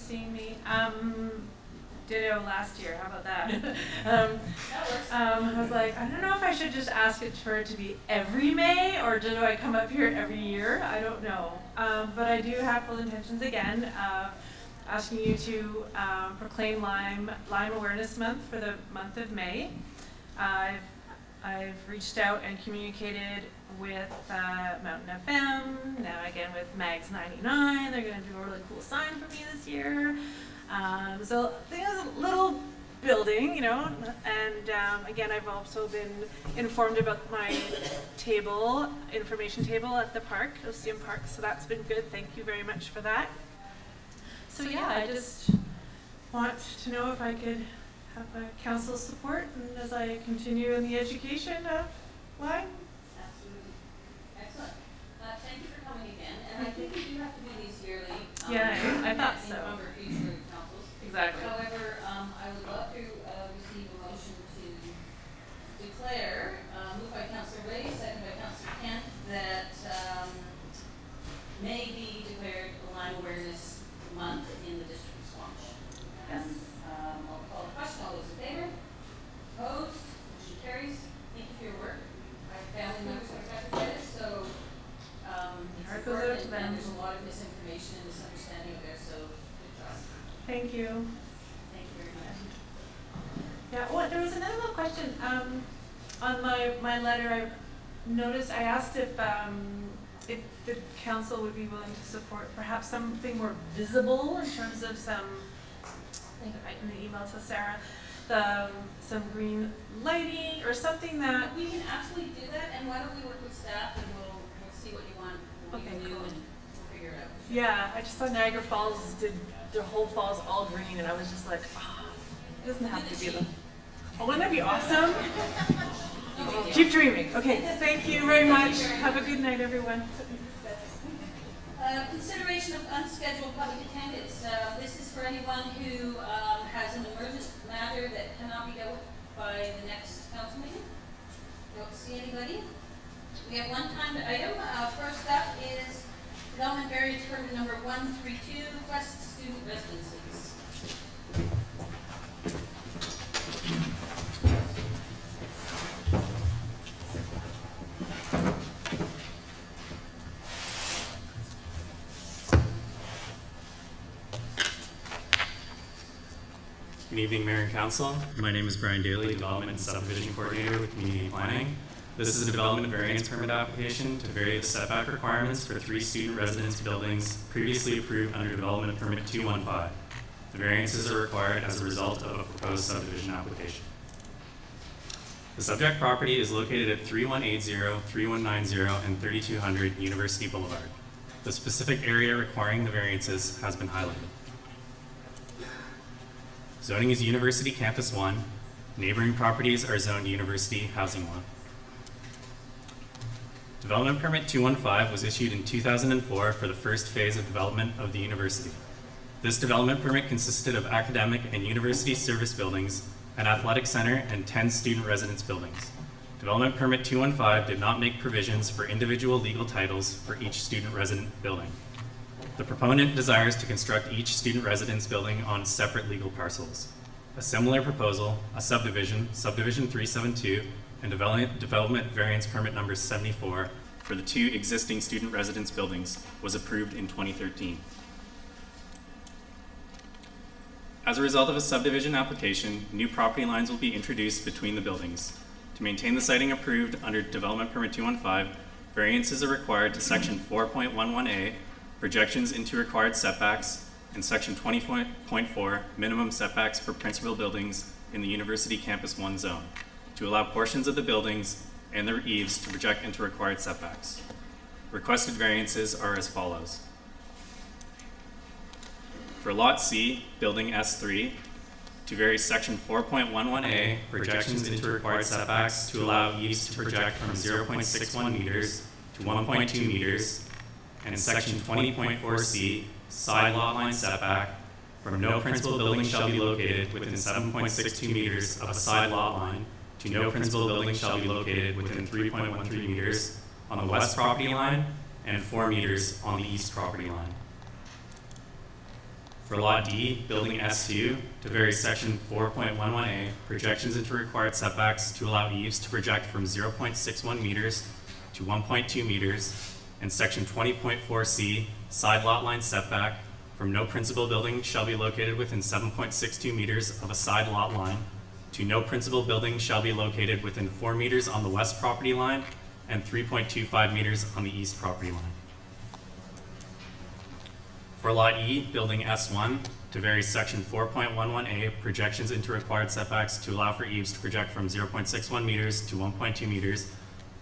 seeing me. Ditto last year, how about that? I was like, I don't know if I should just ask it for it to be every May, or do I come up here every year? I don't know. But I do have full intentions again of asking you to proclaim Lyme Awareness Month for the month of May. I've reached out and communicated with Mountain FM, now again with Mags 99. They're going to do a really cool sign for me this year. So I think it's a little building, you know, and again, I've also been informed about my information table at the park, Ocean Park, so that's been good. Thank you very much for that. So yeah, I just want to know if I could have a council's support and as I continue in the education of Lyme. Absolutely. Excellent. Thank you for coming again. And I think we do have to do these yearly. Yeah, I thought so. In future councils. Exactly. However, I would love to receive a motion to declare, moved by Councillor Ray, seconded by Councillor Kent, that May be declared Lyme Awareness Month in the District of Squamish. Yes. I'll call the question. All those in favor? Opposed? Motion carries. Thank you for your work. My family members are affected by this, so it's important, and there's a lot of misinformation and misunderstanding out there, so good job. Thank you. Thank you very much. Yeah, well, there was another little question. On my letter, I noticed I asked if the council would be willing to support perhaps something more visible in terms of some, I think I in the email to Sarah, some green lighting or something that. We can absolutely do that, and why don't we work with staff and we'll see what you want, what you can do, cool. and we'll figure it out. Yeah, I just saw Niagara Falls did their whole falls all green, and I was just like, it doesn't have to be them. Oh, wouldn't that be awesome? Keep dreaming. Okay, thank you very much. Have a good night, everyone. Consideration of unscheduled public attendance. This is for anyone who has an emergent matter that cannot be dealt with by the next council meeting. Don't see anybody. We have one timed item. First up is development variance permit number 132, West Student Residences. Good evening, Mayor and Council. My name is Brian Daly, Development and Subdivision Coordinator with Community Planning. This is a development variance permit application to vary the setback requirements for 3 student residence buildings previously approved under Development Permit 215. The variances are required as a result of a proposed subdivision application. The subject property is located at 3180, 3190, and 3200 University Boulevard. The specific area requiring the variances has been highlighted. Zoning is University Campus 1. Neighboring properties are zoned University Housing 1. Development Permit 215 was issued in 2004 for the first phase of development of the university. This development permit consisted of academic and university service buildings, an athletic center, and 10 student residence buildings. Development Permit 215 did not make provisions for individual legal titles for each student resident building. The proponent desires to construct each student residence building on separate legal parcels. A similar proposal, a subdivision, Subdivision 372, and development variance permit number 74 for the 2 existing student residence buildings was approved in 2013. As a result of a subdivision application, new property lines will be introduced between the buildings. To maintain the siting approved under Development Permit 215, variances are required to Section 4.11A, projections into required setbacks, and Section 20.4, minimum setbacks for principal buildings in the University Campus 1 zone, to allow portions of the buildings and their eaves to project into required setbacks. Requested variances are as follows. For Lot C, Building S3, to vary Section 4.11A, projections into required setbacks to allow eaves to project from 0.61 meters to 1.2 meters, and Section 20.4C, side lot line setback, from no principal building shall be located within 7.62 meters of a side lot line to no principal building shall be located within 3.13 meters on the west property line and 4 meters on the east property line. For Lot D, Building S2, to vary Section 4.11A, projections into required setbacks to allow eaves to project from 0.61 meters to 1.2 meters, and Section 20.4C, side lot line setback from no principal building shall be located within 7.62 meters of a side lot line to no principal building shall be located within 4 meters on the west property line and 3.25 meters on the east property line. For Lot E, Building S1, to vary Section 4.11A, projections into required setbacks to allow for eaves to project from 0.61 meters to 1.2 meters,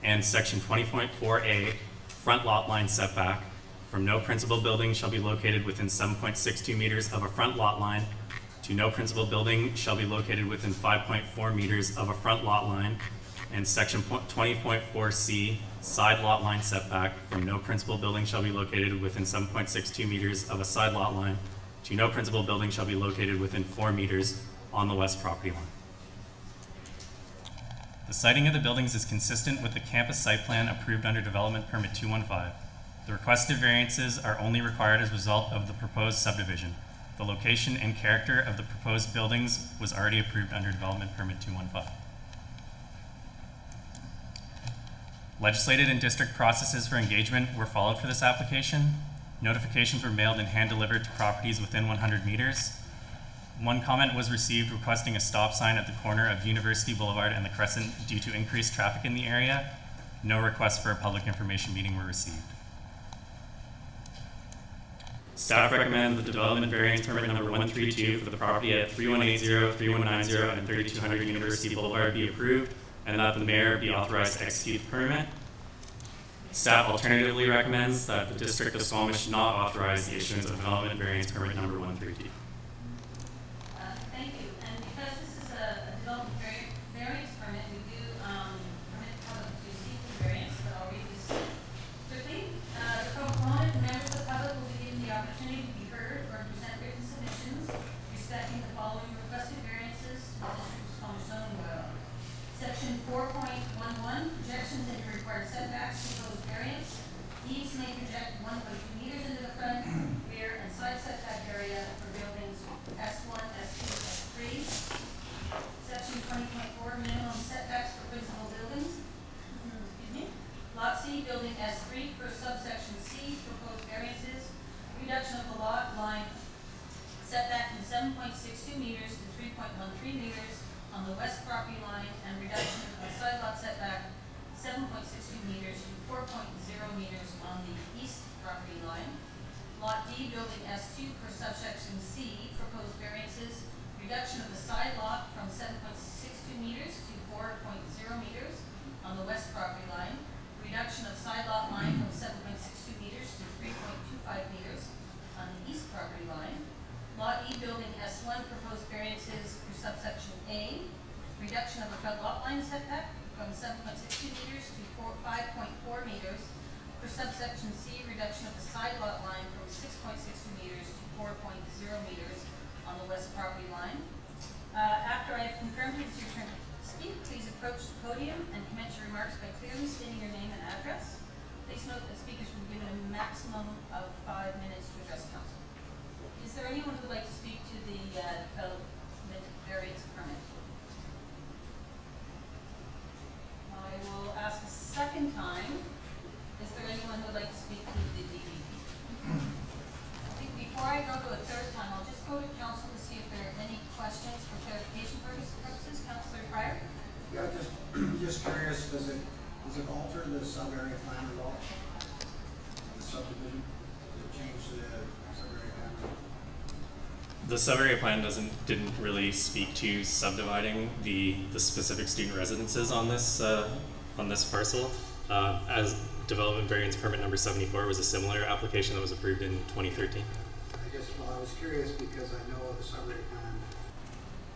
and Section 20.4A, front lot line setback from no principal building shall be located within 7.62 meters of a front lot line to no principal building shall be located within 5.4 meters of a front lot line, and Section 20.4C, side lot line setback from no principal building shall be located within 7.62 meters of a side lot line to no principal building shall be located within 4 meters on the west property line. The siting of the buildings is consistent with the campus site plan approved under Development Permit 215. The requested variances are only required as a result of the proposed subdivision. The location and character of the proposed buildings was already approved under Development Permit 215. Legislated and district processes for engagement were followed for this application. Notifications were mailed and hand-delivered to properties within 100 meters. One comment was received requesting a stop sign at the corner of University Boulevard and the Crescent due to increased traffic in the area. No requests for a public information meeting were received. Staff recommend the development variance permit number 132 for the property at 3180, 3190, and 3200 University Boulevard be approved, and that the mayor be authorized to execute the permit. Staff alternatively recommends that the District of Squamish not authorize the issuance of development variance permit number 132. Thank you. And because this is a development variance permit, we do permit the public to seek the variance, but I'll read this quickly. The proponent and members of the public will be given the opportunity to be heard or present written submissions respecting the following requested variances to the District of Squamish zoning bylaw. Section 4.11, projections into required setbacks, proposed variance. Eaves may project 1.2 meters into the front, rear, and side setback area for buildings S1, S2, S3. Section 20.4, minimum setbacks for principal buildings. Excuse me. Lot C, building S3 for subsection C, proposed variances. Reduction of the lot line setback from 7.62 meters to 3.13 meters on the west property line, and reduction of side lot setback 7.62 meters to 4.0 meters on the east property line. Lot D, building S2 for subsection C, proposed variances, reduction of the side lot from 7.62 meters to 4.0 meters on the west property line, reduction of side lot line from 7.62 meters to 3.25 meters on the east property line. Lot E, building S1, proposed variances for subsection A, reduction of the front lot line setback from 7.62 meters to 5.4 meters. For subsection C, reduction of the side lot line from 6.62 meters to 4.0 meters on the west property line. After I have confirmed it is your turn to speak, please approach the podium and commence your remarks by clearly stating your name and address. Please note that speakers will be given a maximum of 5 minutes to address council. Is there anyone who would like to speak to the development variance permit? I will ask a second time. Is there anyone who would like to speak to the DVP? I think before I go to a third time, I'll just go to council to see if there are any questions for clarification purposes. Councillor Pryor? Yeah, just curious, does it alter the sub-area plan at all? The subdivision? Does it change the sub-area plan? The sub-area plan didn't really speak to subdividing the specific student residences on this parcel. As development variance permit number 74 was a similar application that was approved in 2013. I was curious because I know the sub-area plan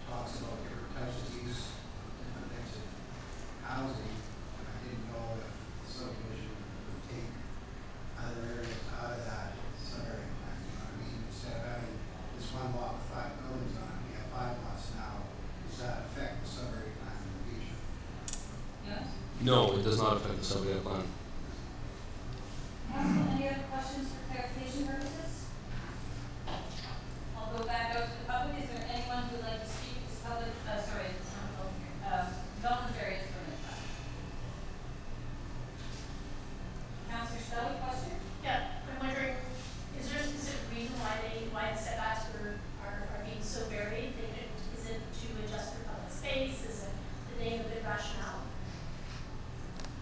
talks about different types of use, different types of housing, and I didn't know if the subdivision would take other areas out of that sub-area plan. You know what I mean? Instead of having this one lot with 5 buildings on it, we have 5 lots now. Does that affect the sub-area plan in the future? Yes? No, it does not affect the sub-area plan. Council, any other questions for clarification purposes? I'll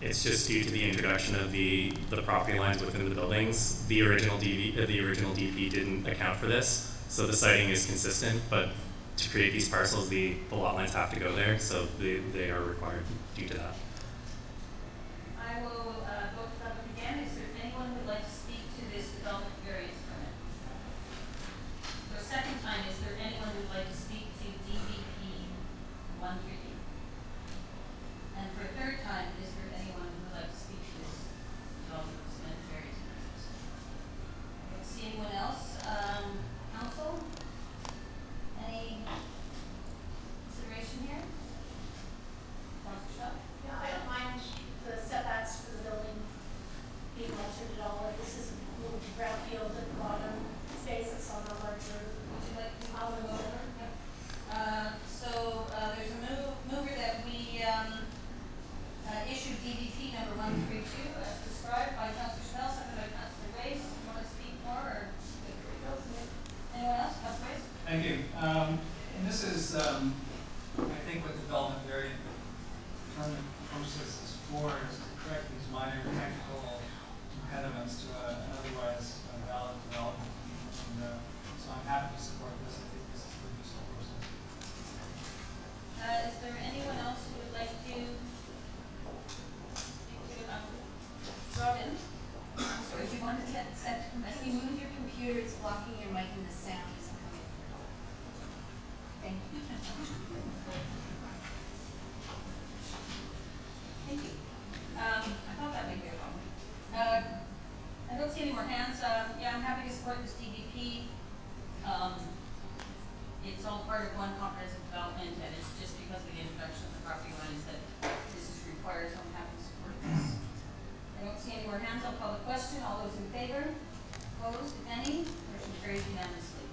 It's just due to the introduction of the property lines within the buildings. The original DP didn't account for this, so the siting is consistent, but to create these parcels, the lot lines have to go there, so they are required due to that. I will go to that again. Is there anyone who would like to speak to this development variance permit? For a second time, is there anyone who would like to speak to DVP 138? And for a third time, is there anyone who would like to speak to this development variance permit? I don't see anyone else. Council? Any consideration here? Councilor Shaw? Yeah, I don't mind the setbacks for the building being altered at all. This is a little brownfield at the bottom space that's on a larger Would you like to island go over. over? So there's a mover that we issue DVP number 132 as described by Councilor Snell, seconded by Councilor Wace. You want to speak more or? Anyone else? Councilor Wace? Thank you. And this is, I think what development variant permit process is for, is to correct these minor technical impediments to an otherwise valid development. And so I'm happy to support this. I think this is the useful process. Is there anyone else who would like to speak to Robin? So if you want to get set, if you move your computer, it's blocking your mic and the sound isn't coming through. Thank you. Thank you. I thought that might be a problem. I don't see any more hands. Yeah, I'm happy to support this DVP. It's all part of one comprehensive development, and it's just because of the introduction of the property lines that this is required, so I'm happy to support this. I don't see any more hands. I'll call the question. All those in favor? Opposed, if any? Motion carries unanimously.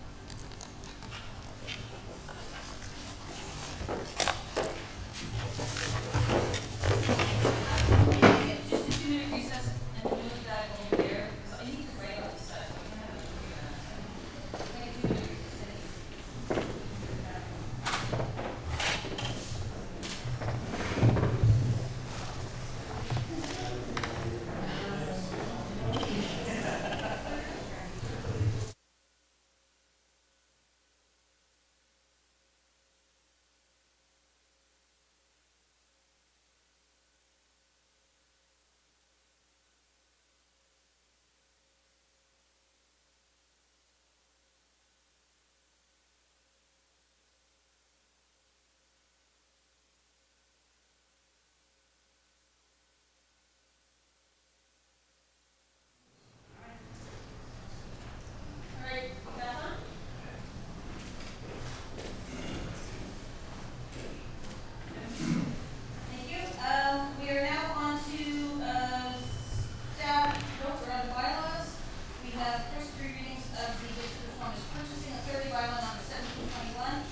Just a 2-minute recess and move that over there, because I need to write out the set. I'm going to have to figure that out. Take a 2-minute recess. All right, Bella? Thank you. We are now on to we're on bylaws. We have first 3 readings of the District of Squamish Purchasing Authority bylaw number 1721,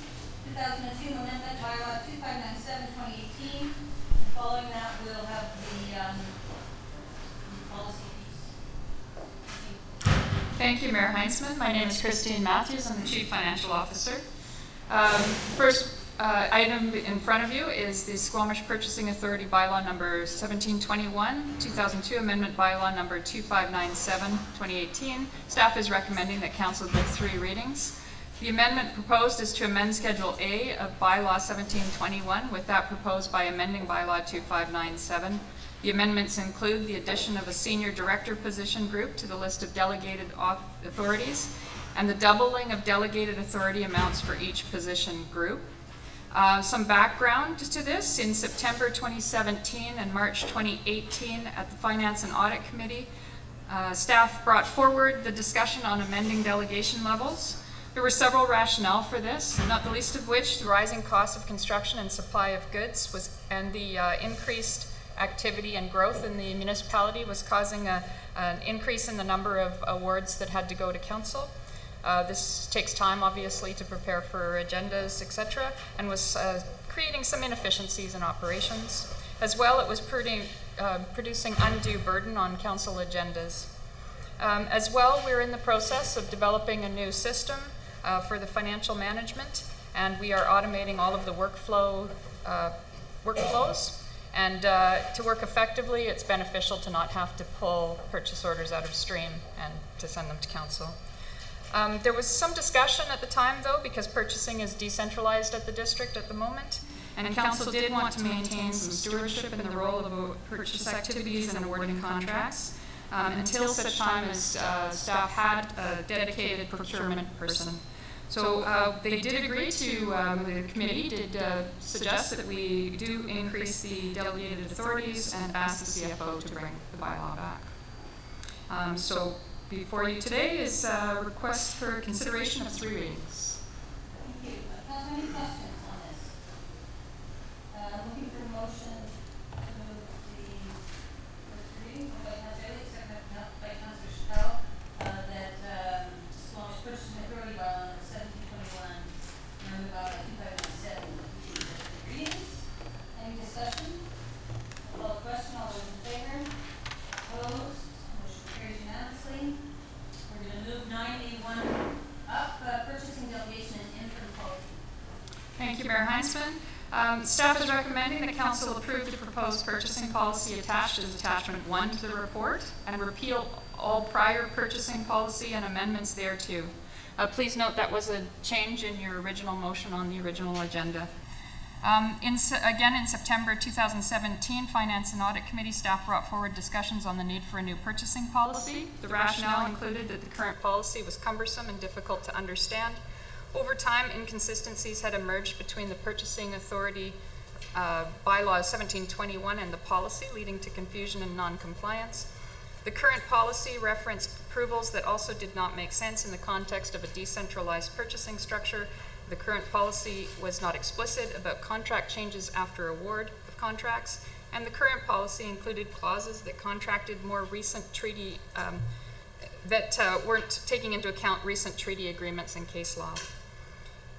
2002 amendment bylaw 2597, 2018. Following that, we'll have the policy piece. Thank you, Mayor Heinzman. My name is Christine Matthews. I'm the Chief Financial Officer. First item in front of you is the Squamish Purchasing Authority Bylaw number 1721, 2002 Amendment Bylaw number 2597, 2018. Staff is recommending that Council give 3 readings. The amendment proposed is to amend Schedule A of Bylaw 1721 with that proposed by amending Bylaw 2597. The amendments include the addition of a senior director position group to the list of delegated authorities and the doubling of delegated authority amounts for each position group. Some background to this: in September 2017 and March 2018 at the Finance and Audit Committee, staff brought forward the discussion on amending delegation levels. There were several rationale for this, not the least of which the rising cost of construction and supply of goods and the increased activity and growth in the municipality was causing an increase in the number of awards that had to go to council. This takes time, obviously, to prepare for agendas, etc., and was creating some inefficiencies in operations. As well, it was producing undue burden on council agendas. As well, we're in the process of developing a new system for the financial management, and we are automating all of the workflows. And to work effectively, it's beneficial to not have to pull purchase orders out of stream and to send them to council. There was some discussion at the time, though, because purchasing is decentralized at the district at the moment, and council did want to maintain some stewardship in the role of purchase activities and awarding contracts until such time as staff had a dedicated procurement person. So they did agree to, the committee did suggest that we do increase the delegated authorities and ask the CFO to bring the bylaw back. So before you today is a request for consideration of 3 readings. Thank you. Council, any questions on this? Looking for a motion to move the first reading by Councilor Elliott, second by Councilor Chappell, that Squamish Purchasing Authority bylaw 1721, number bylaw 2007, readings. Any discussion? Call the question. All those in favor? Opposed? Motion carries unanimously. We're going to move 9A1 up, purchasing delegation and interim policy. Thank you, Mayor Heinzman. Staff is recommending that council approve the proposed purchasing policy attached as attachment 1 to the report and repeal all prior purchasing policy and amendments thereto. Please note that was a change in your original motion on the original agenda. Again, in September 2017, Finance and Audit Committee staff brought forward discussions on the need for a new purchasing policy. The rationale included that the current policy was cumbersome and difficult to understand. Over time, inconsistencies had emerged between the Purchasing Authority bylaw 1721 and the policy, leading to confusion and non-compliance. The current policy referenced approvals that also did not make sense in the context of a decentralized purchasing structure. The current policy was not explicit about contract changes after award of contracts, and the current policy included clauses that contracted more recent treaty, that weren't taking into account recent treaty agreements and case law.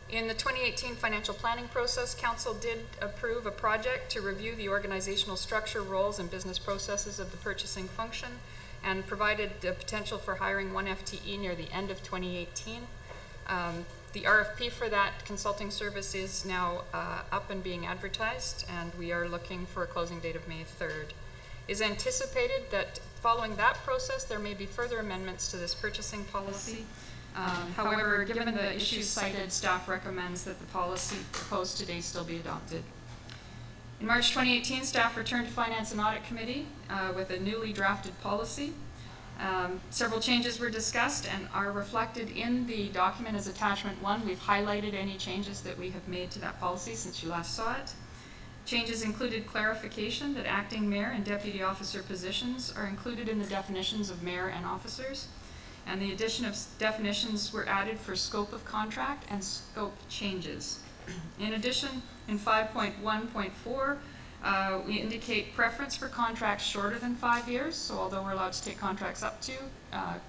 In the 2018 financial planning process, Council did approve a project to review the organizational structure, roles, and business processes of the purchasing function, and provided the potential for hiring 1 FTE near the end of 2018. The RFP for that consulting service is now up and being advertised, and we are looking for a closing date of May 3rd. It is anticipated that following that process, there may be further amendments to this purchasing policy. However, given the issues cited, staff recommends that the policy proposed today still be adopted. In March 2018, staff returned to Finance and Audit Committee with a newly drafted policy. Several changes were discussed and are reflected in the document as attachment 1. We've highlighted any changes that we have made to that policy since you last saw it. Changes included clarification that acting mayor and deputy officer positions are included in the definitions of mayor and officers, and the addition of definitions were added for scope of contract and scope changes. In addition, in 5.1.4, we indicate preference for contracts shorter than 5 years. So although we're allowed to take contracts up to,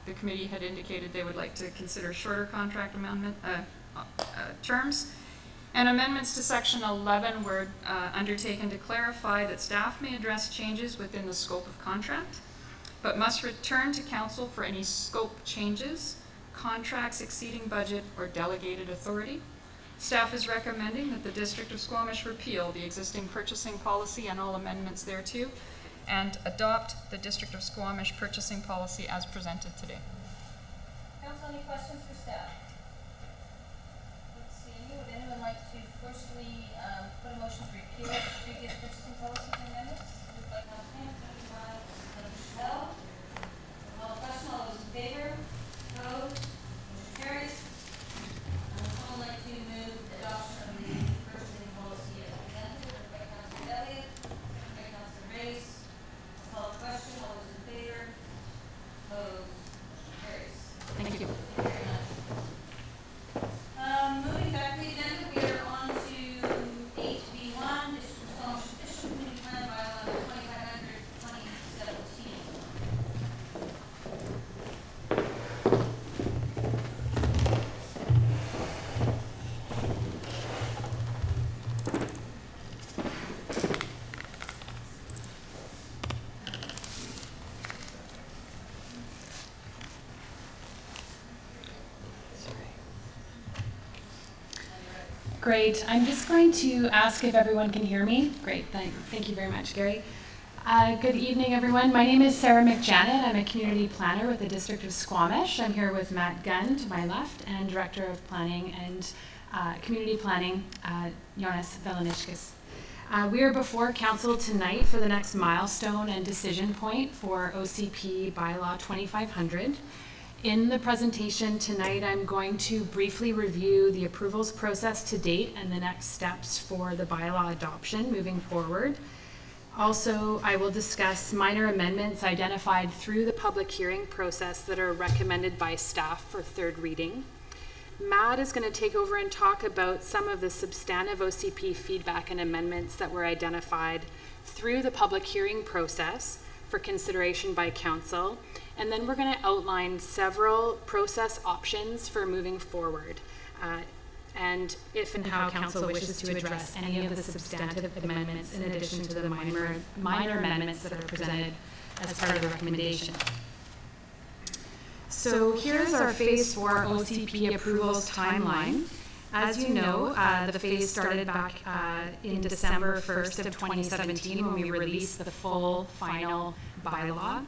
the committee had indicated they would like to consider shorter contract amendment terms. And amendments to section 11 were undertaken to clarify that staff may address changes within the scope of contract, but must return to council for any scope changes, contracts exceeding budget, or delegated authority. Staff is recommending that the District of Squamish repeal the existing purchasing policy and all amendments thereto, and adopt the District of Squamish purchasing policy as presented today. Council, any questions for staff? Let's see, would anyone like to firstly put a motion to repeal the previous purchasing policy and amendments? Moved by Councilor Ham, seconded by Councilor Chappell. Call the question. All those in favor? Opposed? Motion carries. Would someone like to move adoption of the purchasing policy as presented? Moved by Councilor Elliott, seconded by Councilor Race. Call the question. All those in favor? Opposed? Motion carries. Thank you. Moving back to the agenda, we are on to 8B1, District of Squamish District Community Plan bylaw number 2500, Great. I'm just going to ask if everyone can hear me. Great. Thank you very much, Gary. Good evening, everyone. My name is Sarah McJanet. I'm a community planner with the District of Squamish. I'm here with Matt Gunn to my left and Director of Planning and Community Planning, Jonas Velanishkis. We are before Council tonight for the next milestone and decision point for OCP Bylaw 2500. In the presentation tonight, I'm going to briefly review the approvals process to date and the next steps for the bylaw adoption moving forward. Also, I will discuss minor amendments identified through the public hearing process that are recommended by staff for third reading. Matt is going to take over and talk about some of the substantive OCP feedback and amendments that were identified through the public hearing process for consideration by council. And then we're going to outline several process options for moving forward. And if and how council wishes to address any of the substantive amendments in addition to the minor amendments that are presented as part of the recommendation. So here's our Phase 4 OCP approvals timeline. As you know, the phase started back in December 1st of 2017 when we released the full final bylaw.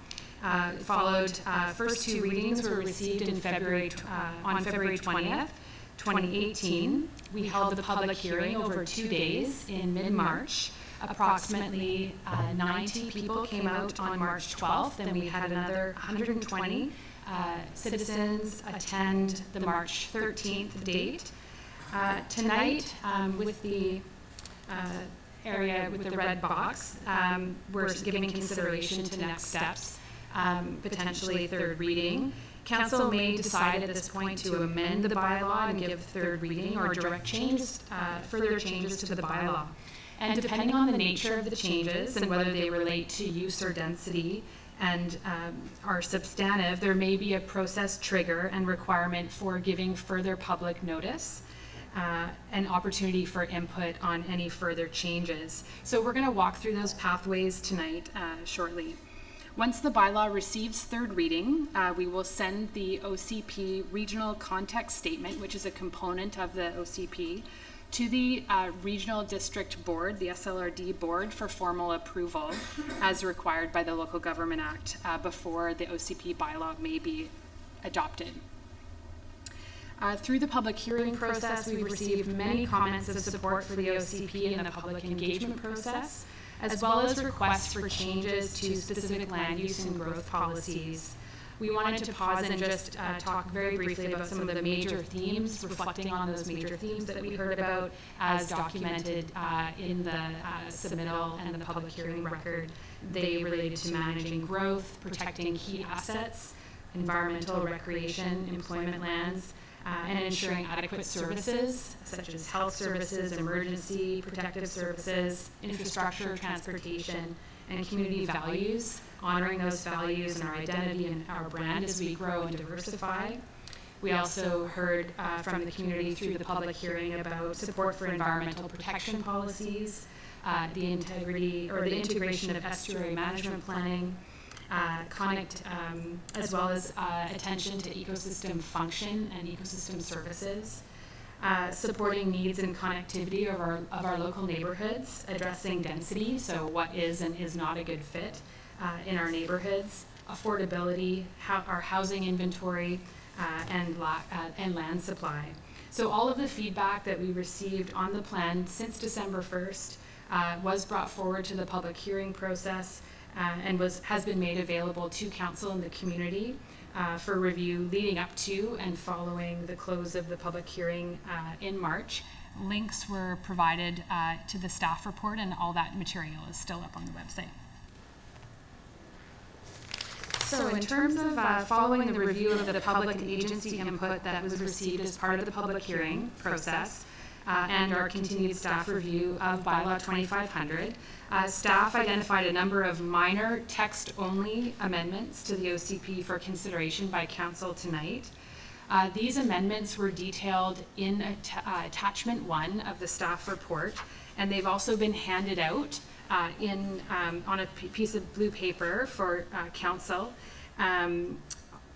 Followed, first two readings were received in on February 20th, 2018. We held the public hearing over 2 days in mid-March. Approximately 90 people came out on March 12th, and we had another 120 citizens attend the March 13th date. Tonight, with the area with the red box, we're giving consideration to next steps, potentially third reading. Council may decide at this point to amend the bylaw and give third reading or direct changes, further changes to the bylaw. And depending on the nature of the changes and whether they relate to use or density and are substantive, there may be a process trigger and requirement for giving further public notice. An opportunity for input on any further changes. So we're going to walk through those pathways tonight shortly. Once the bylaw receives third reading, we will send the OCP regional context statement, which is a component of the OCP, to the Regional District Board, the SLRD Board, for formal approval as required by the Local Government Act before the OCP bylaw may be adopted. Through the public hearing process, we've received many comments of support for the OCP in the public engagement process, as well as requests for changes to specific land use and growth policies. We wanted to pause and just talk very briefly about some of the major themes, reflecting on those major themes that we heard about as documented in the submittal and the public hearing record. They related to managing growth, protecting key assets, environmental, recreation, employment lands, and ensuring adequate services such as health services, emergency, protective services, infrastructure, transportation, and community values, honoring those values and our identity and our brand as we grow and diversify. We also heard from the community through the public hearing about support for environmental protection policies, the integrity or the integration of estuary management planning, as well as attention to ecosystem function and ecosystem services, supporting needs and connectivity of our local neighborhoods, addressing density, so what is and is not a good fit in our neighborhoods, affordability, our housing inventory, and land supply. So all of the feedback that we received on the plan since December 1st was brought forward to the public hearing process and has been made available to council and the community for review leading up to and following the close of the public hearing in March. Links were provided to the staff report, and all that material is still up on the website. So in terms of following the review of the public and agency input that was received as part of the public hearing process and our continued staff review of Bylaw 2500, staff identified a number of minor text-only amendments to the OCP for consideration by council tonight. These amendments were detailed in attachment 1 of the staff report, and they've also been handed out on a piece of blue paper for council.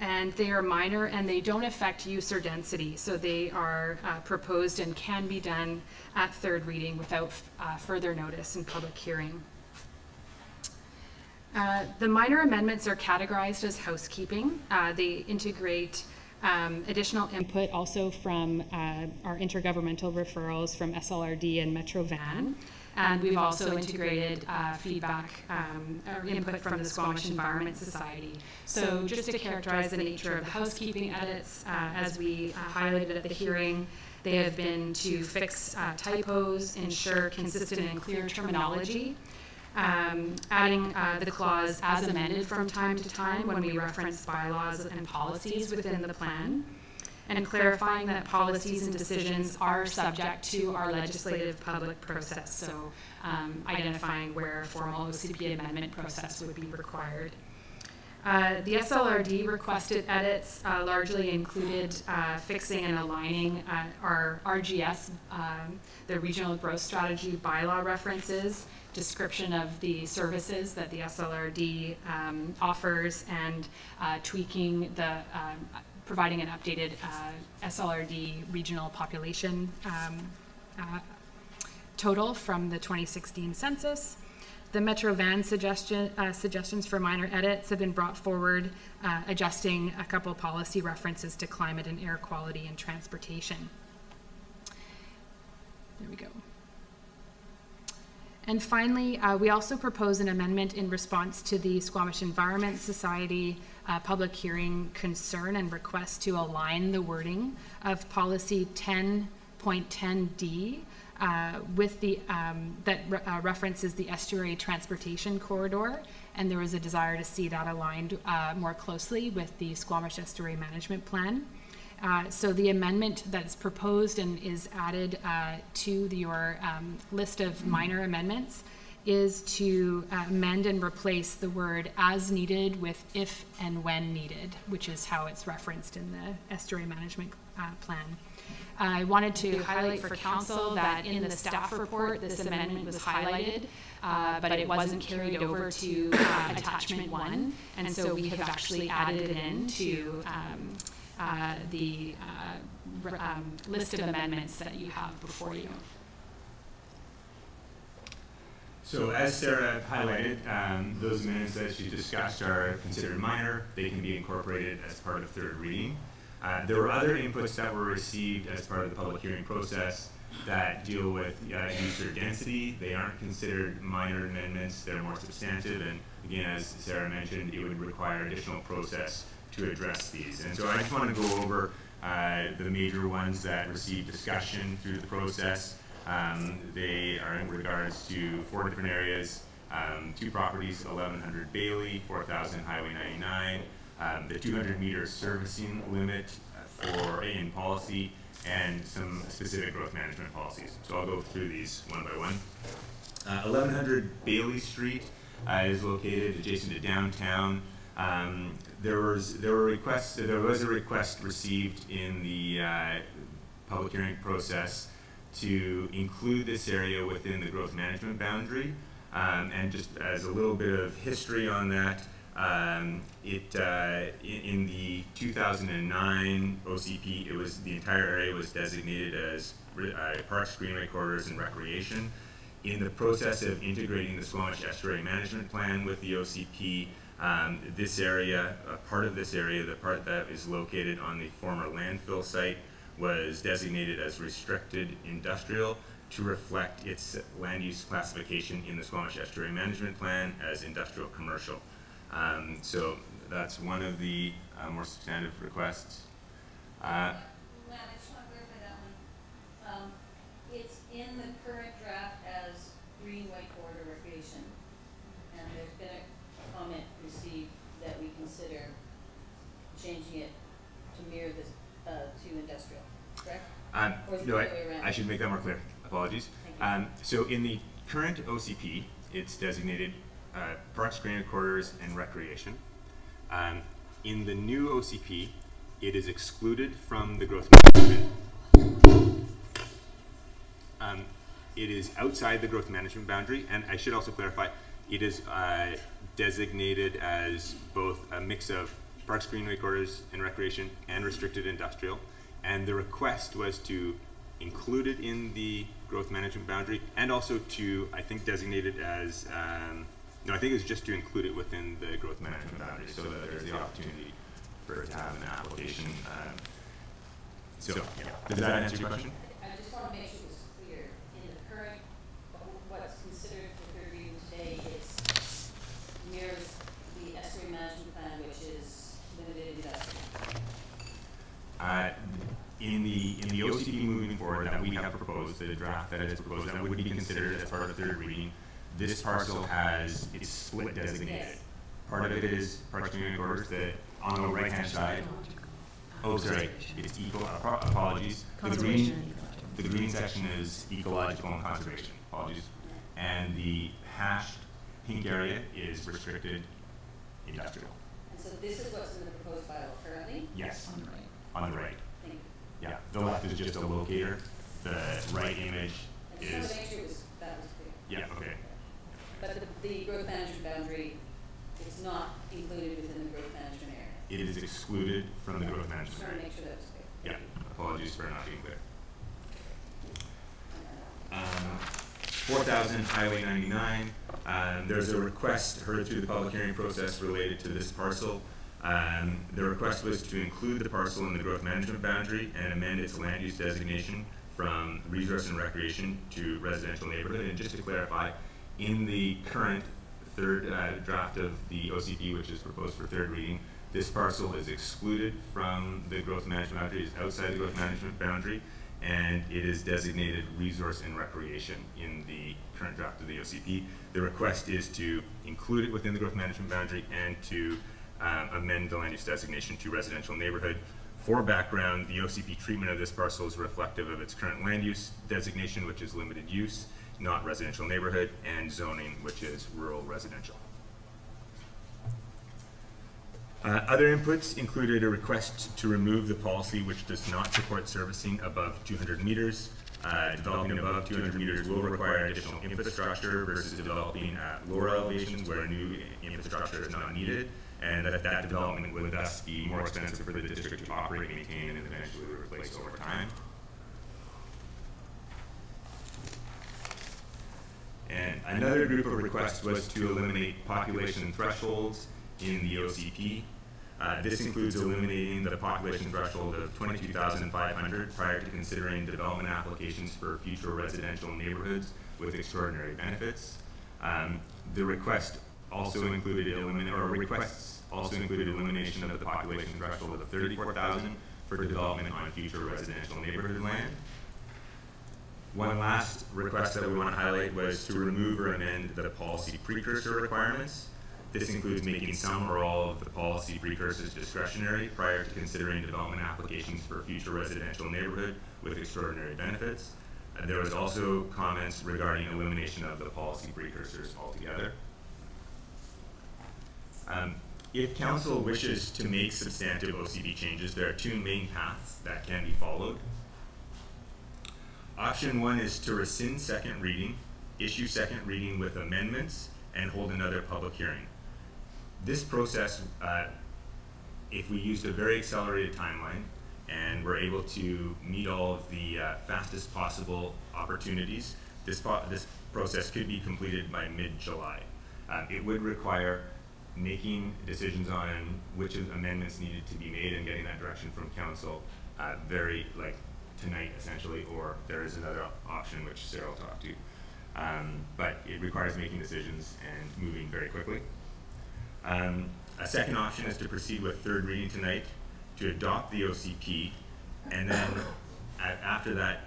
and they are minor and they don't affect use or density, so they are proposed and can be done at third reading without further notice and public hearing. The minor amendments are categorized as housekeeping. They integrate additional input also from our intergovernmental referrals from SLRD and Metro Van. And we've also integrated feedback or input from the Squamish Environment Society. So just to characterize the nature of the housekeeping edits, as we highlighted at the hearing, they have been to fix typos, ensure consistent and clear terminology, adding the clause as amended from time to time when we reference bylaws and policies within the plan, and clarifying that policies and decisions are subject to our legislative public process, so identifying where a formal OCP amendment process would be required. The SLRD requested edits largely included fixing and aligning our RGS, the Regional Growth Strategy bylaw references, description of the services that the SLRD offers, and tweaking the providing an updated SLRD regional population total from the 2016 census. The Metro Van suggestions for minor edits have been brought forward, adjusting a couple policy references to climate and air quality and transportation. There we go. And finally, we also propose an amendment in response to the Squamish Environment Society public hearing concern and request to align the wording of policy 10.10D with the that references the estuary transportation corridor, and there was a desire to see that aligned more closely with the Squamish Estuary Management Plan. So the amendment that's proposed and is added to your list of minor amendments is to amend and replace the word as needed with if and when needed, which is how it's referenced in the Estuary Management Plan. I wanted to highlight for council that in the staff report, this amendment was highlighted, but it wasn't carried over to attachment 1, and so we have actually added it into the list of amendments that you have before you. So as Sarah highlighted, those amendments that she discussed are considered minor. They can be incorporated as part of third reading. There were other inputs that were received as part of the public hearing process that deal with use or density. They aren't considered minor amendments. They're more substantive, and again, as Sarah mentioned, it would require additional process to address these. And so I just want to go over the major ones that received discussion through the process. They are in regards to 4 different areas, 2 properties, 1100 Bailey, 4000 Highway 99, the 200-meter servicing limit in policy, and some specific growth management policies. So I'll go through these one by one. 1100 Bailey Street is located adjacent to downtown. There was a request received in the public hearing process to include this area within the growth management boundary. And just as a little bit of history on that, in the 2009 OCP, the entire area was designated as parks, greenway corridors, and recreation. In the process of integrating the Squamish Estuary Management Plan with the OCP, this area, a part of this area, the part that is located on the former landfill site, was designated as restricted industrial to reflect its land use classification in the Squamish Estuary Management Plan as industrial commercial. So that's one of the more substantive requests. I just want to clarify that one. It's in the current draft as green white corridor recreation, and there's been a comment received that we consider changing it to mirror this to industrial, correct? Or is it No, the other way around? I should make that more clear. Apologies. So in the current OCP, it's designated parks, greenway corridors, and recreation. In the new OCP, it is excluded from the growth management. It is outside the growth management boundary, and I should also clarify, it is designated as both a mix of parks, greenway corridors, and recreation, and restricted industrial. And the request was to include it in the growth management boundary, and also to, I think, designate it as, no, I think it's just to include it within the growth management boundary so that there's the opportunity for it to have an application. So, yeah. Does that answer your question? I just want to make sure it was clear, in the current, what's considered for third reading today, it's mirrors the estuary management plan, which is limited industrial. In the OCP moving forward that we have proposed, the draft that is proposed, that would be considered as part of third reading, this parcel has, it's split designated. Yes. Part of it is parks, community corridors, that on the right-hand side, oh, sorry, it's apologies. The green section is ecological and conservation, apologies. And the hashed pink area is restricted industrial. And so this is what's in the proposed bylaw currently? Yes, on the right. Thank you. Yeah, the left is just a locator. The right image I just want is, to make sure that was clear. yeah, okay. But the growth management boundary, it's not included within the growth management area. It is excluded from the growth Just management want to area. make sure that was clear. Yeah, apologies for not being clear. 4,000 Highway 99, there's a request heard through the public hearing process related to this parcel. The request was to include the parcel in the growth management boundary and amend its land use designation from resource and recreation to residential neighborhood. And just to clarify, in the current third draft of the OCP, which is proposed for third reading, this parcel is excluded from the growth management boundary, is outside the growth management boundary, and it is designated resource and recreation in the current draft of the OCP. The request is to include it within the growth management boundary and to amend the land use designation to residential neighborhood. For background, the OCP treatment of this parcel is reflective of its current land use designation, which is limited use, not residential neighborhood, and zoning, which is rural residential. Other inputs included a request to remove the policy which does not support servicing above 200 meters. Developing above 200 meters will require additional infrastructure versus developing at lower elevations where new infrastructure is not needed, and that development would thus be more expensive for the district to operate, maintain, and eventually replace over time. And another group of requests was to eliminate population thresholds in the OCP. This includes eliminating the population threshold of 22,500 prior to considering development applications for future residential neighborhoods with extraordinary benefits. The request also included requests also included elimination of the population threshold of 34,000 for development on future residential neighborhood land. One last request that we want to highlight was to remove or amend the policy precursor requirements. This includes making some or all of the policy precursors discretionary prior to considering development applications for future residential neighborhood with extraordinary benefits. There was also comments regarding elimination of the policy precursors altogether. If council wishes to make substantive OCP changes, there are two main paths that can be followed. Option one is to rescind second reading, issue second reading with amendments, and hold another public hearing. This process, if we used a very accelerated timeline and were able to meet all of the fastest possible opportunities, this process could be completed by mid-July. It would require making decisions on which amendments needed to be made and getting that direction from council tonight essentially, or there is another option which Sarah will talk to. But it requires making decisions and moving very quickly. A second option is to proceed with third reading tonight, to adopt the OCP, and then after that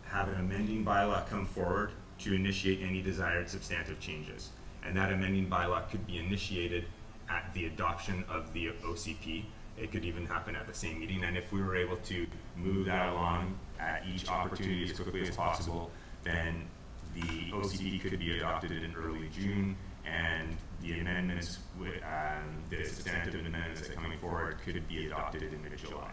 have an amending bylaw come forward to initiate any desired substantive changes. And that amending bylaw could be initiated at the adoption of the OCP. It could even happen at the same meeting, and if we were able to move that along at each opportunity as quickly as possible, then the OCP could be adopted in early June, and the amendments, the substantive amendments that are coming forward could be adopted in mid-July.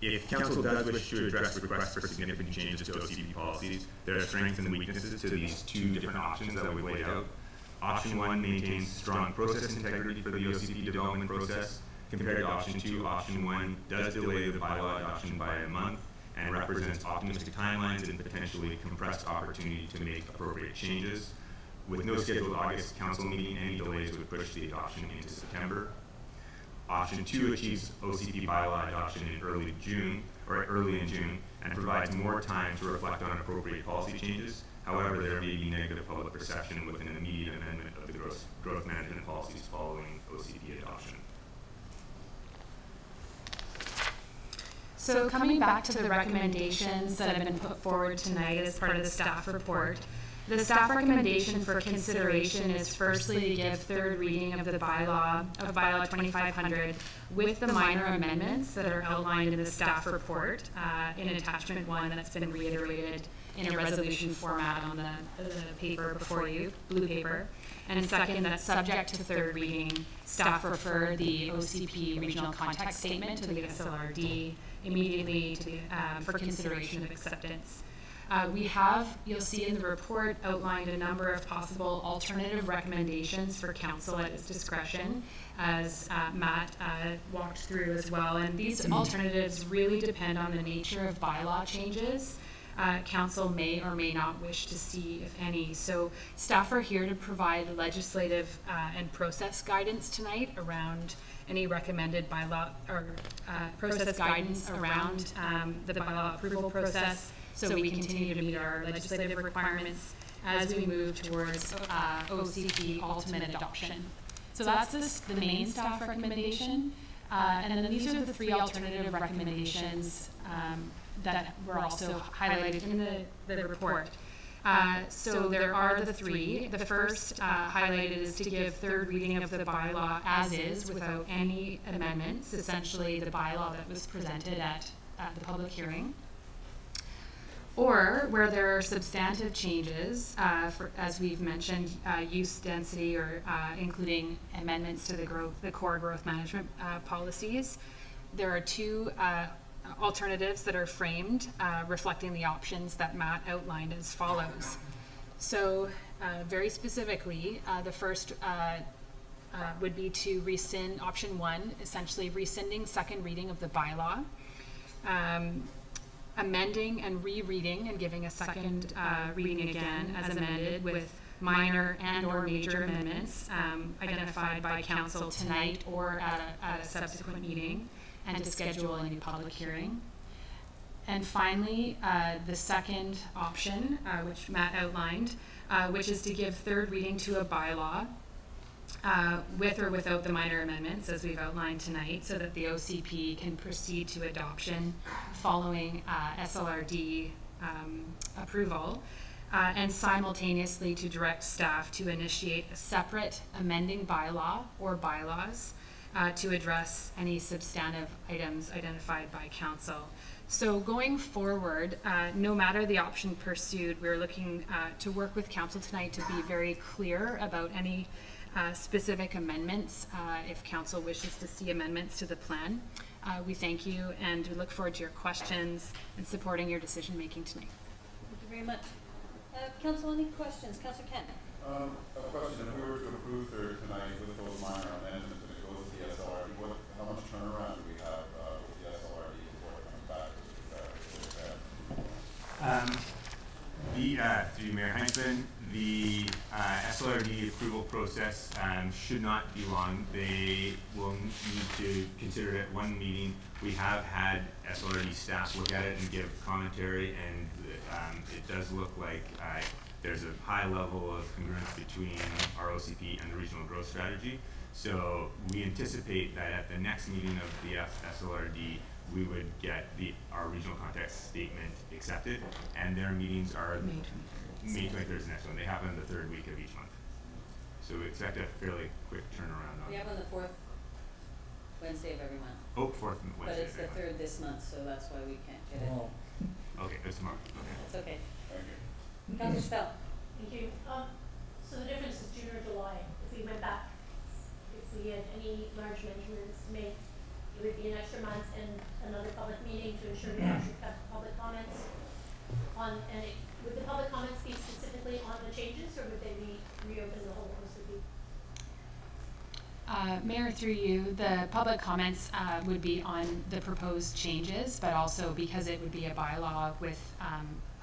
If council does wish to address requests for significant changes to OCP policies, there are strengths and weaknesses to these two different options that we've laid out. Option 1 maintains strong process integrity for the OCP development process. Compared to Option 2, Option 1 does delay the bylaw adoption by a month and represents optimistic timelines and potentially compressed opportunity to make appropriate changes. With no scheduled August council meeting, any delays would push the adoption into September. Option 2 achieves OCP bylaw adoption in early in June, and provides more time to reflect on appropriate policy changes. However, there may be negative public perception with an immediate amendment of the growth management policies following OCP adoption. So coming back to the recommendations that have been put forward tonight as part of the staff report, the staff recommendation for consideration is firstly to give third reading of the bylaw 2500 with the minor amendments that are outlined in the staff report in attachment 1 that's been reiterated in a resolution format on the paper before you, blue paper. And second, that subject to third reading, staff refer the OCP regional context statement to the SLRD immediately for consideration of acceptance. We have, you'll see in the report, outlined a number of possible alternative recommendations for council at its discretion, as Matt walked through as well. And these alternatives really depend on the nature of bylaw changes council may or may not wish to see, if any. So staff are here to provide legislative and process guidance tonight around any recommended bylaw or process guidance around the bylaw approval process, so we continue to meet our legislative requirements as we move towards OCP ultimate adoption. So that's the main staff recommendation. And then these are the 3 alternative recommendations that were also highlighted in the report. So there are the 3. The first highlighted is to give third reading of the bylaw as is without any amendments, essentially the bylaw that was presented at the public hearing. Or where there are substantive changes, as we've mentioned, use density or including amendments to the core growth management policies. There are 2 alternatives that are framed reflecting the options that Matt outlined as follows. So very specifically, the first would be to rescind option 1, essentially rescinding second reading of the bylaw, amending and rereading and giving a second reading again as amended with minor and or major amendments identified by council tonight or at a subsequent meeting, and to schedule a new public hearing. And finally, the second option, which Matt outlined, which is to give third reading to a bylaw with or without the minor amendments, as we've outlined tonight, so that the OCP can proceed to adoption following SLRD approval, and simultaneously to direct staff to initiate a separate amending bylaw or bylaws to address any substantive items identified by council. So going forward, no matter the option pursued, we're looking to work with council tonight to be very clear about any specific amendments if council wishes to see amendments to the plan. We thank you and we look forward to your questions and supporting your decision making tonight. Thank you very much. Council, any questions? Councillor Kent. A question, if we were to approve there tonight with those minor amendments and it goes to the SLRD, how much turnaround do we have with the SLRD before it comes back? Through Mayor Heinzman, the SLRD approval process should not be long. They will need to consider it at one meeting. We have had SLRD staff look at it and give commentary, and it does look like there's a high level of congruence between our OCP and the regional growth strategy. So we anticipate that at the next meeting of the SLRD, we would get our regional context statement accepted, and their meetings are May 23rd is the next one. They happen the 3rd week of each month. So we expect a fairly quick turnaround on We have on the 4th Wednesday of every month. Oh, 4th Wednesday. But it's the of every 3rd this month, so that's why we can't get it. month. Okay, it's tomorrow. Okay. It's okay. Thank you. Councillor Spell. Thank you. So the difference is June or July. If we went back, if we had any large measurements made, it would be an extra month and another public meeting to ensure we actually have public comments on, would the public comments be specifically on the changes, or would they reopen the whole OCP? Mayor, through you, the public comments would be on the proposed changes, but also because it would be a bylaw with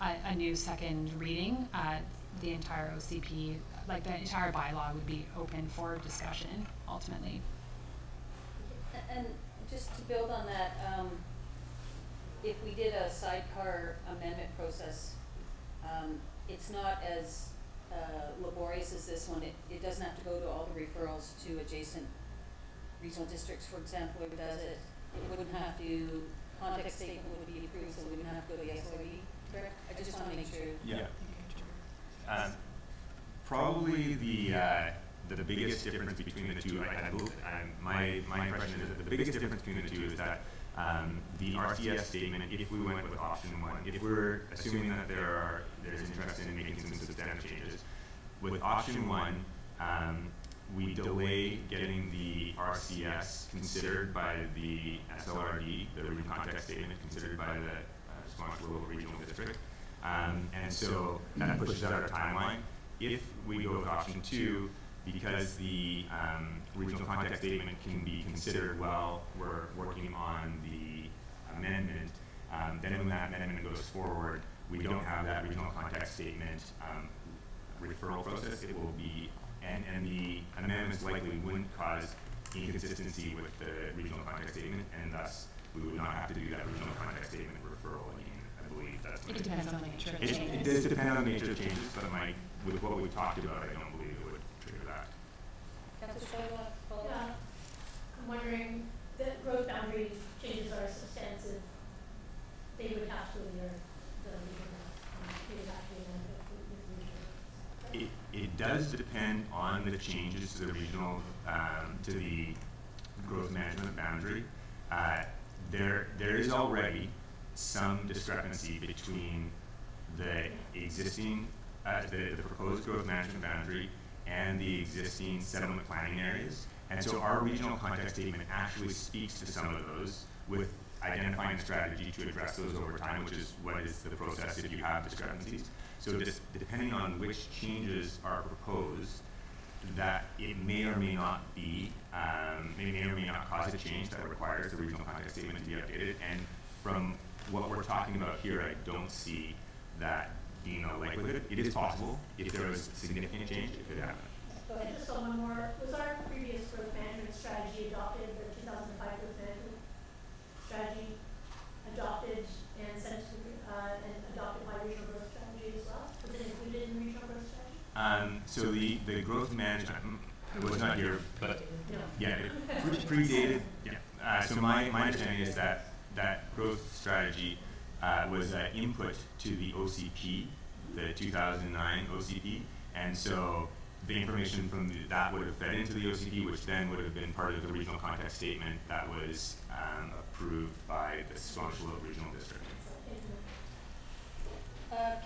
a new second reading, the entire OCP, like the entire bylaw would be open for discussion ultimately. And just to build on that, if we did a sidecar amendment process, it's not as laborious as this one. It doesn't have to go to all the referrals to adjacent regional districts, for example, or does it? It wouldn't have to, context statement would be approved, so we wouldn't have to go to the SOE, correct? I just want to make sure. Yeah. Probably the biggest difference between the two, my impression is that the biggest difference between the two is that the RCS statement, if we went with option one, if we're assuming that there's interest in making some substantive changes, with option one, we delay getting the RCS considered by the SLRD, the Regional Context Statement considered by the Squamish Rural Regional District, and so that pushes out our timeline. If we go with option two, because the regional context statement can be considered while we're working on the amendment, then when that amendment goes forward, we don't have that regional context statement referral process. It will be, and the amendments likely wouldn't cause inconsistency with the regional context statement, and thus we would not have to do that regional context statement referral again. I believe that's It depends on the nature of the it changes. does depend on the nature of changes, but with what we've talked about, I don't believe it would trigger that. Councilor Shea, you want to follow up? Yeah, I'm wondering, the road boundary changes are substantive. They would have to be the regional, they would have to be amended with regional. It does depend on the changes to the regional, to the growth management boundary. There is already some discrepancy between the existing, the proposed growth management boundary and the existing settlement planning areas. And so our regional context statement actually speaks to some of those with identifying a strategy to address those over time, which is what is the process if you have discrepancies. So just depending on which changes are proposed, that it may or may not be, may or may not cause a change that requires the regional context statement to be updated. And from what we're talking about here, I don't see that being a likelihood. It is possible. If there was significant change, it could happen. Go ahead, just one more. Was our previous growth management strategy adopted, the 2005 growth management strategy adopted and sent to, and adopted by regional growth strategy as well? Was it included in the regional growth strategy? So the growth management was not here, but No. yeah, it predated. Yeah. So my understanding is that growth strategy was input to the OCP, the 2009 OCP, and so the information from that would have fed into the OCP, which then would have been part of the regional context statement that was approved by the Squamish Regional District.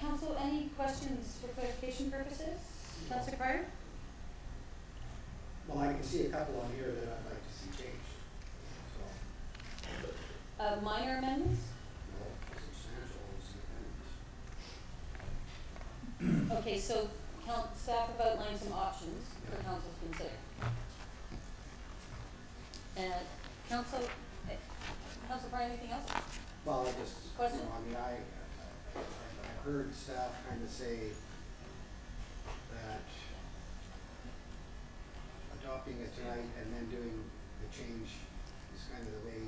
Council, any questions for clarification purposes? Councilor Cryer? Well, I can see a couple on here that I'd like to see changed. So, Minor amendments? no, substantial is the amendments. Okay, so staff have outlined some options for council to consider. Council Cryer, anything else? Well, I just, Question? I mean, I heard staff kind of say that adopting it tonight and then doing the change is kind of the way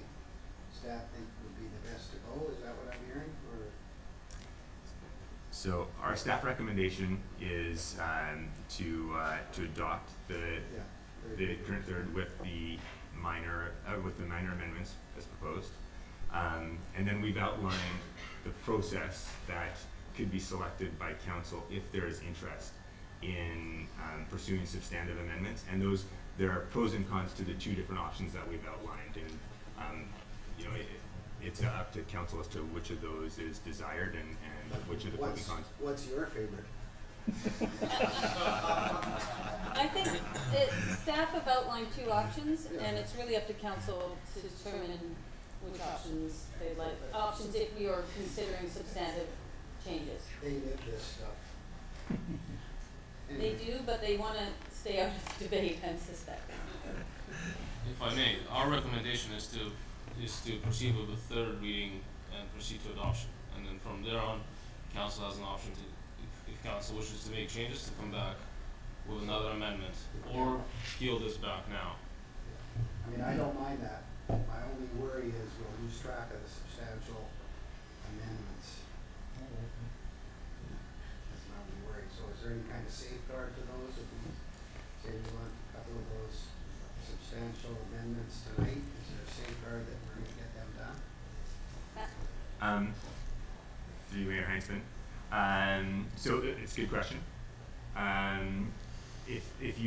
staff think would be the best to go. Is that what I'm hearing, or? So our staff recommendation is to adopt the current third with the minor amendments as proposed, and then we've outlined the process that could be selected by council if there is interest in pursuing substantive amendments, and there are pros and cons to the two different options that we've outlined, and it's up to council as to which of those is desired and which of the pros and cons. What's your favorite? I think staff have outlined two options, and it's really up to council to determine which options they like. Options if we are considering substantive changes. They live this stuff. They do, but they wanna stay out of the debate, I suspect. If I may, our recommendation is to proceed with the third reading and proceed to adoption. And then from there on, council has an option to, if council wishes to make changes, to come back with another amendment or peel this back now. I mean, I don't mind that. My only worry is we'll lose track of the substantial amendments. That's my only worry. So is there any kind of safeguard to those if we say we want a couple of those substantial amendments tonight? Is there a safeguard that we're gonna get them done? Through Mayor Heinzman. So it's a good question. If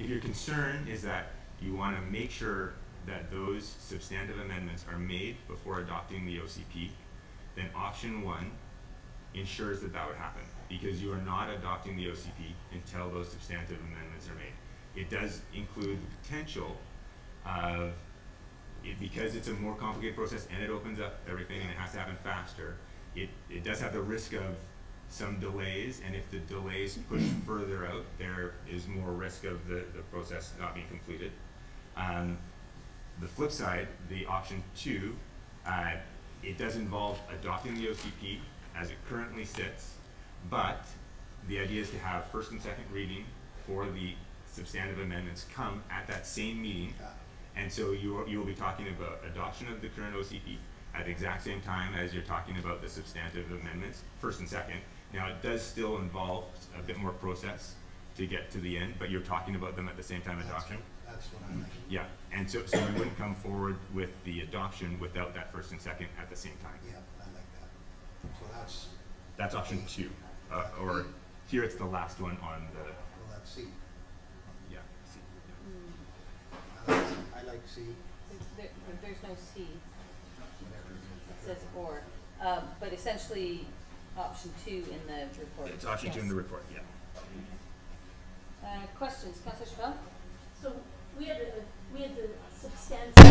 your concern is that you want to make sure that those substantive amendments are made before adopting the OCP, then option 1 ensures that that would happen, because you are not adopting the OCP until those substantive amendments are made. It does include the potential of, because it's a more complicated process and it opens up everything and it has to happen faster, it does have the risk of some delays, and if the delays push further out, there is more risk of the process not being completed. The flip side, the option 2, it does involve adopting the OCP as it currently sits, but the idea is to have first and second reading for the substantive amendments come at that same meeting. And so you will be talking about adoption of the current OCP at the exact same time as you're talking about the substantive amendments, first and second. Now, it does still involve a bit more process to get to the end, but you're talking about them at the same time adoption. That's what I like. Yeah, and so we wouldn't come forward with the adoption without that first and second at the same time. Yeah, I like that. So That's option 2, or here it's the last one on the, well, that's C. yeah, see, I like C. There's no C, Whatever. it says or, but essentially, option 2 in the report. It's option 2 in the report, yeah. Questions, Councillor Chabot? So we had the substantial.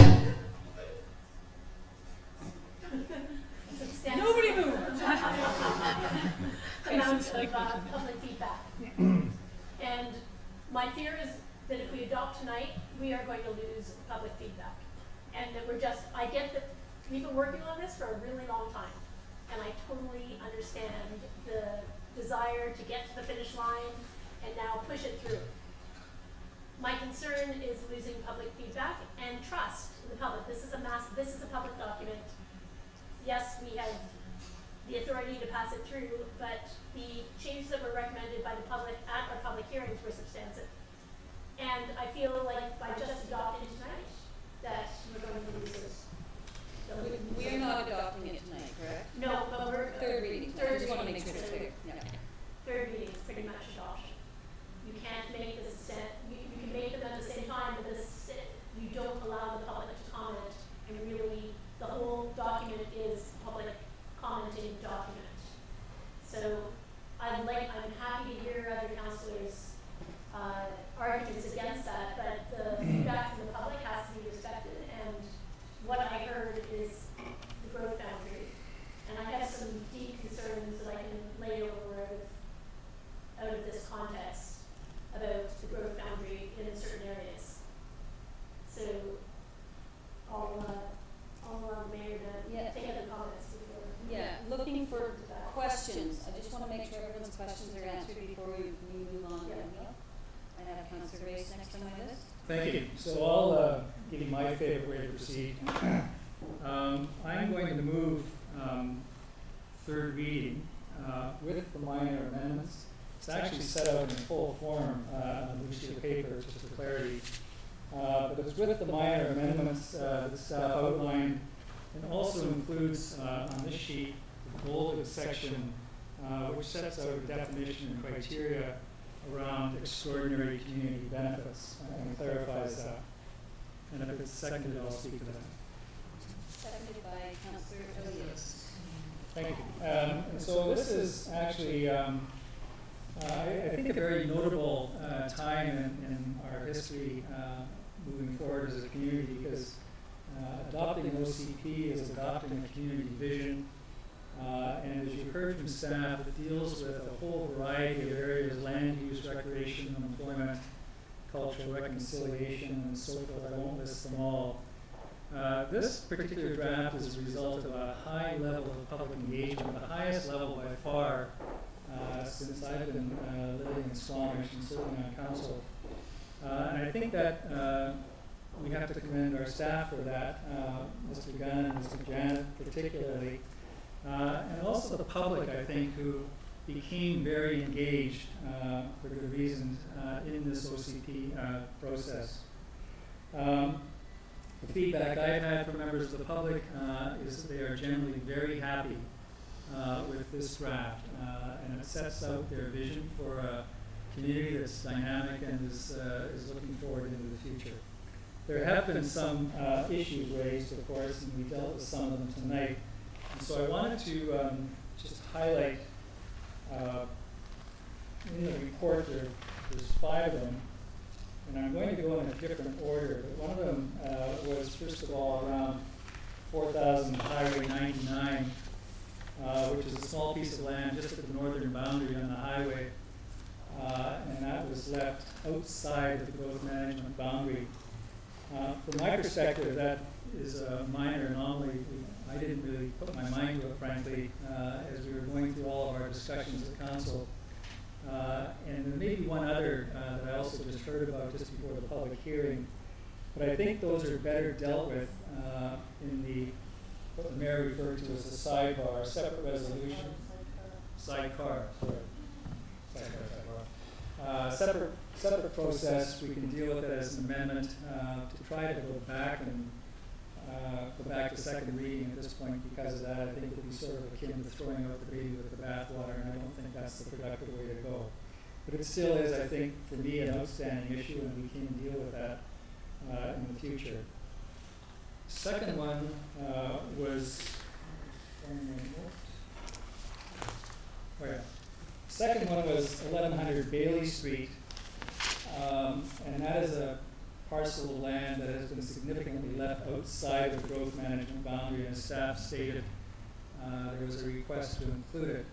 Nobody move! Amount of public feedback. And my fear is that if we adopt tonight, we are going to lose public feedback. And that I get that we've been working on this for a really long time. And I totally understand the desire to get to the finish line and now push it through. My concern is losing public feedback and trust in the public. This is a public document. Yes, we have the authority to pass it through, but the changes that were recommended by the public at our public hearings were substantive. And I feel like by just adopting it tonight, that we're going to lose this. We are not adopting it tonight, correct? No, but we're. Third reading. I just want to make sure it's clear. Yeah. Third reading is pretty much adoption. You can't make this, you can make them at the same time, but you don't allow the public to comment, and really, the whole document is public commenting document. So, I'm happy to hear other councillors' arguments against that, but the feedback from the public has to be respected, and what I heard is the growth boundary. And I have some deep concerns that I can lay over out of this context about the growth boundary in certain areas. So I'll allow the mayor to take other comments before. Yeah, looking for questions. I just want to make sure everyone's questions are answered before we move on. Yeah. I have Councillor Race next on my list. Thank you. So I'll give you my favorite way to proceed. I'm going to move third reading with the minor amendments. It's actually set out in full form on a sheet of paper, just for clarity. But it's with the minor amendments that staff outlined, and also includes on this sheet the bolded section which sets out a definition and criteria around extraordinary community benefits and clarifies that. And if it's seconded, I'll speak to that. Seconded by Councillor Elliott. Thank you. And so this is actually, I think, a very notable time in our history moving forward as a community, because adopting OCP is adopting a community vision. And as you've heard from staff, it deals with a whole variety of areas: land use, recreation, employment, cultural reconciliation, and so forth. I won't list them all. This particular draft is a result of a high level of public engagement, the highest level by far since I've been living in Squamish and serving on council. And I think that we have to commend our staff for that, Mr. Gunn and Mr. Janet particularly, and also the public, I think, who became very engaged for good reasons in this OCP process. The feedback I've had from members of the public is that they are generally very happy with this draft, and it sets out their vision for a community that's dynamic and is looking forward into the future. There have been some issues raised, of course, and we dealt with some of them tonight. And so I wanted to just highlight in the report. There's 5 of them, and I'm going to go in a different order. But one of them was, first of all, around 4,000 Highway 99, which is a small piece of land just at the northern boundary on the highway, and that was left outside of the growth management boundary. From my perspective, that is a minor anomaly. I didn't really put my mind to it, frankly, as we were going through all of our discussions at council. And there may be one other that I also just heard about just before the public hearing. But I think those are better dealt with in what the mayor referred to as the sidebar, a separate resolution. Sidecar, sorry. Separate process. We can deal with it as an amendment to try to go back to second reading at this point. Because of that, I think it would be sort of akin to throwing out the baby with the bathwater, and I don't think that's the productive way to go. But it still is, I think, for me, an outstanding issue, and we can deal with that in the future. Second one was. Second one was 1100 Bailey Street, and that is a parcel of land that has been significantly left outside of the growth management boundary, and as staff stated, there was a request to include it.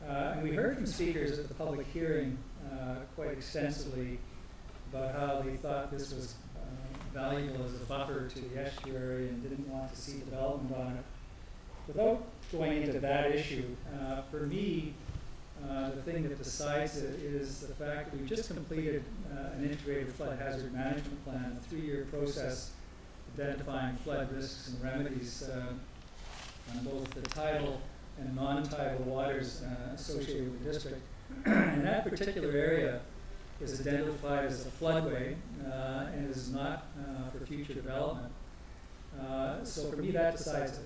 And we heard from speakers at the public hearing quite extensively about how they thought this was valuable as a buffer to the estuary and didn't want to see development on it. Without going into that issue, for me, the thing that decides it is the fact that we've just completed an integrated flood hazard management plan, a 3-year process identifying flood risks and remedies on both the tidal and non-tidal waters associated with the district. And that particular area is identified as a floodway and is not for future development. So for me, that decides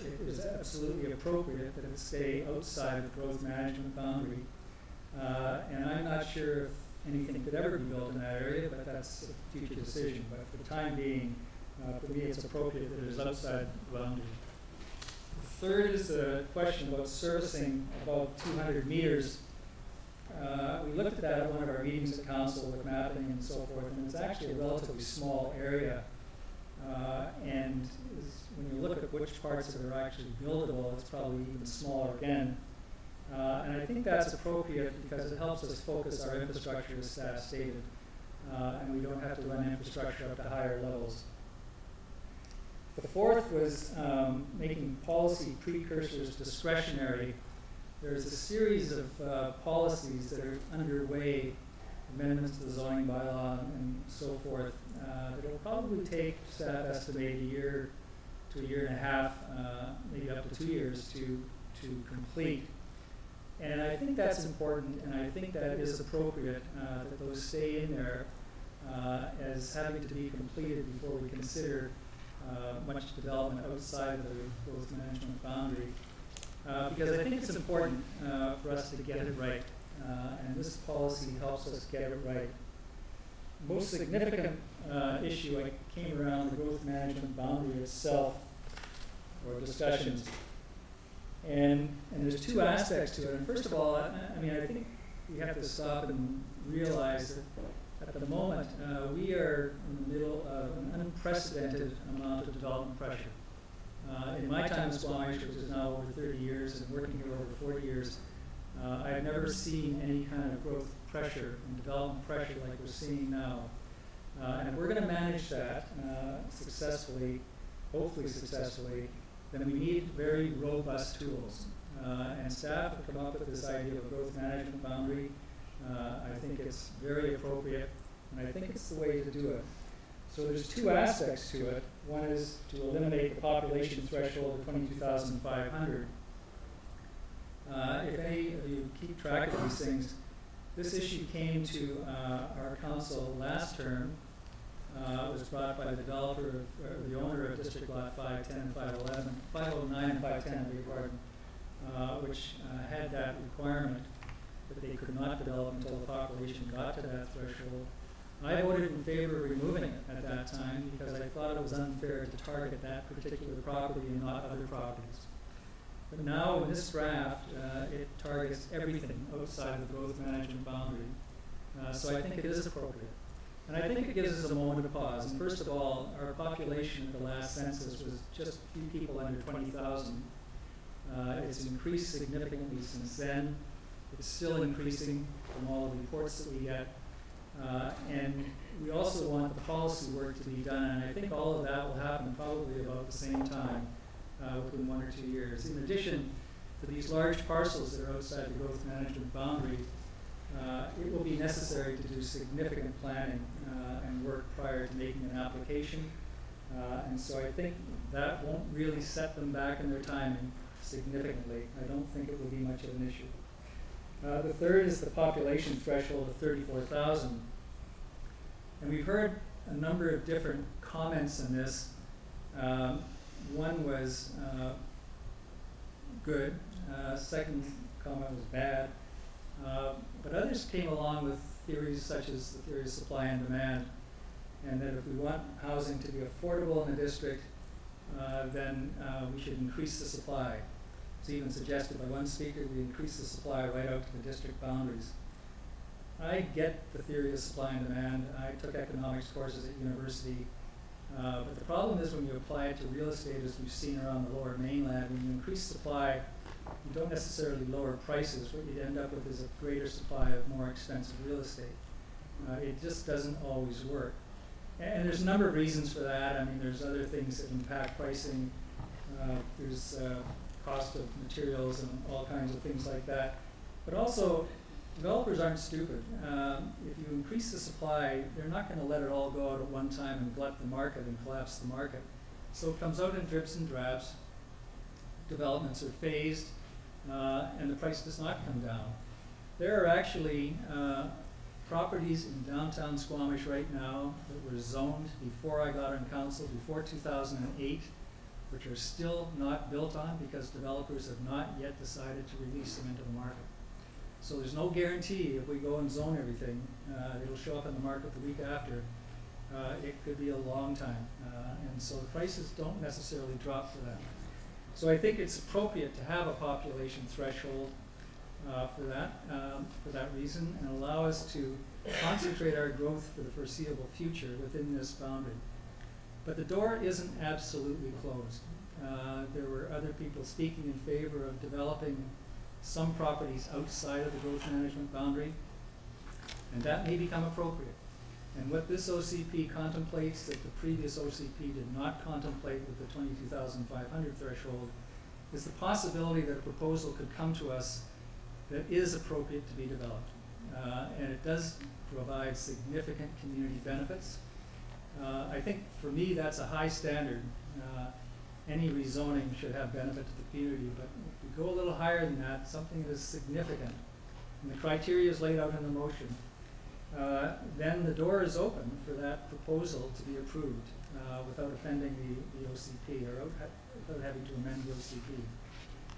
it is absolutely appropriate that it stay outside of the growth management boundary. And I'm not sure if anything could ever be built in that area, but that's a future decision. But for the time being, for me, it's appropriate that it is outside the boundary. The third is the question about servicing above 200 meters. We looked at that at one of our meetings at council with mapping and so forth, and it's actually a relatively small area. And when you look at which parts of it are actually buildable, it's probably even smaller again. And I think that's appropriate because it helps us focus our infrastructure, as staff stated, and we don't have to run infrastructure up to higher levels. The fourth was making policy precursors discretionary. There's a series of policies that are underway, amendments to the zoning bylaw and so forth, that will probably take, staff estimate, a year to a year and a half, maybe up to 2 years to complete. And I think that's important, and I think that is appropriate that those stay in there as having to be completed before we consider much development outside of the growth management boundary. Because I think it's important for us to get it right, and this policy helps us get it right. Most significant issue came around the growth management boundary itself, or discussions. And there's 2 aspects to it. And first of all, I think we have to stop and realize that at the moment we are in the middle of an unprecedented amount of development pressure. In my time in Squamish, which is now over 30 years, and working here over 40 years, I've never seen any kind of growth pressure and development pressure like we're seeing now. And if we're going to manage that successfully, hopefully successfully, then we need very robust tools. And staff have come up with this idea of a growth management boundary. I think it's very appropriate, and I think it's the way to do it. So there's two aspects to it. One is to eliminate the population threshold of 22,500. If any of you keep track of these things, this issue came to our council last term. It was brought by the developer, or the owner of District Lot 510, 511, 509 and 510, I beg your pardon, which had that requirement that they could not develop until the population got to that threshold. I voted in favor of removing it at that time because I thought it was unfair to target that particular property and not other properties. But now in this draft, it targets everything outside of the growth management boundary. So I think it is appropriate. And I think it gives us a moment of pause. And first of all, our population at the last census was just a few people under 20,000. It's increased significantly since then. It's still increasing from all the reports that we get. And we also want the policy work to be done, and I think all of that will happen probably about the same time, within 1 or 2 years. In addition to these large parcels that are outside the growth management boundary, it will be necessary to do significant planning and work prior to making an application. And so I think that won't really set them back in their timing significantly. I don't think it will be much of an issue. The third is the population threshold of 34,000. And we've heard a number of different comments on this. One was good, second comment was bad. But others came along with theories such as the theory of supply and demand, and that if we want housing to be affordable in the district, then we should increase the supply. It's even suggested by one speaker we increase the supply right out to the district boundaries. I get the theory of supply and demand. I took economics courses at university. But the problem is when you apply it to real estate, as we've seen around the lower mainland, when you increase supply, you don't necessarily lower prices. What you end up with is a greater supply of more expensive real estate. It just doesn't always work. And there's a number of reasons for that. I mean, there's other things that impact pricing. There's cost of materials and all kinds of things like that. But also, developers aren't stupid. If you increase the supply, they're not going to let it all go out at one time and glut the market and collapse the market. So it comes out in drips and drabs. Developments are phased, and the price does not come down. There are actually properties in downtown Squamish right now that were zoned before I got on council, before 2008, which are still not built on because developers have not yet decided to release them into the market. So there's no guarantee if we go and zone everything, it'll show up in the market the week after. It could be a long time. And so the prices don't necessarily drop for that. So I think it's appropriate to have a population threshold for that reason, and allow us to concentrate our growth for the foreseeable future within this boundary. But the door isn't absolutely closed. There were other people speaking in favor of developing some properties outside of the growth management boundary, and that may become appropriate. And what this OCP contemplates that the previous OCP did not contemplate with the 22,500 threshold is the possibility that a proposal could come to us that is appropriate to be developed. And it does provide significant community benefits. I think for me that's a high standard. Any rezoning should have benefit to the community, but if we go a little higher than that, something that is significant, and the criteria is laid out in the motion, then the door is open for that proposal to be approved without offending the OCP or without having to amend the OCP.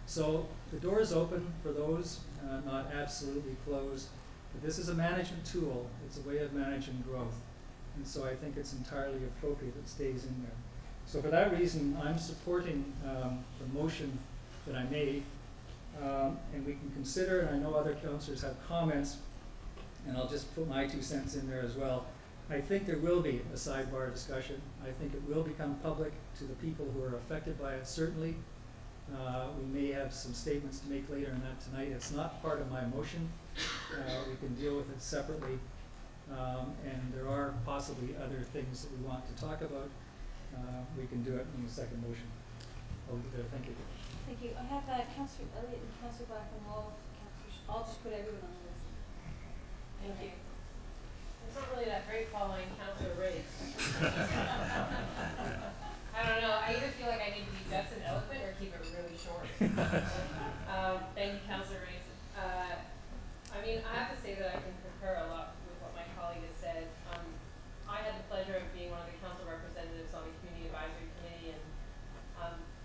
So the door is open for those, not absolutely closed, but this is a management tool. It's a way of managing growth. And so I think it's entirely appropriate it stays in there. So for that reason, I'm supporting the motion that I made, and we can consider, and I know other councillors have comments, and I'll just put my 2 cents in there as well. I think there will be a sidebar discussion. I think it will become public to the people who are affected by it, certainly. We may have some statements to make later on that tonight. It's not part of my motion. We can deal with it separately. And there are possibly other things that we want to talk about. We can do it in the second motion. Over there, thank you. Thank you. I have Councillor Elliott and Councillor Blackman-Wolf. I'll just put everyone on the list. Thank you. It's not really that great following Councillor Ray's. I don't know, I either feel like I need to be just and eloquent or keep it really short. Thank you, Councillor Ray's. I mean, I have to say that I can concur a lot with what my colleague has said. I had the pleasure of being one of the council representatives on the Community Advisory Committee, and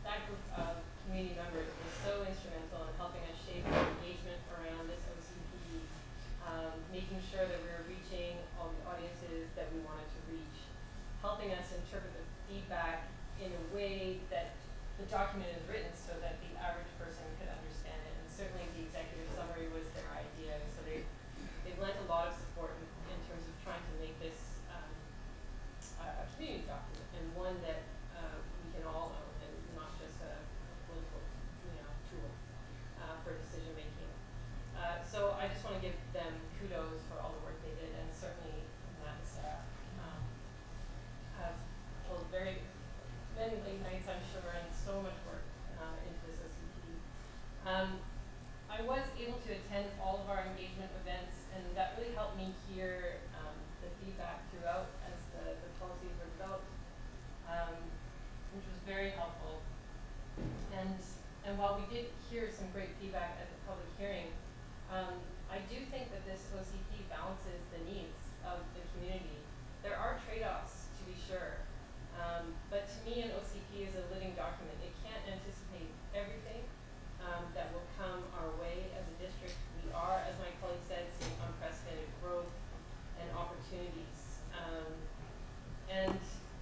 that group of community members was so instrumental in helping us shape our engagement around this OCP, making sure that we were reaching all the audiences that we wanted to reach, helping us interpret the feedback in a way that the document is written so that the average person could understand it. And certainly the executive summary was their idea, so they've lent a lot of support in terms of trying to make this a community document, and one that we can all own, and not just a political tool for decision making. So I just want to give them kudos for all the work they did, and certainly Matt and Sarah have pulled many late nights, I'm sure, and so much work into this OCP. I was able to attend all of our engagement events, and that really helped me hear the feedback throughout as the policies were developed, which was very helpful. And while we did hear some great feedback at the public hearing, I do think that this OCP balances the needs of the community. There are trade-offs, to be sure, but to me an OCP is a living document. It can't anticipate everything that will come our way as a district. We are, as my colleague said, seeing unprecedented growth and opportunities.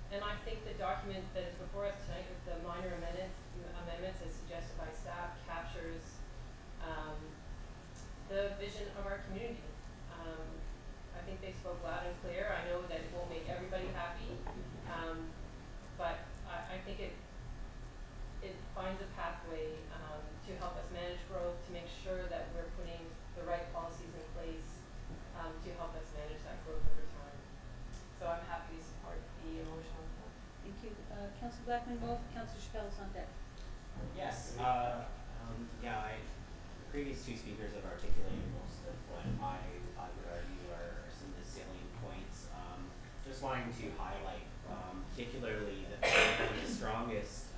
And I think the document that is before us tonight with the minor amendments as suggested by staff captures the vision of our community. I think they spoke loud and clear. I know that it won't make everybody happy, but I think it finds a pathway to help us manage growth, to make sure that we're putting the right policies in place to help us manage that growth over time. So I'm happy to support the motion. Thank you. Councillor Blackman-Wolf, Councillor Chappelle-Sante. Yes, the previous two speakers have articulated most of what I would argue are some of the salient points. Just wanting to highlight particularly one of the strongest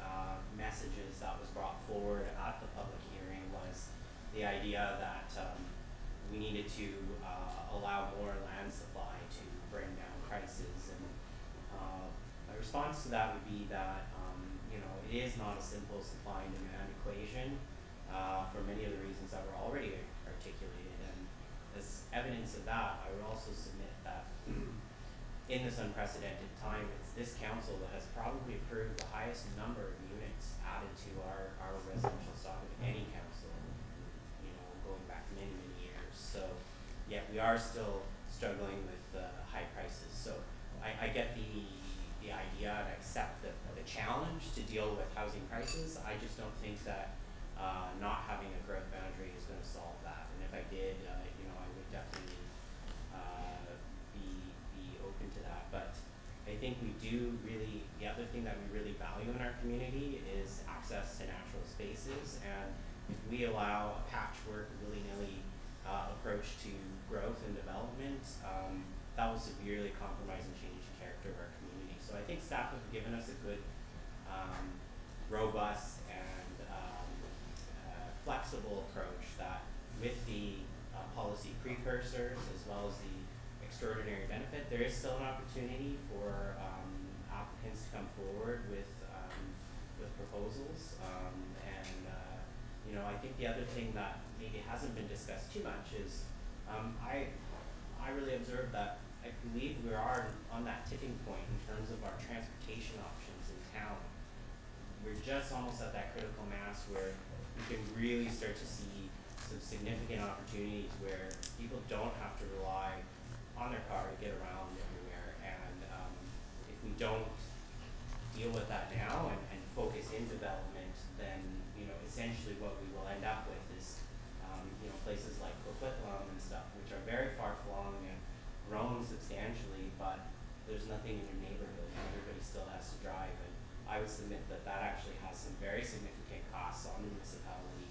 messages that was brought forward at the public hearing was the idea that we needed to allow more land supply to bring down prices. And my response to that would be that it is not a simple supply and demand equation for many of the reasons that were already articulated. And as evidence of that, I would also submit that in this unprecedented time, it's this council that has probably approved the highest number of units added to our residential stock of any council, going back many, many years. So, yet we are still struggling with high prices. So I get the idea and accept the challenge to deal with housing prices. I just don't think that not having a growth boundary is going to solve that. And if I did, I would definitely be open to that. But I think we do really, the other thing that we really value in our community is access to natural spaces. And if we allow a patchwork, willy-nilly approach to growth and development, that will severely compromise and change the character of our community. So I think staff have given us a good, robust and flexible approach that with the policy precursors as well as the extraordinary benefit, there is still an opportunity for applicants to come forward with proposals. I think the other thing that maybe hasn't been discussed too much is I really observed that I believe we are on that tipping point in terms of our transportation options in town. We're just almost at that critical mass where we can really start to see some significant opportunities where people don't have to rely on their car to get around everywhere. we don't deal with that now and focus in development, then, essentially what we will end up with is, places like Coquitlam and stuff, which are very far flung and grown substantially, but there's nothing in your neighborhood, and everybody still has to drive. And I would submit that actually has some very significant costs on the municipality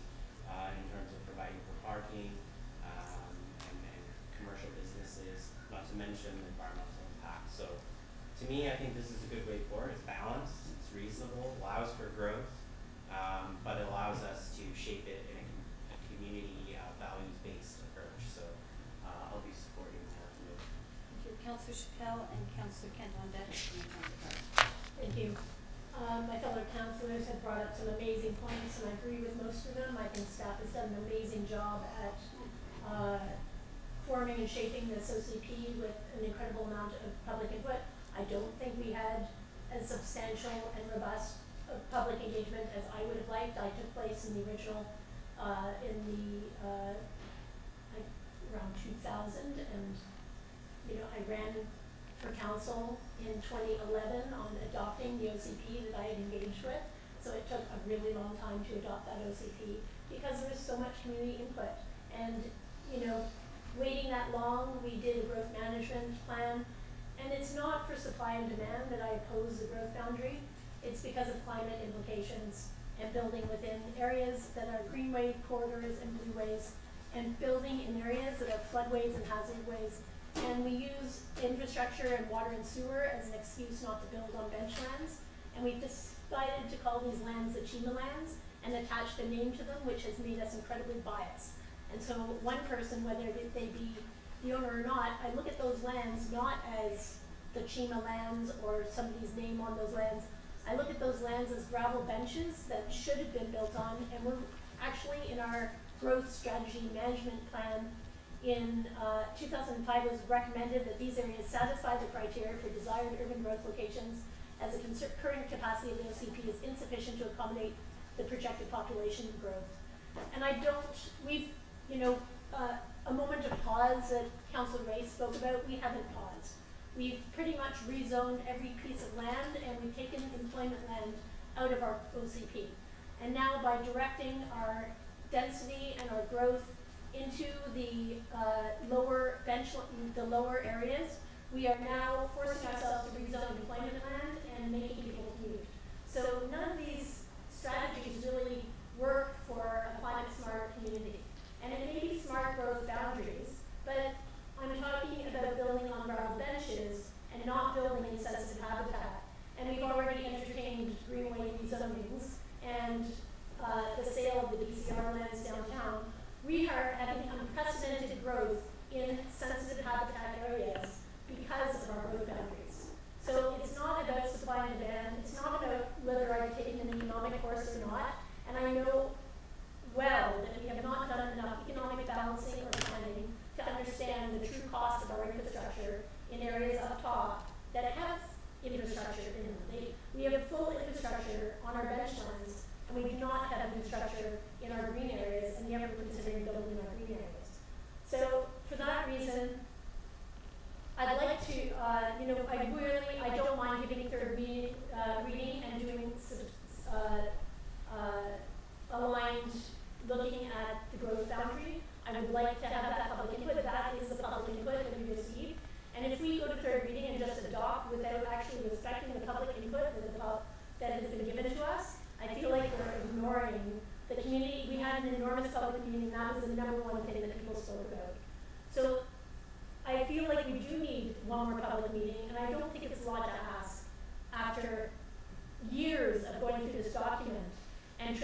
in terms of providing for parking and commercial businesses, not to mention the environmental impact. So to me, I think this is a good way forward. It's balanced, it's reasonable, allows for growth, but it allows us to shape it in a community values-based approach. So I'll be supporting that move. Thank you. Councillor Chappelle and Councillor Kent on deck. Thank you. My fellow councillors have brought up some amazing points, and I agree with most of them. I think staff has done an amazing job at forming and shaping this OCP with an incredible amount of public input. I don't think we had as substantial and robust public engagement as I would have liked. I took place in the original, around 2000, and I ran for council in 2011 on adopting the OCP that I had engaged with. So it took a really long time to adopt that OCP because there was so much community input. And, waiting that long, we did a growth management plan. And it's not for supply and demand that I oppose the growth boundary. It's because of climate implications and building within areas that are greenway corridors and blueways, and building in areas that are floodways and hazardways. And we use infrastructure and water and sewer as an excuse not to build on bench lands. And we've decided to call these lands the Chima lands and attached a name to them, which has made us incredibly biased. And so one person, whether they be the owner or not, I look at those lands not as the Chima lands or somebody's name on those lands. I look at those lands as gravel benches that should have been built on, and we're actually in our growth strategy management plan in 2005 was recommended that these areas satisfy the criteria for desired urban growth locations, as the current capacity of the OCP is insufficient to accommodate the projected population growth. And we've, a moment of pause that Councillor Ray spoke about, we haven't paused. We've pretty much rezoned every piece of land, and we've taken employment land out of our OCP. And now by directing our density and our growth into the lower areas, we are now forcing ourselves to rezone employment land and making people commute. So none of these strategies really work for a climate smart community. And it may be smart growth boundaries, but I'm talking about building on gravel benches and not building in sensitive habitat. And we've already entertained greenway rezonings and the sale of the DCR lands downtown. We are having unprecedented growth in sensitive habitat areas because of our growth boundaries. So it's not about supply and demand. It's not about whether I'm taking an economic course or not. And I know well that we have not done enough economic balancing or planning to understand the true cost of our infrastructure in areas up top that have infrastructure in them. We have full infrastructure on our bench lands, and we do not have infrastructure in our green areas, and yet we're considering building in our green areas. So for that reason, I'd like to, I don't mind giving third reading and doing aligned looking at the growth boundary. I would like to have that public input. That is the public input that we receive. And if we go to third reading and just adopt without actually respecting the public input that has been given to us, I feel like we're ignoring the community. We had an enormous public meeting, and that was the number one thing that people spoke about. So I feel like we do need one more public meeting, and I don't think it's a lot to ask after years of going through this document and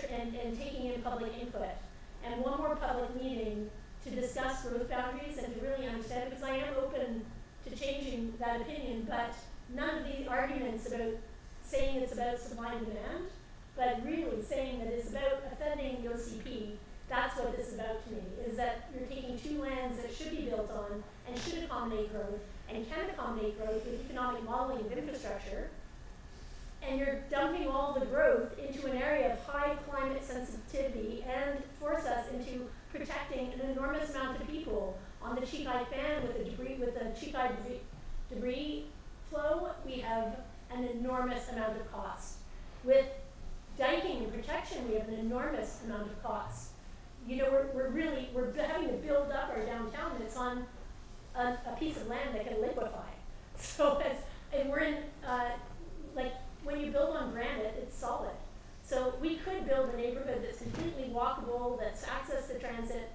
taking in public input, and one more public meeting to discuss growth boundaries and to really understand, because I am open to changing that opinion, but none of the arguments about saying it's about supply and demand, but really saying that it's about offending the OCP. That's what this is about to me, is that you're taking two lands that should be built on and should accommodate growth and can accommodate growth with economic modeling of infrastructure, and you're dumping all the growth into an area of high climate sensitivity and force us into protecting an enormous amount of people on the Chikai fan with the Chikai debris flow. We have an enormous amount of cost. With diking and protection, we have an enormous amount of cost. You know, we're having to build up our downtown that's on a piece of land that can liquefy. So and we're in, like, when you build on granite, it's solid. So we could build a neighborhood that's completely walkable, that's access to transit,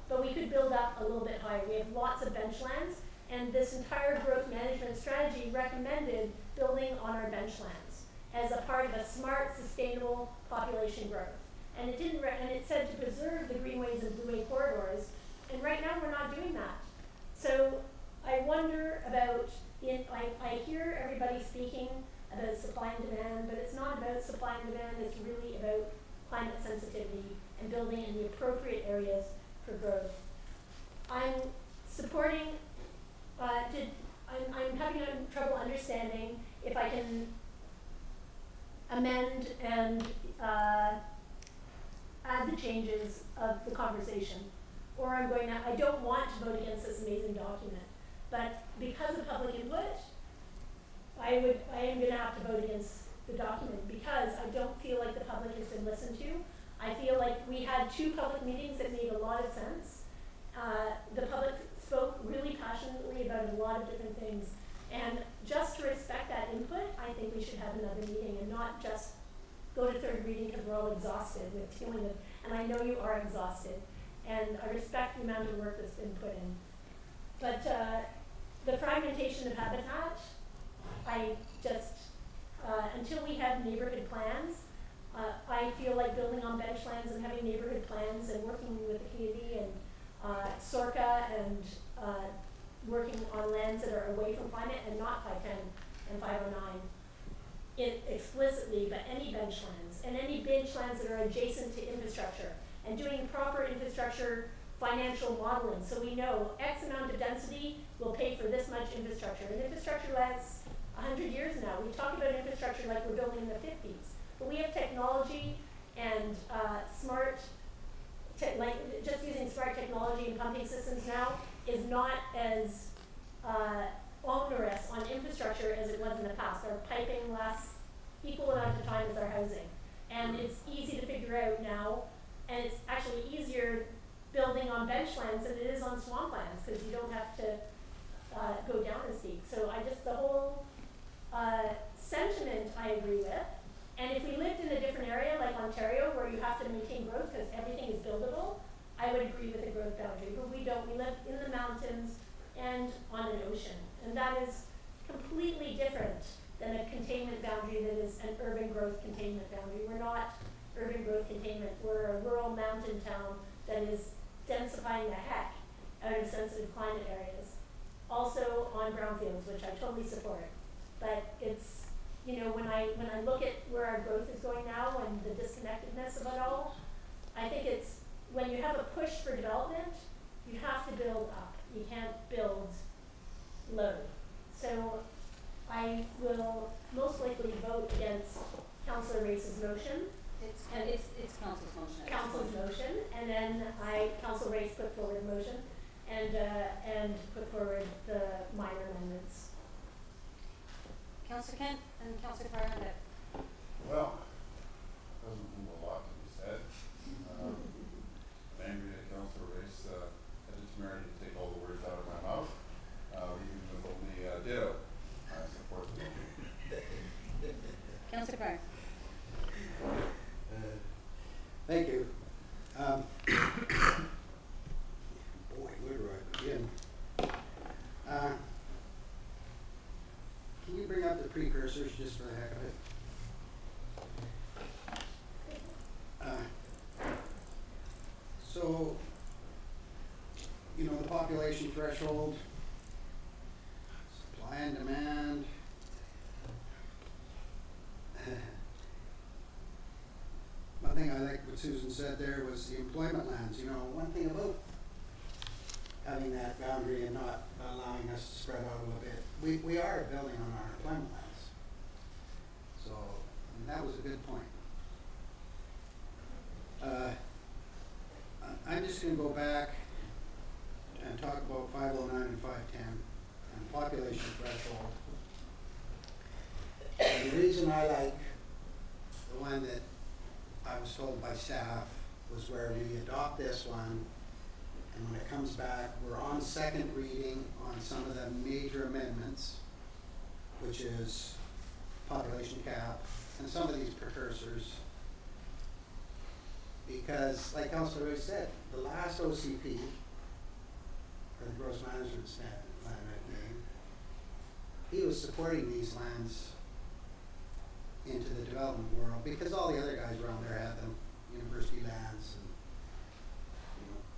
but we could build up a little bit higher. We have lots of bench lands, and this entire growth management strategy recommended building on our bench lands as a part of a smart, sustainable population growth. And it didn't, and it said to preserve the greenways and blueway corridors, and right now we're not doing that. So I wonder about, I hear everybody speaking about supply and demand, but it's not about supply and demand, it's really about climate sensitivity and building in the appropriate areas for growth. I'm supporting, I'm having trouble understanding if I can amend and add the changes of the conversation. Or I don't want to vote against this amazing document. But because of public input, I am gonna have to vote against the document because I don't feel like the public has been listened to. I feel like we had 2 public meetings that made a lot of sense. The public spoke really passionately about a lot of different things. And just to respect that input, I think we should have another meeting and not just go to 3rd reading because we're all exhausted with dealing with, and I know you are exhausted. And I respect the amount of work that's been put in. But the fragmentation of habitat, I just, until we have neighborhood plans, I feel like building on bench lands and having neighborhood plans and working with the community and SORCA and working on lands that are away from climate and not 510 and 509 explicitly, but any bench lands and any bench lands that are adjacent to infrastructure and doing proper infrastructure financial modeling so we know X amount of density will pay for this much infrastructure. And infrastructure lasts 100 years now. We talk about infrastructure like we're building in the 50s, but we have technology and like just using smart technology and pumping systems now is not as onerous on infrastructure as it was in the past. Our piping lasts equal amount of time as our housing. And it's easy to figure out now, and it's actually easier building on bench lands than it is on swamplands because you don't have to go down as deep. So the whole sentiment I agree with. And if we lived in a different area like Ontario where you have to maintain growth because everything is buildable, I would agree with a growth boundary. But we don't. We live in the mountains and on an ocean. And that is completely different than a containment boundary that is an urban growth containment boundary. We're not urban growth containment. We're a rural mountain town that is densifying the heck out of sensitive climate areas. Also on brownfields, which I totally support. But it's, when I look at where our growth is going now and the disconnectedness of it all, I think it's, when you have a push for development, you have to build up. You can't build low. So I will most likely vote against Councillor Race's motion. It's council's motion. Council's motion, and then Council Race put forward a motion and put forward the minor amendments. Councillor Kent and Councillor Farranda. Well, doesn't move a lot to be said. I'm angry at Councillor Race, headed to Mary to take all the words out of my mouth, even with only ditto. I support the motion. Councillor Farr. Thank you. Boy, where do I begin? Can you bring up the precursors just for the heck of it? So, the population threshold, supply and demand. One thing I liked what Susan said there was the employment lands. One thing about having that boundary and not allowing us to spread out a little bit, we are building on our employment lands. So, that was a good point. I'm just going to go back and talk about 509 and 510 and population threshold. And the reason I like the one that I was told by staff was where we adopt this one, and when it comes back, we're on second reading on some of the major amendments, which is population cap and some of these precursors. Because, like Councilor Roy said, the last OCP, or the Gross Management Plan name, he was supporting these lands into the development world because all the other guys around there had them, university lands, and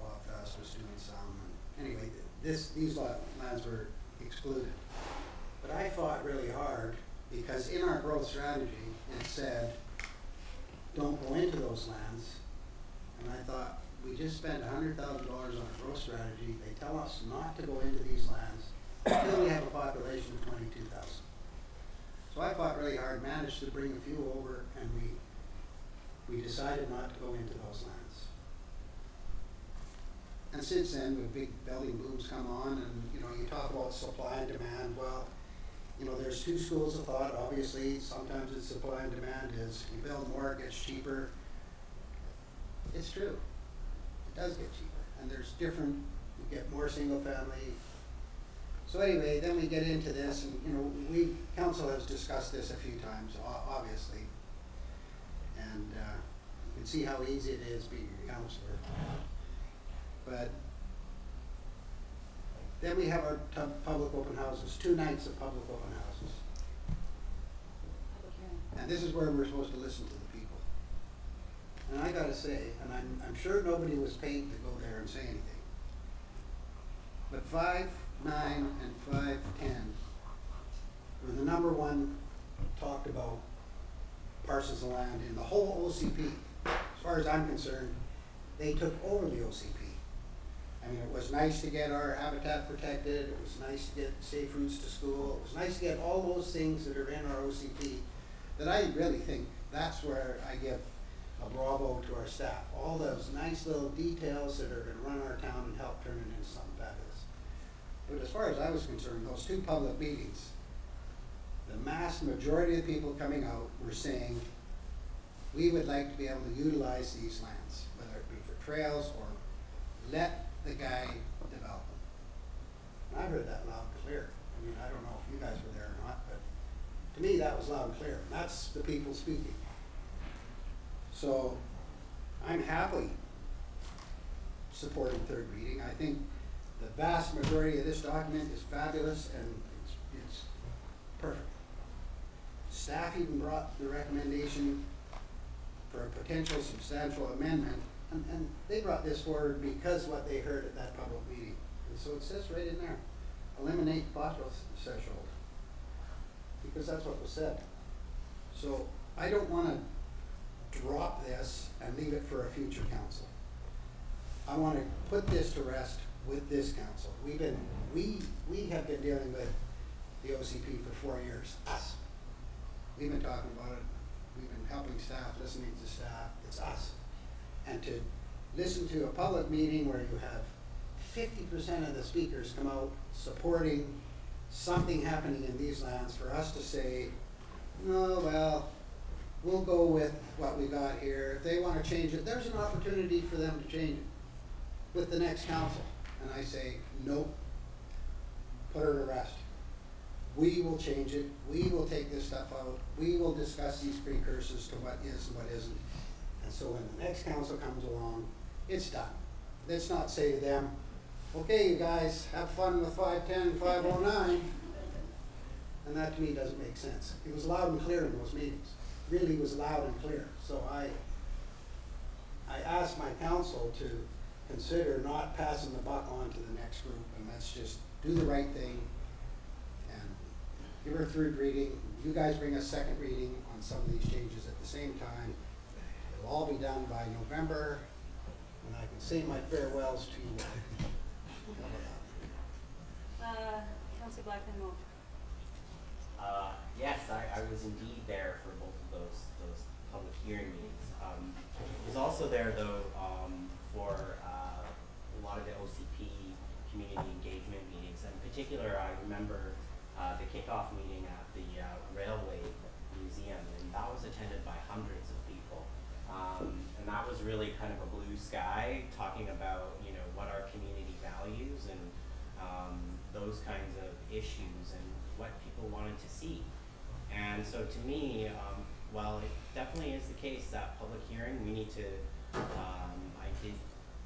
Bob Fass was doing some. And anyway, these lands were excluded. But I fought really hard because in our growth strategy it said, don't go into those lands. And I thought, we just spent $100,000 on a growth strategy. They tell us not to go into these lands until we have a population of 22,000. So I fought really hard, managed to bring a few over, and we decided not to go into those lands. And since then, with big building booms come on, and you talk about supply and demand. Well, there's two schools of thought. Obviously, sometimes it's supply and demand is you build more, it gets cheaper. It's true. It does get cheaper, and there's different. You get more single family. So anyway, then we get into this, and council has discussed this a few times, obviously, and you can see how easy it is being a councillor. But then we have our public open houses, 2 nights of public open houses, and this is where we're supposed to listen to the people. And I got to say, and I'm sure nobody was paid to go there and say anything, but 5, 9, and 5, 10 were the number one talked about parcels of land in the whole OCP. As far as I'm concerned, they took over the OCP. I mean, it was nice to get our habitat protected, it was nice to get safe routes to school, it was nice to get all those things that are in our OCP, that I really think that's where I give a bravo to our staff. All those nice little details that are going to run our town and help turn it into something fabulous. But as far as I was concerned, those 2 public meetings, the vast majority of the people coming out were saying, we would like to be able to utilize these lands, whether it be for trails or let the guy develop them. And I heard that loud and clear. I mean, I don't know if you guys were there or not, but to me that was loud and clear. And that's the people speaking. So I'm happily supporting 3rd reading. I think the vast majority of this document is fabulous and it's perfect. Staff even brought the recommendation for a potential substantial amendment, and they brought this forward because what they heard at that public meeting. And so it says right in there, eliminate phosphorus threshold, because that's what was said. So I don't want to drop this and leave it for a future council. I want to put this to rest with this council. We have been dealing with the OCP for 4 years. Us. We've been talking about it. We've been helping staff, listening to staff. It's us. And to listen to a public meeting where you have 50% of the speakers come out supporting something happening in these lands, for us to say, no, well, we'll go with what we got here. If they want to change it, there's an opportunity for them to change it with the next council. And I say, nope, put her to rest. We will change it. We will take this stuff out. We will discuss these precursors to what is and what isn't. And so when the next council comes along, it's done. Let's not say to them, okay, you guys, have fun with 510 and 509. And that to me doesn't make sense. It was loud and clear in those meetings. Really was loud and clear. So I asked my council to consider not passing the buck on to the next group, and let's just do the right thing and give her a 3rd reading. You guys bring a 2nd reading on some of these changes at the same time. It'll all be done by November, and I can say my farewells to Councilor Blackman Moore. Yes, I was indeed there for both of those public hearing meetings. I was also there though for a lot of the OCP community engagement meetings. In particular, I remember the kickoff meeting at the railway sky, talking about, you know, what our community values and those kinds of issues and what people wanted to see. And so to me, while it definitely is the case that public hearing, we need to, I did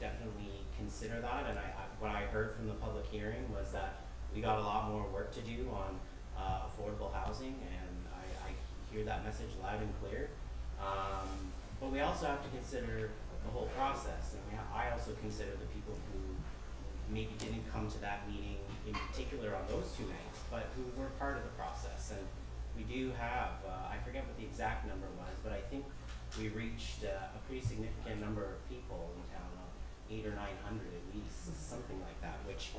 definitely consider that, and what I heard from the public hearing was that we got a lot more work to do on affordable housing, and I hear that message loud and clear. But we also have to consider the whole process, and I also consider the people who maybe didn't come to that meeting in particular on those 2 nights, but who were part of the process. And we do have, I forget what the exact number was, but I think we reached a pretty significant number of people in town, 800 or 900 at least, something like that, which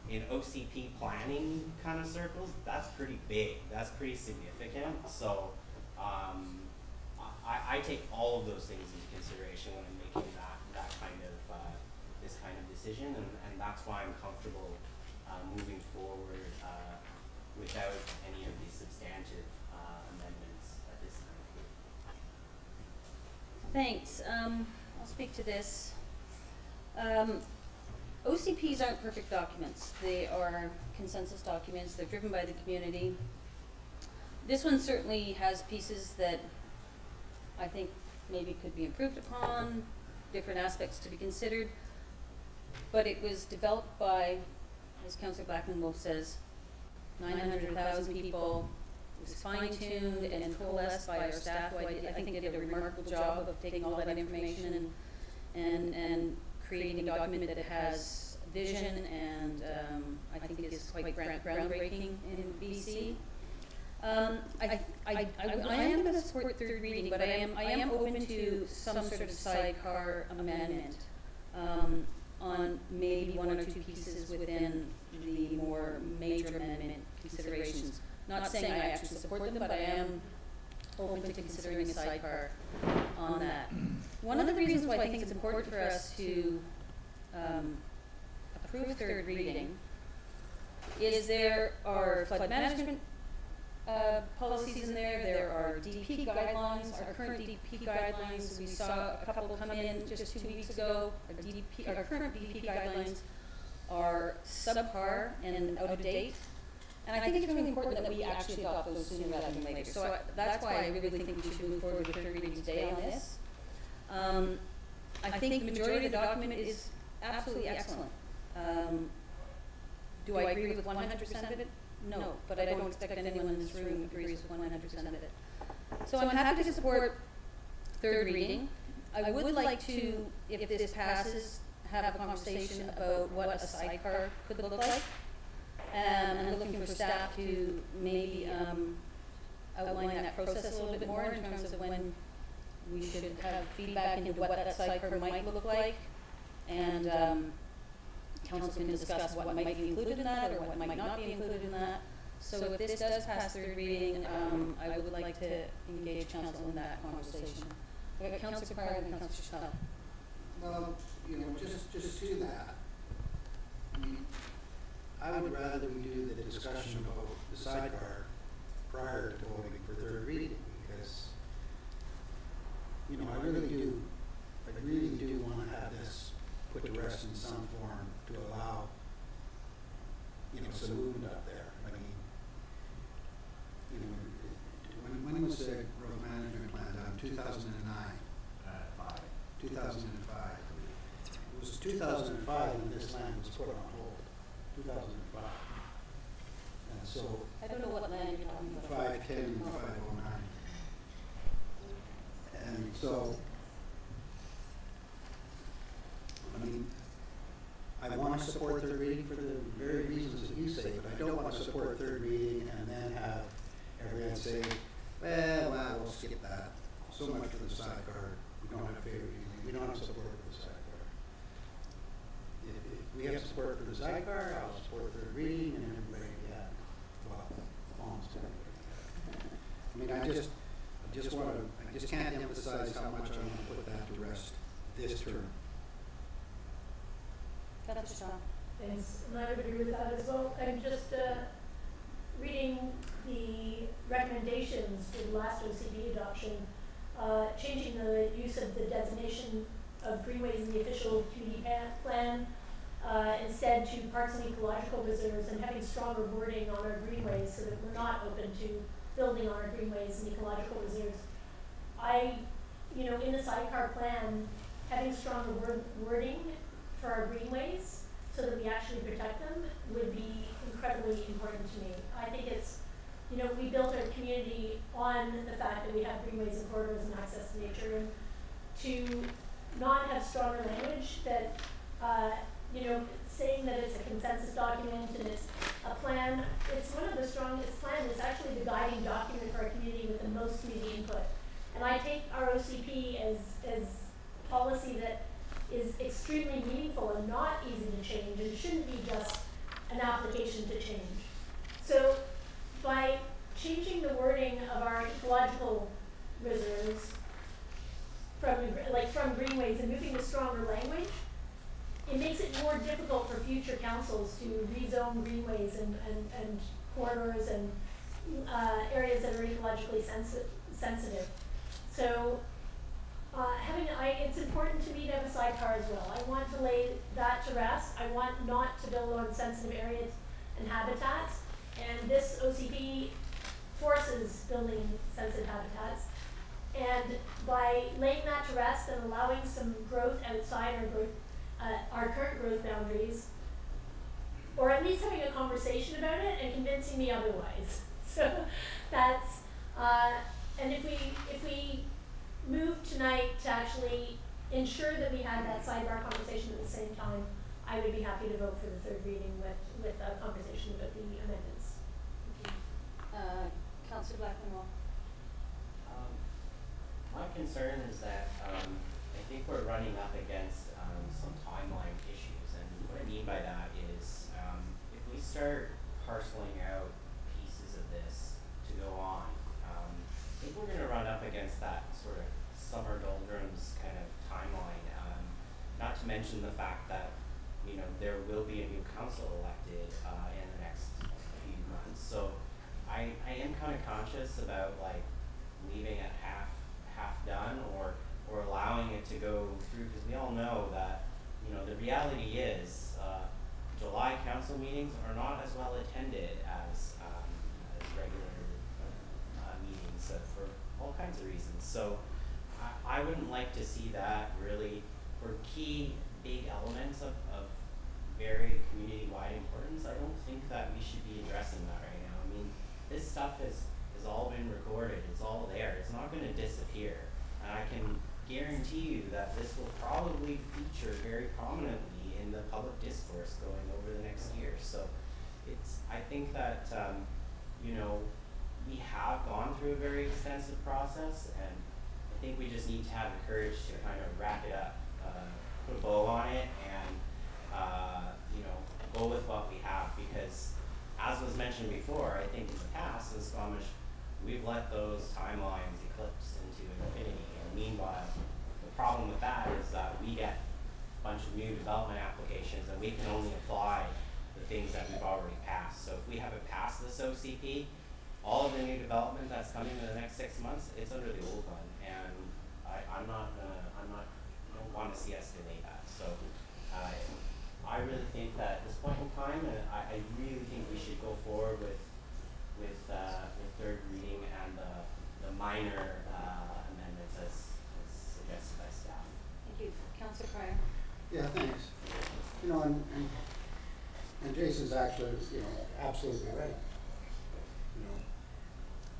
in OCP planning kind of circles, that's pretty big, that's pretty significant. So I take all of those things into consideration when I'm making that kind of, this kind of decision, and that's why I'm comfortable moving forward without any of these substantive amendments at this time. Thanks. I'll speak to this. OCPs aren't perfect documents. They are consensus documents. They're driven by the community. This one certainly has pieces that I think maybe could be improved upon, different aspects to be considered. But it was developed by, as Councillor Blackman-Wolf says, 900,000 people. It was fine-tuned and coalesced by our staff, who I think did a remarkable job of taking all that information and creating a document that has vision and I think is quite groundbreaking in BC. I am going to support third reading, but I am open to some sort of sidecar amendment on maybe 1 or 2 pieces within the more major amendment considerations. Not saying I actually support them, but I am open to considering a sidecar on that. One of the reasons why I think it's important for us to approve third reading is there are flood management policies in there. There are DP guidelines, our current DP guidelines. We saw a couple come in just 2 weeks ago. Our current DP guidelines are subpar and out of date. And I think it's really important that we actually adopt those sooner rather than later. So that's why I really think we should move forward with third reading today on this. I think the majority of the document is absolutely excellent. Do I agree with 100% of it? No, but I don't expect anyone in this room agrees with 100% of it. So I'm happy to support third reading. I would like to, if this passes, have a conversation about what a sidecar could look like. I'm looking for staff to maybe outline that process a little bit more in terms of when we should have feedback into what that sidecar might look like. And council can discuss what might be included in that or what might not be included in that. So if this does pass third reading, I would like to engage council in that conversation. Councillor Carr and Councillor Schnell. Well, you know, just to that, I mean, I would rather we do the discussion about the sidecar prior to voting for third reading, because, you know, I really do want to have this put to rest in some form to allow, you know, some movement up there. I mean, you know, when was the road management plan done? 2009? 2005. It was 2005 when this land was put on hold. 2005. And so, I don't know what land you're talking about. 510 and 509. And so, I mean, I want to support third reading for the very reasons that you say, but I don't want to support third reading and then have everyone say, well, we'll skip that. So much for the sidecar. We don't have favor reading. We don't have support for the sidecar. If we have support for the sidecar, I'll support third reading, and everybody, well, almost everybody. I mean, I just can't emphasize how much I want to put that to rest this term. That's Sean. Thanks, and I would agree with that as well. I'm just reading the recommendations for the last OCD adoption, changing the use of the designation of greenways in the official community plan, instead to parks and ecological reserves, and having stronger wording on our greenways so that we're not open to building on our greenways and ecological reserves. In the sidecar plan, having stronger wording for our greenways so that we actually protect them would be incredibly important to me. I think it's, we built our community on the fact that we have greenways and corridors and access to nature, and to not have stronger language that, saying that it's a consensus document and it's a plan, it's one of the strongest plans. It's actually the guiding document for our community with the most community input. And I take our OCP as policy that is extremely meaningful and not easy to change, and shouldn't be just an application to change. So by changing the wording of our ecological reserves from greenways and moving to stronger language, it makes it more difficult for future councils to rezone greenways and corridors and areas that are ecologically sensitive. So it's important to me to have a sidecar as well. I want to lay that to rest. I want not to build on sensitive areas and habitats. And this OCP forces building sensitive habitats. And by laying that to rest and allowing some growth outside our current growth boundaries, or at least having a conversation about it and convincing me otherwise. So that's, and if we move tonight to actually ensure that we had that sidebar conversation at the same time, I would be happy to vote for the third reading with a conversation about the amendments. Thank you. Councillor Blackman-Wolf. My concern is that I think we're running up against some timeline issues, and what I mean by that is if we start parceling out pieces of this to go on, I think we're going to run up against that sort of summer doldrums kind of timeline. Not to mention the fact that there will be a new council elected in the next few months, so I am kind of conscious about leaving it half done or allowing it to go through, because we all know that the reality is July council meetings are not as well attended as regular meetings for all kinds of reasons. So I wouldn't like to see that really for key big elements of very community-wide importance. I don't think that we should be addressing that right now. I mean, this stuff has all been recorded. It's all there. It's not going to disappear. And I can guarantee you that this will probably feature very prominently in the public discourse going over the next year. So I think that, we have gone through a very extensive process, and I think we just need to have the courage to kind of wrap it up, put a bow on it, and, go with what we have, because as was mentioned before, I think in the past in Squamish, we've let those timelines eclipse into infinity. And meanwhile, the problem with that is that we get a bunch of new development applications, and we can only apply the things that we've already passed. So if we haven't passed this OCP, all of the new development that's coming in the next 6 months, it's under the old one, and I don't want to see us delay that. So I really think that at this point in time, and I really think we should go forward with third reading and the minor amendments as suggested by staff. Thank you. Councillor Cryer. Yeah, thanks. And Jason's actually, absolutely right.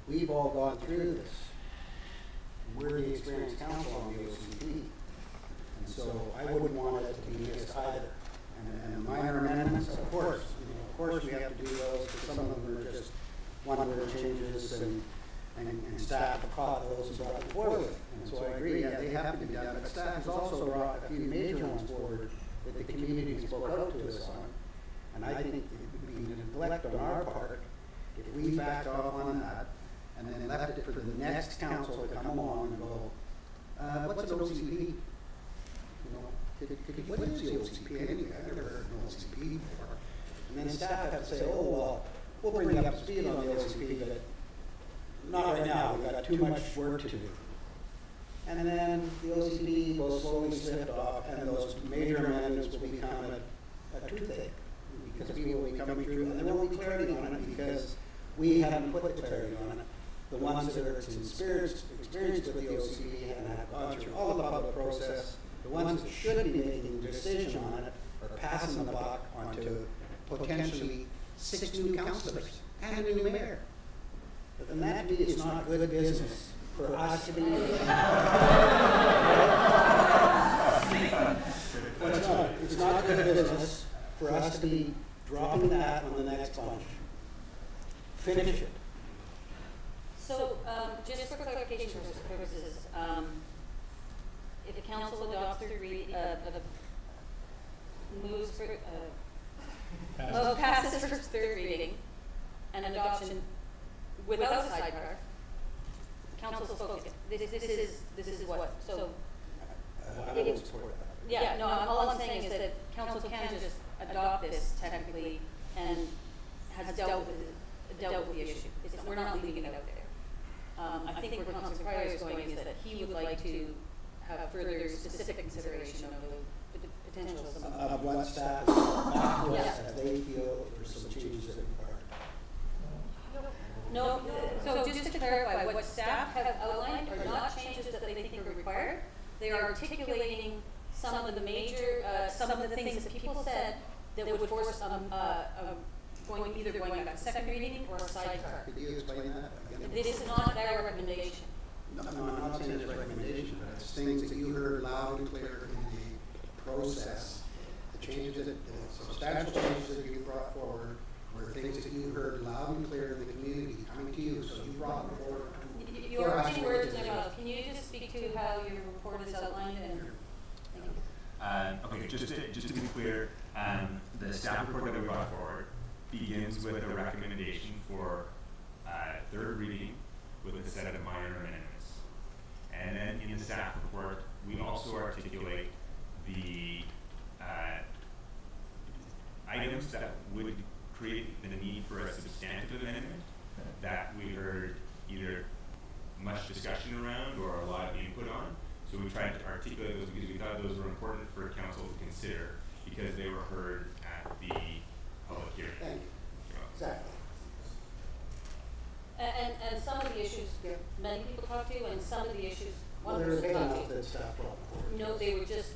We've all gone through this. We're the experienced council on the OCP. And so I wouldn't want it to be missed either. And minor amendments, of course we have to do those, because some of them are just one-word changes, and staff have caught those and brought them forward. And so I agree, they have to be done, but staff has also brought a few major ones forward that the community spoke out to us on. And I think it would be neglect on our part if we backed off on that and then left it for the next council to come along and go, what's an OCP? What is the OCP anyway? I've never heard of an OCP before. And then staff have to say, oh, well, we'll bring you up to speed on the OCP, but not right now. We've got too much work to do. And then the OCD will slowly slip off, and those major amendments will become a toothache, because people will be coming through, and there won't be clarity on it, because we haven't put the clarity on it. The ones that are experienced with the OCD and have gone through all the public process, the ones that should be making the decision on it, are passing the buck onto potentially 6 new councillors and a new mayor. But then that to me is not good business for us to be. Well, it's not good business for us to be dropping that on the next bunch. Finish it. So, just for clarification purposes, if the council adopts third reading, passes first, third reading, and adoption without sidecar, council's spoken. This is what, so. I don't support that. Yeah, no, all I'm saying is that council can just adopt this technically and has dealt with the issue. We're not leaving it out there. I think where Councilor Pryor is going is that he would like to have further specific consideration of the potential of some Of what staff is back to us as they feel there's some changes that are required. No, so just to clarify, what staff have outlined are not changes that they think are required. They are articulating some of the major, some of the things that people said that would force either going back to second reading or a sidecar. Could you explain that again? This is not their recommendation. No, I'm not saying it's a recommendation, but it's things that you heard loud and clear in the process. The changes, the substantial changes that you brought forward were things that you heard loud and clear in the community coming to you, so you brought them forward. You're putting words in my mouth. Can you just speak to how your report is outlined and thank you. Okay, just to be clear, the staff report that we brought forward begins with a recommendation for third reading with a set of minor amendments. And then in the staff report, we also articulate the items that would create the need for a substantive amendment that we heard either much discussion around or a lot of input on. So we tried to articulate those because we thought those were important for council to consider because they were heard at the public hearing. Thank you. Exactly. And some of the issues many people talk to, and some of the issues Well, one there was person big talked enough to. that staff brought forward. No, they were just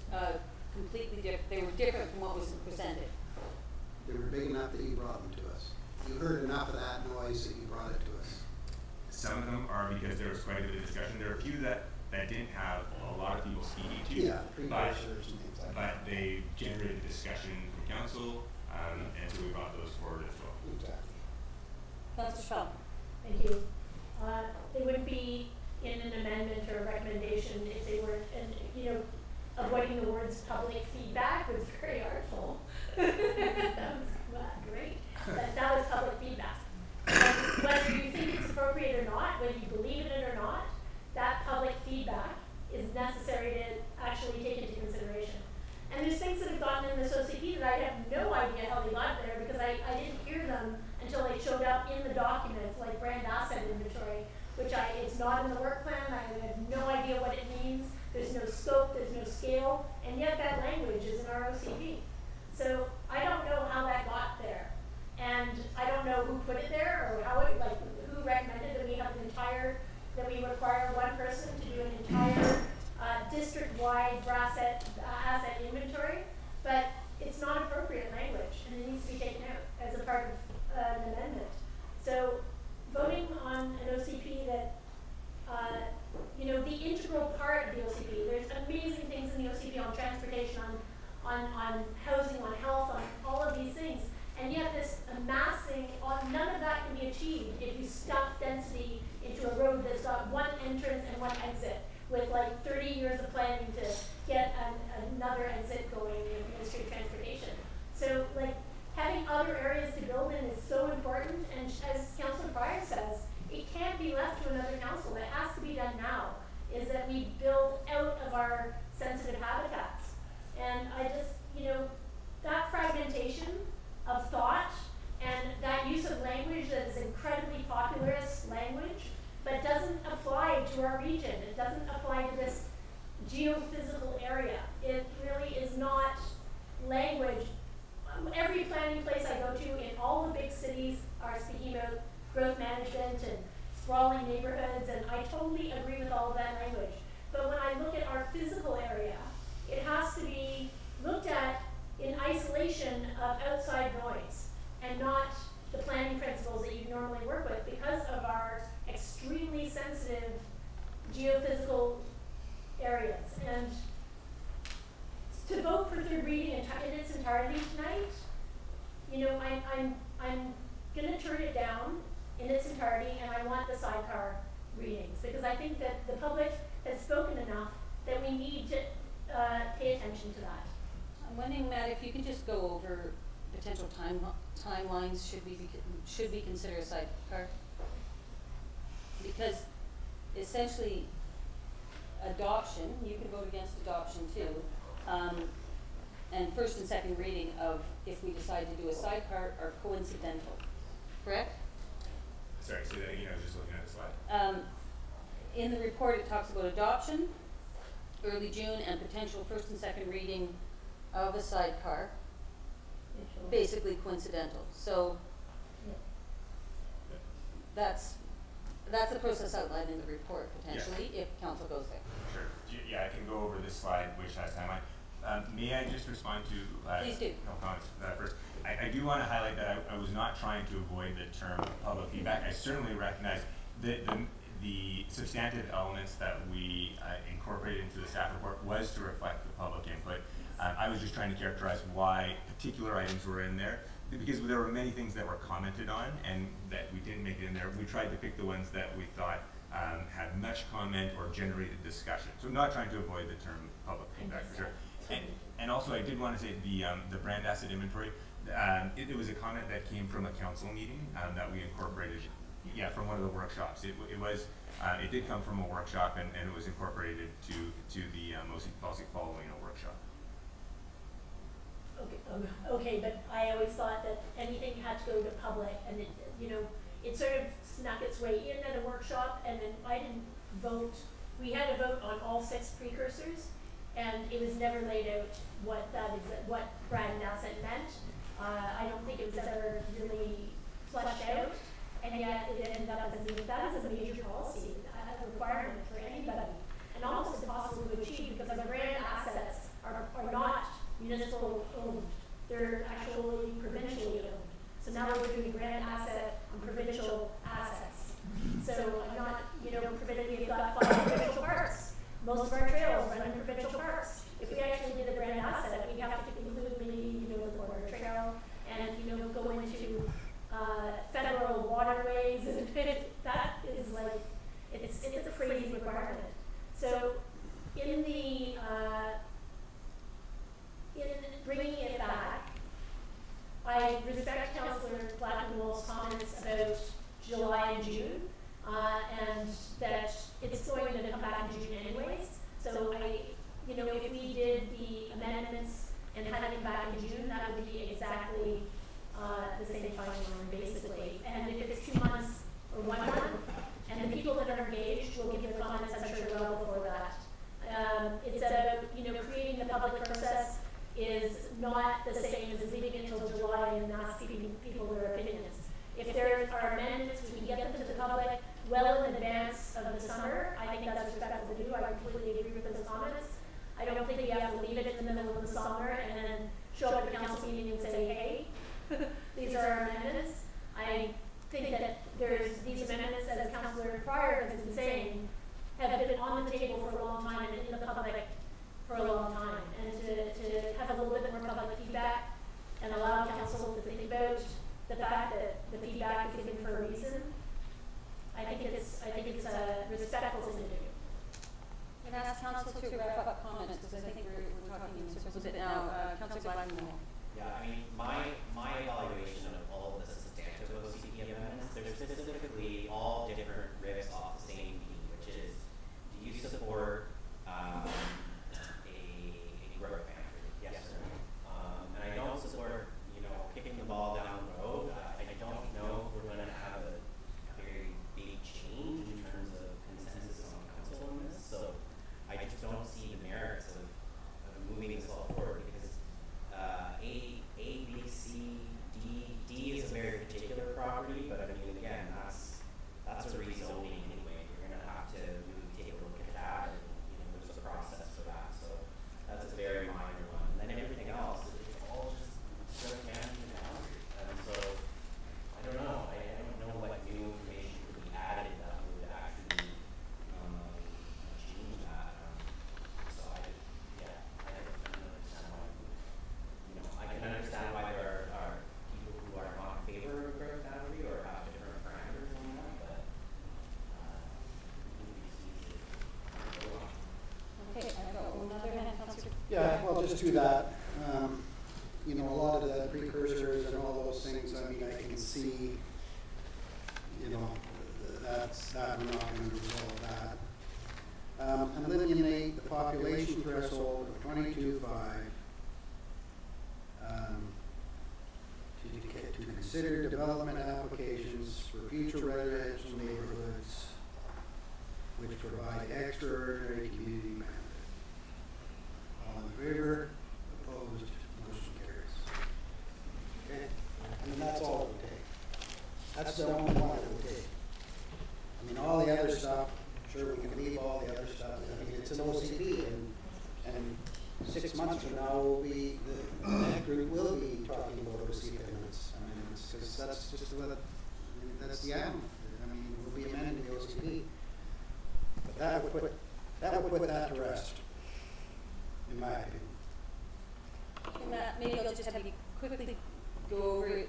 completely different. They were different from what was presented. They were big enough that you brought them to us. You heard enough of that noise that you brought it to us. Some of them are because there was quite a bit of discussion. There are a few that didn't have a lot of people speaking to, Yeah, precursors and things like that. but they generated discussion from council, and so we brought those forward as well. Exactly. Councilor Schwab. Thank you. They would be in an amendment or a recommendation if they weren't, and, avoiding the words public feedback was very artful. That was great. But that was public feedback. And whether you think it's appropriate or not, whether you believe in it or not, that public feedback is necessary to actually take into consideration. And there's things that have gotten in this OCP that I have no idea how they got there because I didn't hear them until they showed up in the documents, like brand asset inventory, which it's not in the work plan. I have no idea what it means. There's no scope, there's no scale, and yet that language is in our OCP. So I don't know how that got there. And I don't know who put it there or how who recommended that we have that we require one person to do an entire district-wide asset inventory, but it's not appropriate language and it needs to be taken out as a part of an amendment. So voting on an OCP that, the integral part of the OCP, there's amazing things in the OCP on transportation, on housing, on health, on all of these things. And yet this amassing, none of that can be achieved if you stuff density into a road that's got one entrance and one exit with 30 years of planning to get another exit going in Ministry of Transportation. So having other areas to build in is so important, and as Councillor Pryor says, it can't be left to another council. It has to be done now, is that we build out of our sensitive habitats. And I just, that fragmentation of thought and that use of language that is incredibly populist language, but doesn't apply to our region. It doesn't apply to this sprawling neighborhoods, and I totally agree with all of that language. But when I look at our physical area, it has to be looked at in isolation of outside noise and not the planning principles that you normally work with because of our extremely sensitive geophysical areas. And to vote for third reading in its entirety tonight, you know, I'm gonna turn it down in its entirety, and I want the sidecar readings, because I think that the public has spoken enough that we need to pay attention to that. I'm wondering, Matt, if you could just go over potential timelines, should we consider a sidecar? Because essentially, adoption, you could vote against adoption too, and first and second reading of, if we decide to do a sidecar, are coincidental, correct? Sorry, say that again, I was just looking at the slide. In the report, it talks about adoption, early June, and potential first and second reading of a sidecar, basically coincidental. So that's the process outlined in the report, potentially, if council goes there. Sure. Yeah, I can go over this slide, which has timeline. May I just respond to Please do. comments first? I do want to highlight that I was not trying to avoid the term public feedback. I certainly recognize the substantive elements that we incorporated into the staff report was to reflect the public input. I was just trying to characterize why particular items were in there, because there were many things that were commented on and that we didn't make it in there. We tried to pick the ones that we thought had much comment or generated discussion. So I'm not trying to avoid the term public feedback for sure. And also I did want to say the brand asset inventory, it was a comment that came from a council meeting that we incorporated, from one of the workshops. It did come from a workshop, and it was incorporated to the policy following a workshop. Okay, but I always thought that anything had to go to public, and it, you know, it sort of snuck its way in at a workshop, and then I didn't vote. We had a vote on all 6 precursors, and it was never laid out what brand asset meant. I don't think it was ever really fleshed out, and yet it ended up as a major policy, a requirement for anybody, and almost impossible to achieve because our brand assets are not municipal owned. They're actually provincially owned. So now we're doing brand asset on provincial assets. So I'm not, you know, we've got 5 provincial parks. Most of our trails run in provincial parks. If we actually did a brand asset, we'd have to include maybe, you know, the border trail and, you know, go into federal waterways, and that is like, it's a crazy requirement. So in bringing it back, I respect Councillor Blackwell's comments about July and June, and that it's going to come back in June anyways. So you know, if we did the amendments and had it back in June, that would be exactly the same timeline, basically. And if it's 2 months or 1 month, and the people that are engaged will give their comments, I'm sure, well before that. It's about, you know, creating the public process is not the same as leaving it until July and asking people their opinions. If there are amendments, we can get them to the public well in advance of the summer. I think that's respectful to do. I completely agree with those comments. I don't think we have to leave it in the middle of the summer and then show up at the council meeting and say, hey, these are our amendments. I think that there's these amendments, as Councillor Pryor has been saying, have been on the table for a long time and in the public for a long time. And to have a little bit more public feedback and allow council to think about the fact that the feedback is given for a reason, I think it's a respectful thing to do. I'm going to ask council to wrap up comments, because I think we're talking in circles a bit now. Councillor Blackmore. Yeah, I mean, my evaluation of all of the substantive OCP amendments, they're specifically all different riffs off the same theme, which is, do you support a growth boundary? Yes or no? And I don't support, you know, kicking the ball down the road. I don't know if we're going to have a very big change in terms of consensus on council on this. So I just don't see the merits of moving this all forward, because A, B, C, D is a very particular property, but I mean, again, that's a rezoning consider development applications for future residential neighborhoods which provide extraordinary community benefit. All in favor? Opposed? Motion carries. Okay? I mean, that's all it would take. That's the only one it would take. I mean, all the other stuff, sure, we can leave all the other stuff. I mean, it's an OCD, and 6 months from now, we'll be, that group will be talking about OCD amendments, because that's just what, I mean, that's the animal. I mean, we'll be amending the OCD. But that would put that to rest, in my opinion. Matt, maybe I'll just have you quickly go over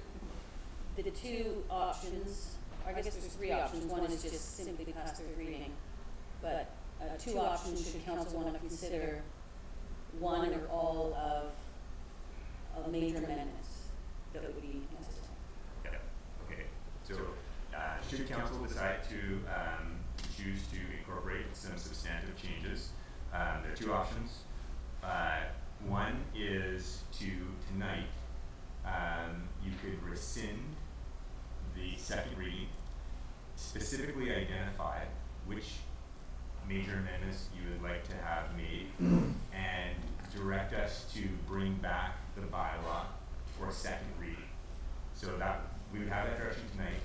the two options. I guess there's three options. One is just simply pass third reading. But two options should council want to consider one or all of major amendments that would be necessary. Yeah, okay. So, should council decide to choose to incorporate some substantive changes, there are two options. One is tonight, you could rescind the second reading, specifically identify which major amendments you would like to have made, and direct us to bring back the bylaw for a second reading. So that, we would have that direction tonight.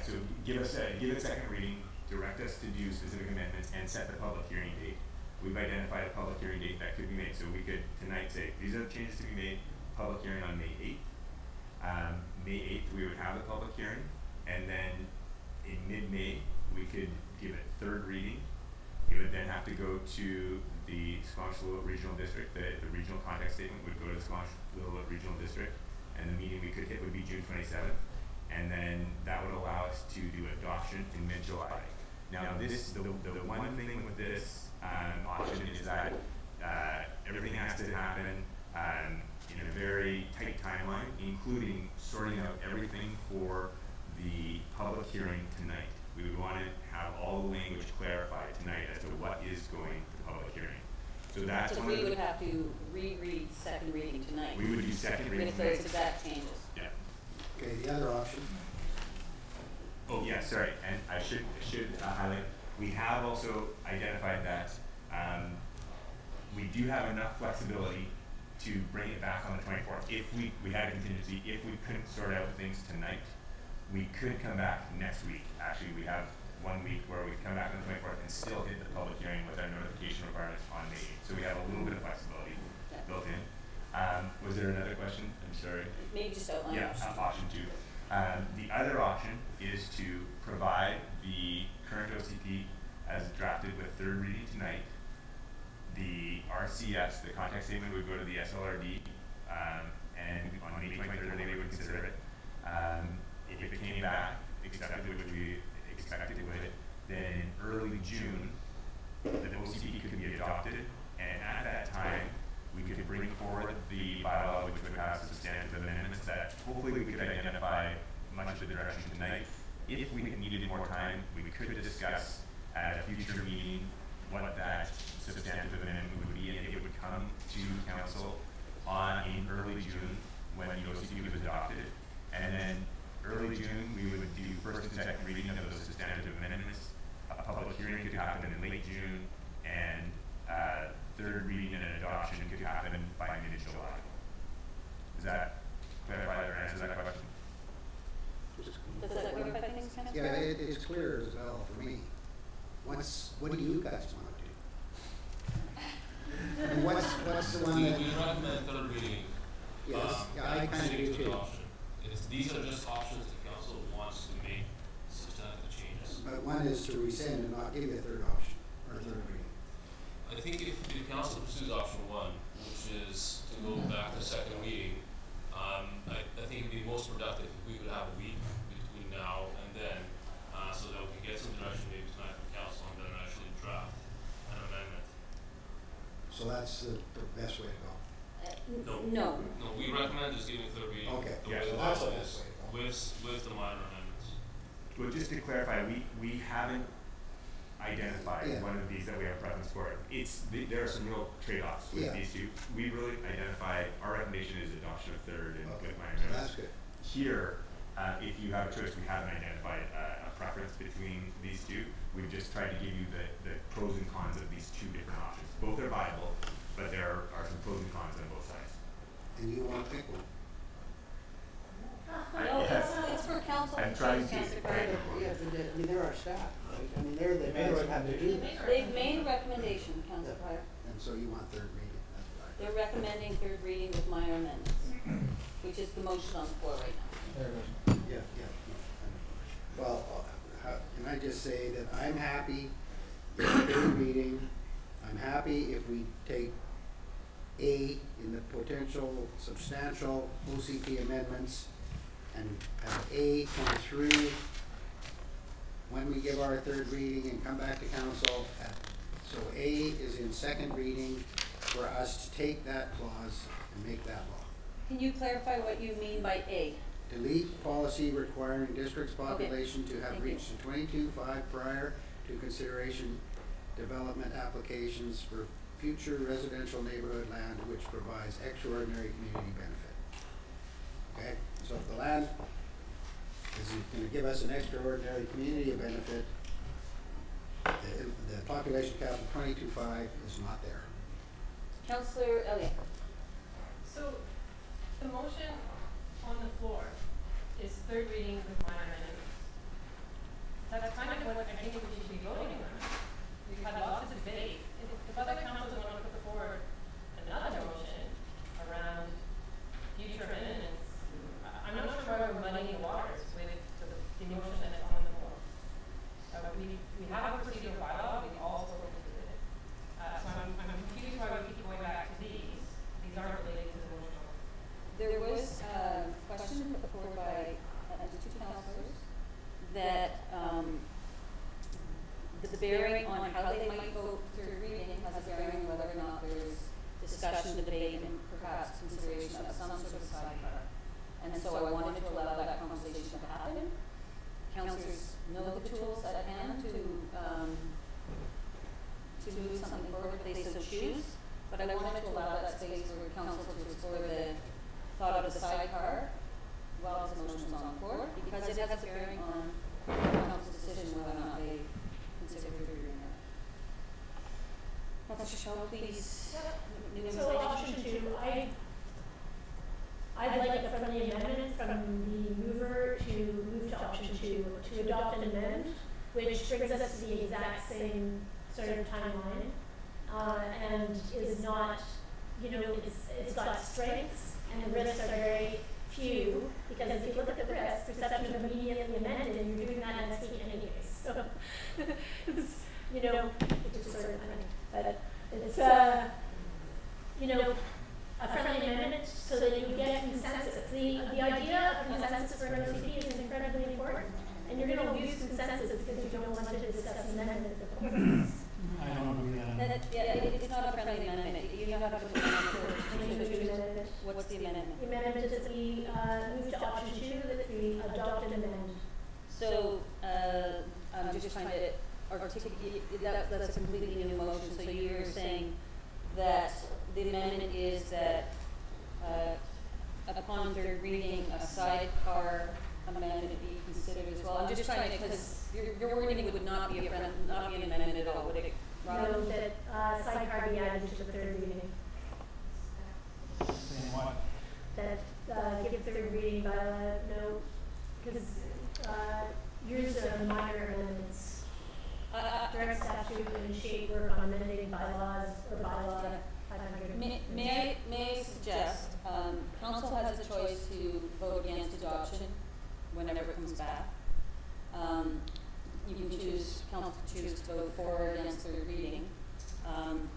So give it second reading, direct us to do specific amendments, and set the public hearing date. We've identified a public hearing date that could be made, so we could tonight say, these are the changes to be made, public hearing on May 8th. May 8th, we would have the public hearing, and then in mid-May, we could give it third reading. It would then have to go to the Squamish Little Regional District. The regional context statement would go to the Squamish Little Regional District, and the meeting we could hit would be June 27th. And then that would allow us to do adoption in mid-July. Now, the one thing with this option is that everything has to happen in a very tight timeline, including sorting out everything for the public hearing tonight. We would want to have all the language clarified tonight as to what is going to the public hearing. So that's So one we of the, would have to reread second reading tonight. we would do second reading With tonight. those exact changes. Yeah. Okay, the other option. Oh, yeah, sorry, and I should highlight, we have also identified that we do have enough flexibility to bring it back on the 24th. If we had a contingency, if we couldn't sort out things tonight, we could come back next week. Actually, we have 1 week where we come back on the 24th and still hit the public hearing with our notification requirements on May 8th. So we have a little bit of flexibility built in. Was there another question? I'm sorry. Maybe just outline. Yeah, option two. The other option is to provide the current OCP as drafted with third reading tonight. The RCS, the context statement, would go to the SLRD, and on May 23rd they would consider it. If it came back accepted, which we expected it would, then in early June, the OCP could be adopted, and at that time, we could bring forward the bylaw, which would have substantive amendments that hopefully we could identify much of the direction tonight. If we needed more time, we could discuss at a future meeting what that substantive amendment would be, and it would come to council in early June when the OCP was adopted. And then early June, we would do first and second reading of those substantive amendments. A public hearing could happen in late June, and third reading and an adoption could happen by mid-July. Does that clarify or answer that question? Does that clarify things, Councilor? Yeah, it's clear as well for me. What do you guys want to do? I mean, what's the one We that? recommend third reading. Yes, yeah, I kind of proceeding do to too. adoption. These are just options the council wants to make substantive changes. But one is to rescind and not give you a third option, or third reading. I think if council pursues option one, which is to go back to second reading, I think it'd be most productive if we could have a week between now and then, so that we can get some direction maybe tonight from council and then actually draft an amendment. So that's the best way to go. No. No, we recommend just giving third reading. Okay, The yeah, way so the that's law the is, best way to go. with the minor amendments. Well, just to clarify, we haven't identified Yeah. one of these that we have preference for. There are some real trade-offs with Yeah. these two. We really identified, our recommendation is adoption of third and Okay, with my so amendments. that's good. Here, if you have a choice, we haven't identified a preference between these two. We've just tried to give you the pros and cons of these two different options. Both are viable, but there are some pros and cons on both sides. And you want to pick one? No, Yes. it's for council to I'm choose, trying to. Councillor Carter. Yeah, but I mean, they're our staff, right? I mean, they're the ones that have to do this. They've made a recommendation, Councillor Carter. And so you want third reading, that's what I. They're recommending third reading with minor amendments, which is the motion on the floor right now. There it is. Yeah, yeah. No, I know. Well, can I just say that I'm happy with the third reading. I'm happy if we take A in the potential substantial OCP amendments and have A come through when we give our third reading and come back to council. So A is in second reading for us to take that clause and make that law. Can you clarify what you mean by A? Delete policy requiring district's population to have Thank you. reached 22.5 prior to consideration development applications for future residential neighborhood land which provides extraordinary community benefit. Okay, so if the land is gonna give us an extraordinary community benefit, the population cap of 22.5 is not there. Councillor Elliott. So, the motion on the floor is third reading with minor amendments. That's kind of what I think we should be voting on. We've had lots of debate. If other councils want to put forward another motion around future amendments, I'm not sure why we're muddying the waters with the motion that's on the floor. We have a procedural bylaw, we all spoke to it. So I'm confused why we keep going back to these. These aren't related to the motion. There was a question put forward by the two councillors that the bearing on how they might vote third reading has a bearing whether or not there's discussion, debate, and perhaps consideration of some sort of sidecar. And so I wanted to allow that conversation to happen. Councillors know the tools at hand to move something forward if they so choose. But I wanted to allow that space for council to explore the thought of the sidecar while the motion is on the floor, because it has a bearing on council's decision whether or not they consider third reading or not. Councillor Shaw, please. So option two, I'd like a friendly amendment from the mover to move to option two, to adopt an amendment, which brings us to the exact same sort of timeline, and is not, it's got strengths and the risks are very few, because if you look at the risks, perception of immediately amended, and you're doing that next week anyways, so, it's, it's just sort of, but it's, a friendly amendment so that you get consensus. The idea of consensus for an OCP is incredibly important, and you're going to lose consensus because you don't want to discuss amendments at the point. I don't agree on that. It's not a friendly amendment. You have to put it on the floor. What's the amendment? The amendment is that we move to option two, that we adopt an amendment. So, I'm just trying to articulate, that's a completely new motion. So you're saying that the amendment is that, upon third reading, a sidecar amendment be considered as well. I'm just trying to, because your wording would not be not be an amendment at all, would it? No, that sidecar be added to the third reading. Saying what? That give third reading by no, because yours are minor amendments. Direct statute and shape work on amending bylaws or bylaw 500. May I suggest, council has a choice to vote against adoption whenever it comes back. You can choose, council can choose to vote for or against third reading. I'm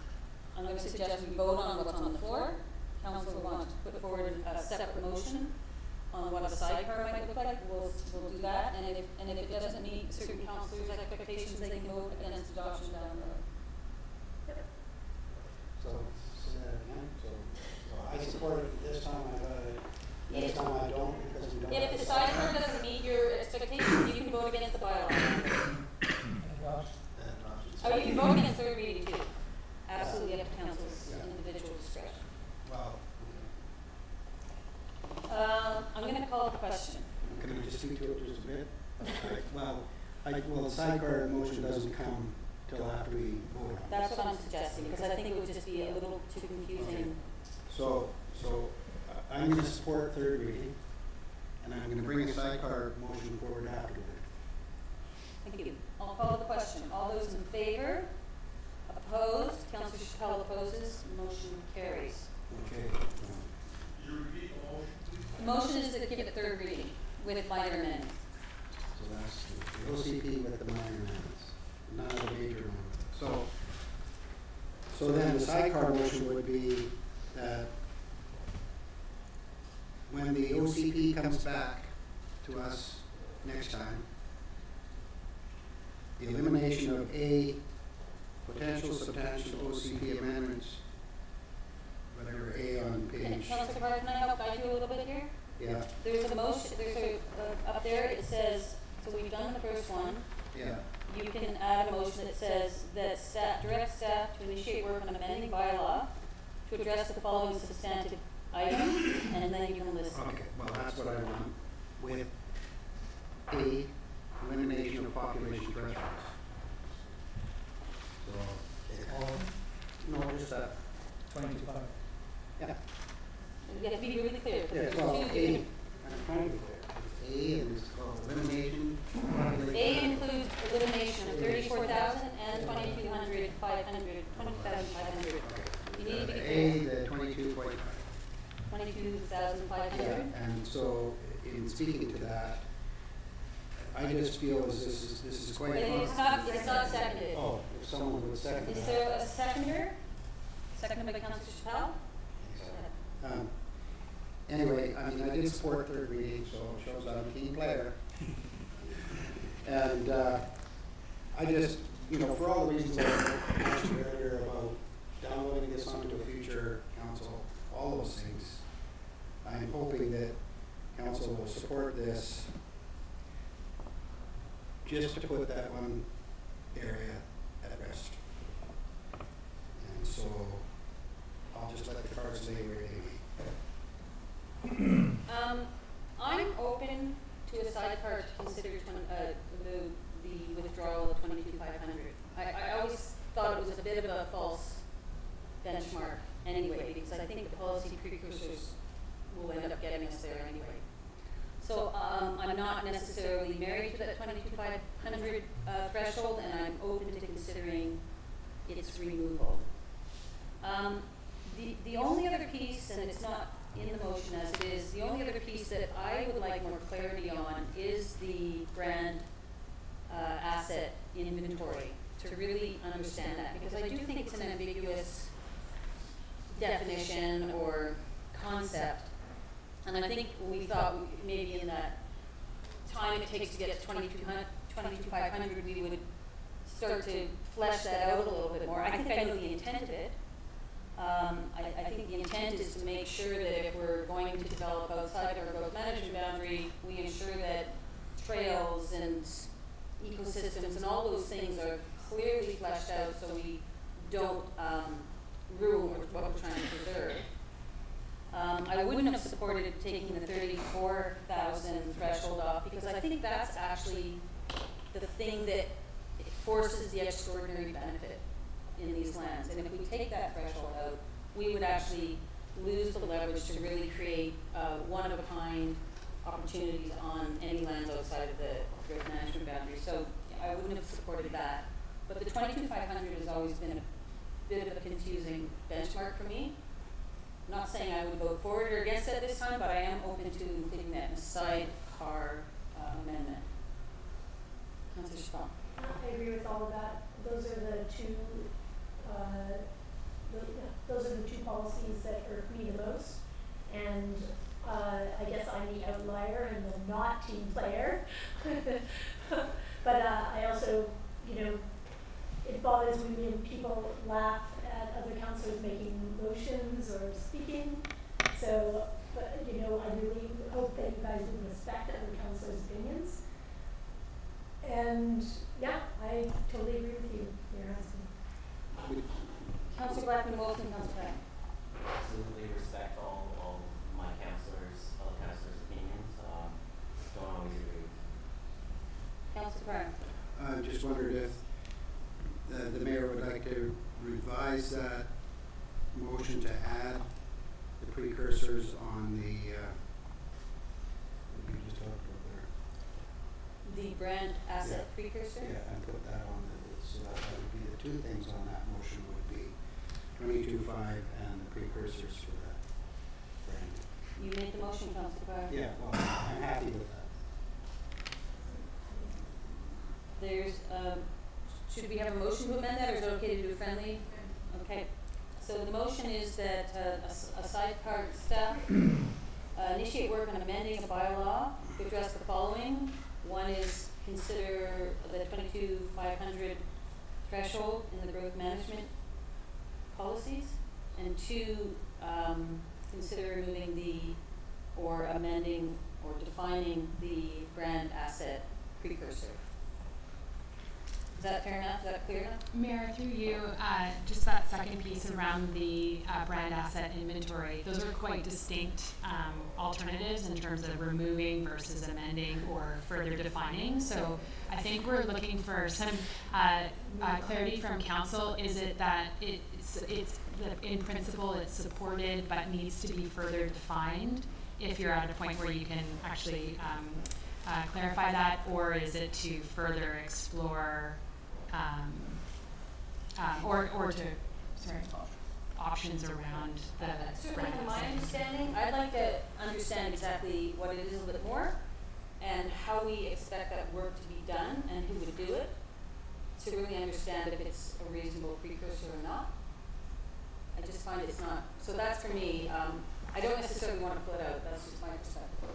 going to suggest we vote on what's on the floor. Council will want to put forward a separate motion on what a sidecar might look like. We'll do that, and if it doesn't meet certain councillors' expectations, they can vote against adoption down the road. So, say that again, so I support it this time, this time I don't, because we don't. If the sidecar doesn't meet your expectations, you can vote against the bylaw. Adopt. vote against third reading too. Absolutely up to council's individual discretion. Well, I'm gonna call the question. can I just speak to it just a bit? Well, the sidecar motion doesn't come till after we vote on it. That's what I'm suggesting, because I think it would just be a little too confusing. So I'm gonna support third reading, and I'm gonna bring a sidecar motion forward afterward. Thank you. I'll call the question. All those in favor? Opposed? Councillor Chappelle opposes. Motion carries. Okay. The motion is to give it third reading with minor amendments. So that's the OCP with the minor amendments, not a major amendment. So then the sidecar motion would be that when the OCP comes back to us next time, the elimination of A, potential substantial OCP amendments, whatever A on page, Councillor Barr, can I help guide you a little bit here? yeah, There's a motion, up there it says, so we've done the first one. yeah. You can add a motion that says that direct staff to initiate work on amending bylaw to address the following substantive items, and then you can list them. Okay, well, that's what I want with A, elimination of population thresholds. So, no, just that. 22.5. Yeah. You have to be really clear, because Yeah, there's well, two A, different. I'm trying to be clear. A and it's called elimination of population. A includes elimination of 34,000 and 2,200, 500, 20,500. You need to be A, clear. the 22.5. 22,500. Yeah, and so in speaking to that, I just feel as this is quite. It's not seconded. Oh, if someone would second Is that. there a seconder? Seconded by Councillor Chappelle? Anyway, I mean, I did support third reading, so it shows I'm a team player. And I just, for all the reasons I mentioned earlier about downloading this onto a future council, all those things, I'm hoping that council will support this just to put that one area at rest. And so I'll just let the cards lay where they may. I'm open to a sidecar to consider the withdrawal of 22,500. I always thought it was a bit of a false benchmark anyway, because I think the policy precursors will end up getting us there anyway. So I'm not necessarily married to that 22,500 threshold, and I'm open to considering its removal. The only other piece, and it's not in the motion as it is, the only other piece that I would like more clarity on is the brand asset inventory, to really understand that, because I do think it's an ambiguous definition or concept. And I think we thought maybe in that time it takes to get to 22,500, we would start to flesh that out a little bit more. I think I know the intent of it. I think the intent is to make sure that if we're going to develop outside our growth management boundary, we ensure that trails and ecosystems and all those things are clearly fleshed out, so we don't ruin what we're trying to preserve. I wouldn't have supported taking the 34,000 threshold off, because I think that's actually the thing that forces the extraordinary benefit in these lands. And if we take that threshold out, we would actually lose the leverage to really create one-of-a-kind opportunities on any lands outside of the growth management boundary. So I wouldn't have supported that. But the 22,500 has always been a bit of a confusing benchmark for me. Not saying I would vote for it or against it this time, but I am open to including that in a sidecar amendment. Councillor Chappelle. I agree with all of that. Those are the two, those are the two policies that irk me the most. And I guess I'm the outlier and the not team player. But I also, it bothers me when people laugh at other councillors making motions or speaking. So, but, I really hope that you guys would respect other councillors' opinions. And yeah, I totally agree with you, Mayor Huston. Councillor Blackman Wilson, Councillor Craig. Absolutely respect all my councillors, fellow councillors' opinions. Don't always agree. Councillor Craig. I just wondered if the mayor would like to revise that motion to add the precursors on the, what you just talked about there. The brand asset Yeah. precursor? Yeah, and put that on the, so that would be the two things on that motion would be 22.5 and the precursors for that brand. You made the motion, Councillor Craig. Yeah, well, I'm happy with that. There's, should we have a motion to amend that, or is it okay to do friendly? Okay, so the motion is that, a sidecar staff, initiate work on amending a bylaw to address the following. One is consider the 22,500 threshold in the growth management policies. And two, consider removing or amending or defining the brand asset precursor. Is that fair enough? Is that clear enough? Mayor, through you, just that second piece around the brand asset inventory, those are quite distinct alternatives in terms of removing versus amending or further defining. So I think we're looking for some clarity from council. Is it that it's in principle it's supported but needs to be further defined if you're at a point where you can actually clarify that, or is it to further explore or to options around the Certainly brand from my asset? understanding, I'd like to understand exactly what it is a little bit more and how we expect that work to be done and who would do it, to really understand if it's a reasonable precursor or not. I just find it's not, so that's for me, I don't necessarily want to pull it out, that's just my perspective.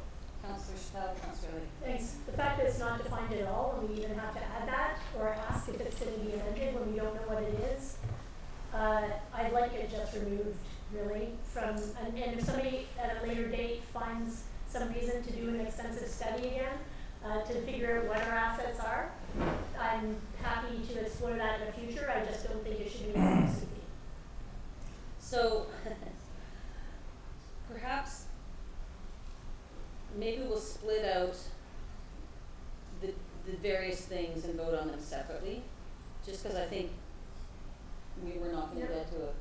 Councillor Chappelle, Councillor Lee. Thanks. The fact that it's not defined at all, and we even have to add that, or ask if it's gonna be amended when we don't know what it is, I'd like it just removed, really, from, and if somebody at a later date finds some reason to do an extensive study again, to figure out what our assets are, I'm happy to explore that in the future, I just don't think it should be in the So, perhaps, maybe we'll split out the various things and vote on them separately, just because I think we were not gonna get to it.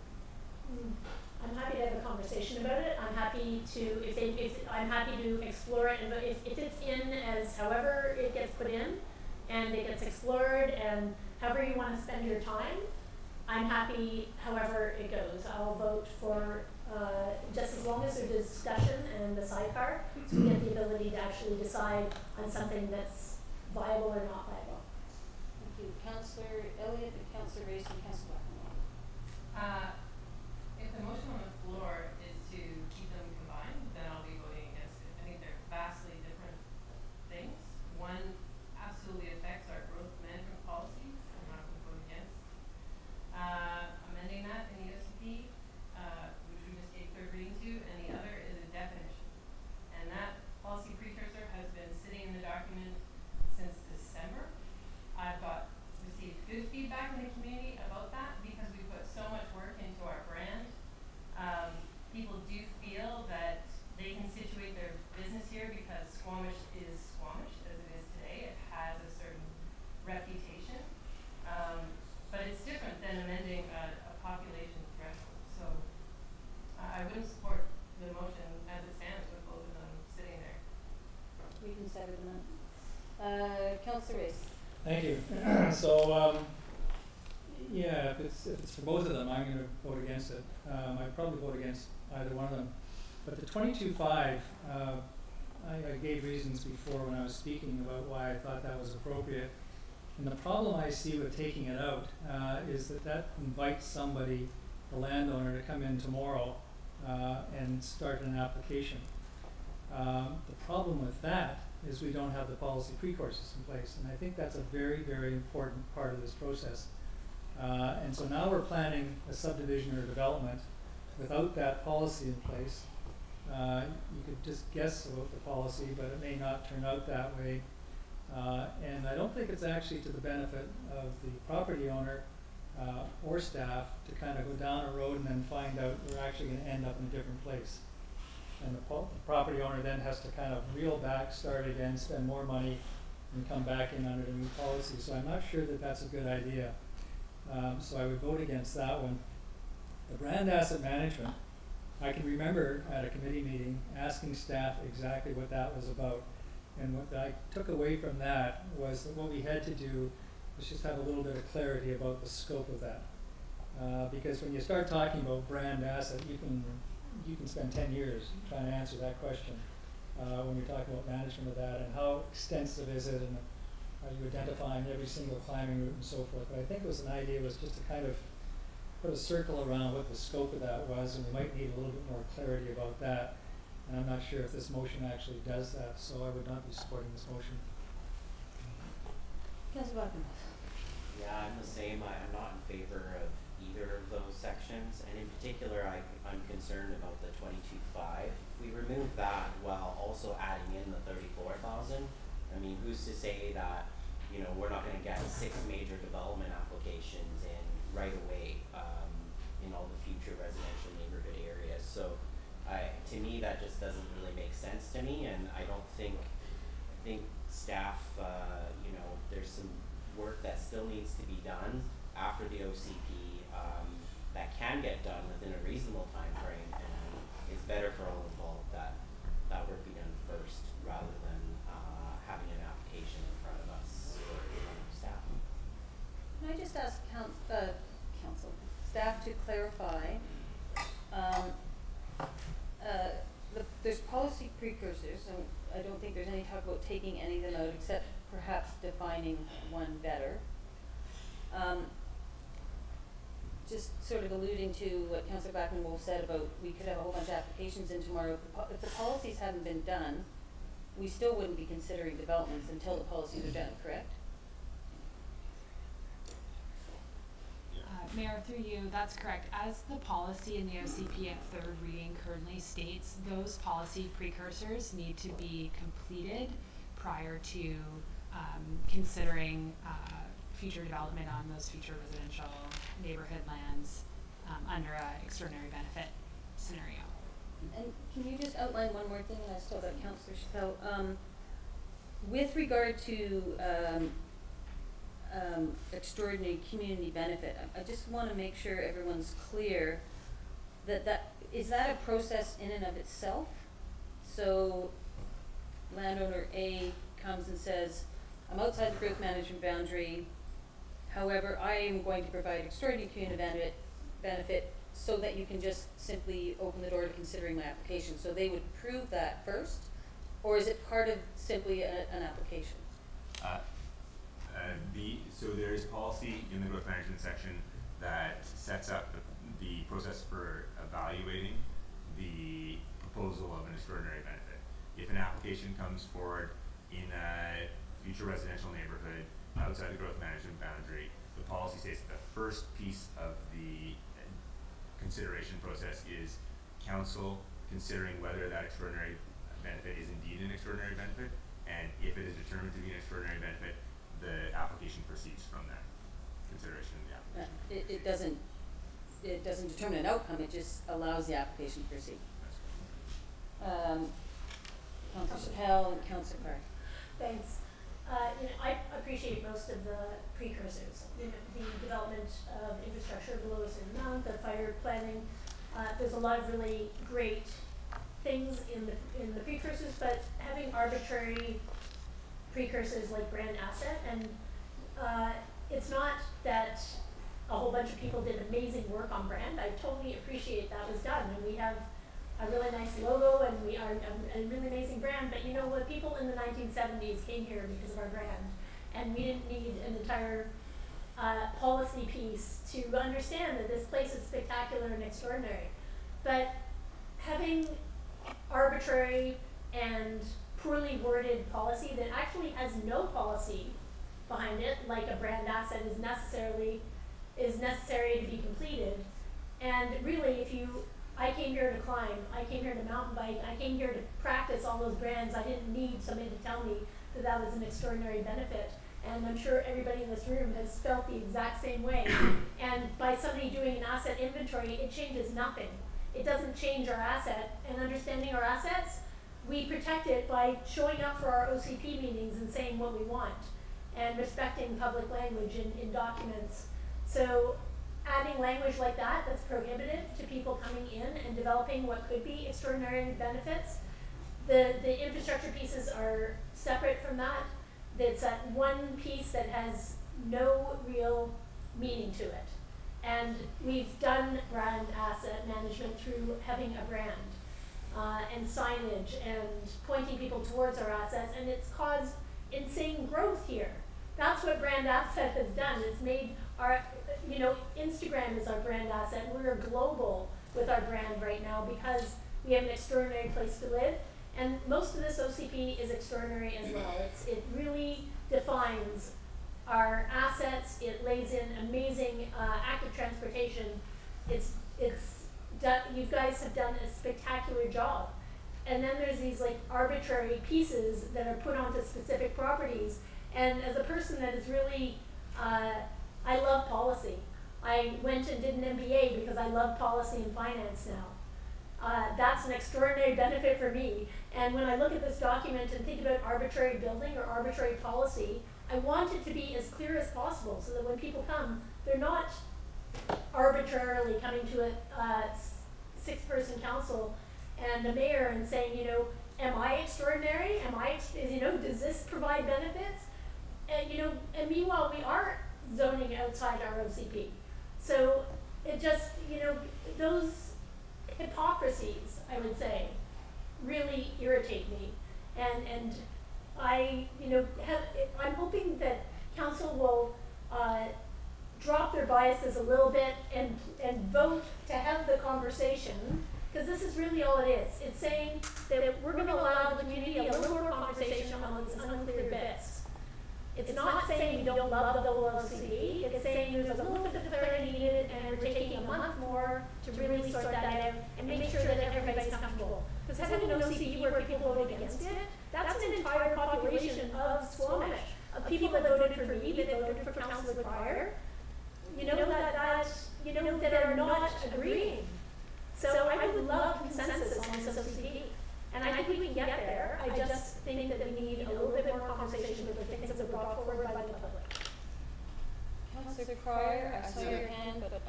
I'm happy to have a conversation about it. I'm happy to, I'm happy to explore it, and if it's in as however it gets put in, and it gets explored, and however you wanna spend your time, I'm happy however it goes. I'll vote for, just as long as there's discussion and the sidecar, so we get the ability to actually decide on something that's viable or not viable. Thank you. Councillor Elliott, and Councillor Race, and Councillor Blackmore. If the motion on the floor is to keep them combined, then I'll be voting against it. I think they're vastly different things. One absolutely affects our growth management policies, I'm not going to vote against. Amending that in the SCP, which we just gave third reading to, and the other is a definition. And that policy precursor has been sitting in the document since December. I've received good feedback in the community about that because we put so much work into our brand. People do feel that they can situate their business here because Squamish is Squamish as it is today. It has a certain reputation. But it's different than amending a population threshold. So I wouldn't support the motion as it stands with both of them sitting there. We can sever them out. Councillor Race. Thank you. So, yeah, if it's for both of them, I'm gonna vote against it. I'd probably vote against either one of them. But the 22.5, I gave reasons before when I was speaking about why I thought that was appropriate. And the problem I see with taking it out is that invites somebody, the landowner, to come in tomorrow and start an application. The problem with that is we don't have the policy precursors in place, and I think that's a very, very important part of this process. And so now we're planning a subdivision or development without that policy in place. You could just guess about the policy, but it may not turn out that way. And I don't think it's actually to the benefit of the property owner or staff to kind of go down a road and then find out we're actually gonna end up in a different place. And the property owner then has to kind of reel back, start again, spend more money, and come back in under the new policy. So I'm not sure that that's a good idea. So I would vote against that one. The brand asset management, I can remember at a committee meeting asking staff exactly what that was about. And what I took away from that was that what we had to do was just have a little bit of clarity about the scope of that. Because when you start talking about brand asset, you can spend 10 years trying to answer that question when you're talking about management of that and how extensive is it and are you identifying every single climbing route and so forth. But I think it was an idea was just to kind of put a circle around what the scope of that was, and we might need a little bit more clarity about that. And I'm not sure if this motion actually does that, so I would not be supporting this motion. Councillor Buckman. Yeah, I'm the same. I'm not in favor of either of those sections, and in particular, I'm concerned about the 22.5. If we remove that while also adding in the 34,000, I mean, who's to say that, you know, we're not going to get 6 major development applications in right away in all the future residential neighborhood areas. So, to me, that just doesn't really make sense to me, and I think staff, you know, there's some work that still needs to be done after the OCP that can get done within a reasonable time frame, and it's better for all involved that work be done first rather than having an application in front of us or in front of staff. Can I just ask council staff to clarify? There's policy precursors, and I don't think there's any talk about taking any of them out except perhaps defining one better. Just sort of alluding to what Councillor Backman-Wolf said about we could have a whole bunch of applications in tomorrow. If the policies hadn't been done, we still wouldn't be considering developments until the policies are done, correct? Mayor, through you, that's correct. As the policy in the OCP at third reading currently states, those policy precursors need to be completed prior to considering future development on those future residential neighborhood lands under an extraordinary benefit scenario. And can you just outline one more thing? I still got Councillor Chappelle. With regard to extraordinary community benefit, I just want to make sure everyone's clear that is that a process in and of itself? So landowner A comes and says, I'm outside the growth management boundary, however, I am going to provide extraordinary community benefit so that you can just simply open the door to considering my application. So they would prove that first, or is it part of simply an application? So there's policy in the growth management section that sets up the process for evaluating the proposal of an extraordinary benefit. If an application comes forward in a future residential neighborhood outside the growth management boundary, the policy states that the first piece of the consideration process is council considering whether that extraordinary benefit is indeed an extraordinary benefit, and if it is determined to be an extraordinary benefit, the application proceeds from that consideration of the application. It doesn't determine an outcome, it just allows the application to proceed. Councillor Chappelle and Councillor Clark. Thanks. You know, I appreciate most of the precursors, you know, the development of infrastructure below a certain amount, the fire planning. There's a lot of really great things in the precursors, but having arbitrary precursors like brand asset, and it's not that a whole bunch of people did amazing work on brand. I totally appreciate that was done, and we have a really nice logo, and we are a really amazing brand. But you know what? People in the 1970s came here because of our brand, and we didn't need an entire policy piece to understand that this place is spectacular and extraordinary. But having arbitrary and poorly worded policy that actually has no policy behind it, like a brand asset is necessary to be completed. And really, I came here to climb, I came here to mountain bike, I came here to practice all those brands. I didn't need somebody to tell me that that was an extraordinary benefit. And I'm sure everybody in this room has felt the exact same way. And by somebody doing an asset inventory, it changes nothing. It doesn't change our asset, and understanding our assets, we protect it by showing up for our OCP meetings and saying what we want, and respecting public language in documents. So adding language like that that's prohibitive to people coming in and developing what could be extraordinary benefits, the infrastructure pieces are separate from that. It's that one piece that has no real meaning to it. And we've done brand asset management through having a brand and signage and pointing people towards our assets, and it's caused insane growth here. That's what brand asset has done. It's made our, Instagram is our brand asset. We're global with our brand right now because we have an extraordinary place to live. And most of this OCP is extraordinary as well. It really defines our assets. It lays in amazing active transportation. You guys have done a spectacular job. And then there's these like arbitrary pieces that are put onto specific properties. And as a person that is really, I love policy. I went and did an MBA because I love policy and finance now. That's an extraordinary benefit for me. And when I look at this document and think about arbitrary building or arbitrary policy, I want it to be as clear as possible so that when people come, they're not arbitrarily coming to a six-person council and the mayor and saying, am I extraordinary? Does this provide benefits? And meanwhile, we are zoning outside our OCP. So it just, those hypocrisies, I would say, really irritate me. And I, I'm hoping that council will drop their biases a little bit and vote to have the conversation, because this is really all it is. It's saying that we're going to allow the community a little more conversation on these unclear bits. It's not saying we don't love the OLCD. It's saying there's a little bit of clarity needed, and we're taking a month more to really sort that out and make sure that everybody's comfortable. Because having an OCD where people vote against it, that's an entire population of Squamish, of people that voted for me, that voted for Councillor Pryor, that are not agreeing. So I would love consensus on this OCD. And I think we can get there. I just think that we need a little bit more conversation with the things that were brought forward by the public. Councillor Pryor, I saw your hand, but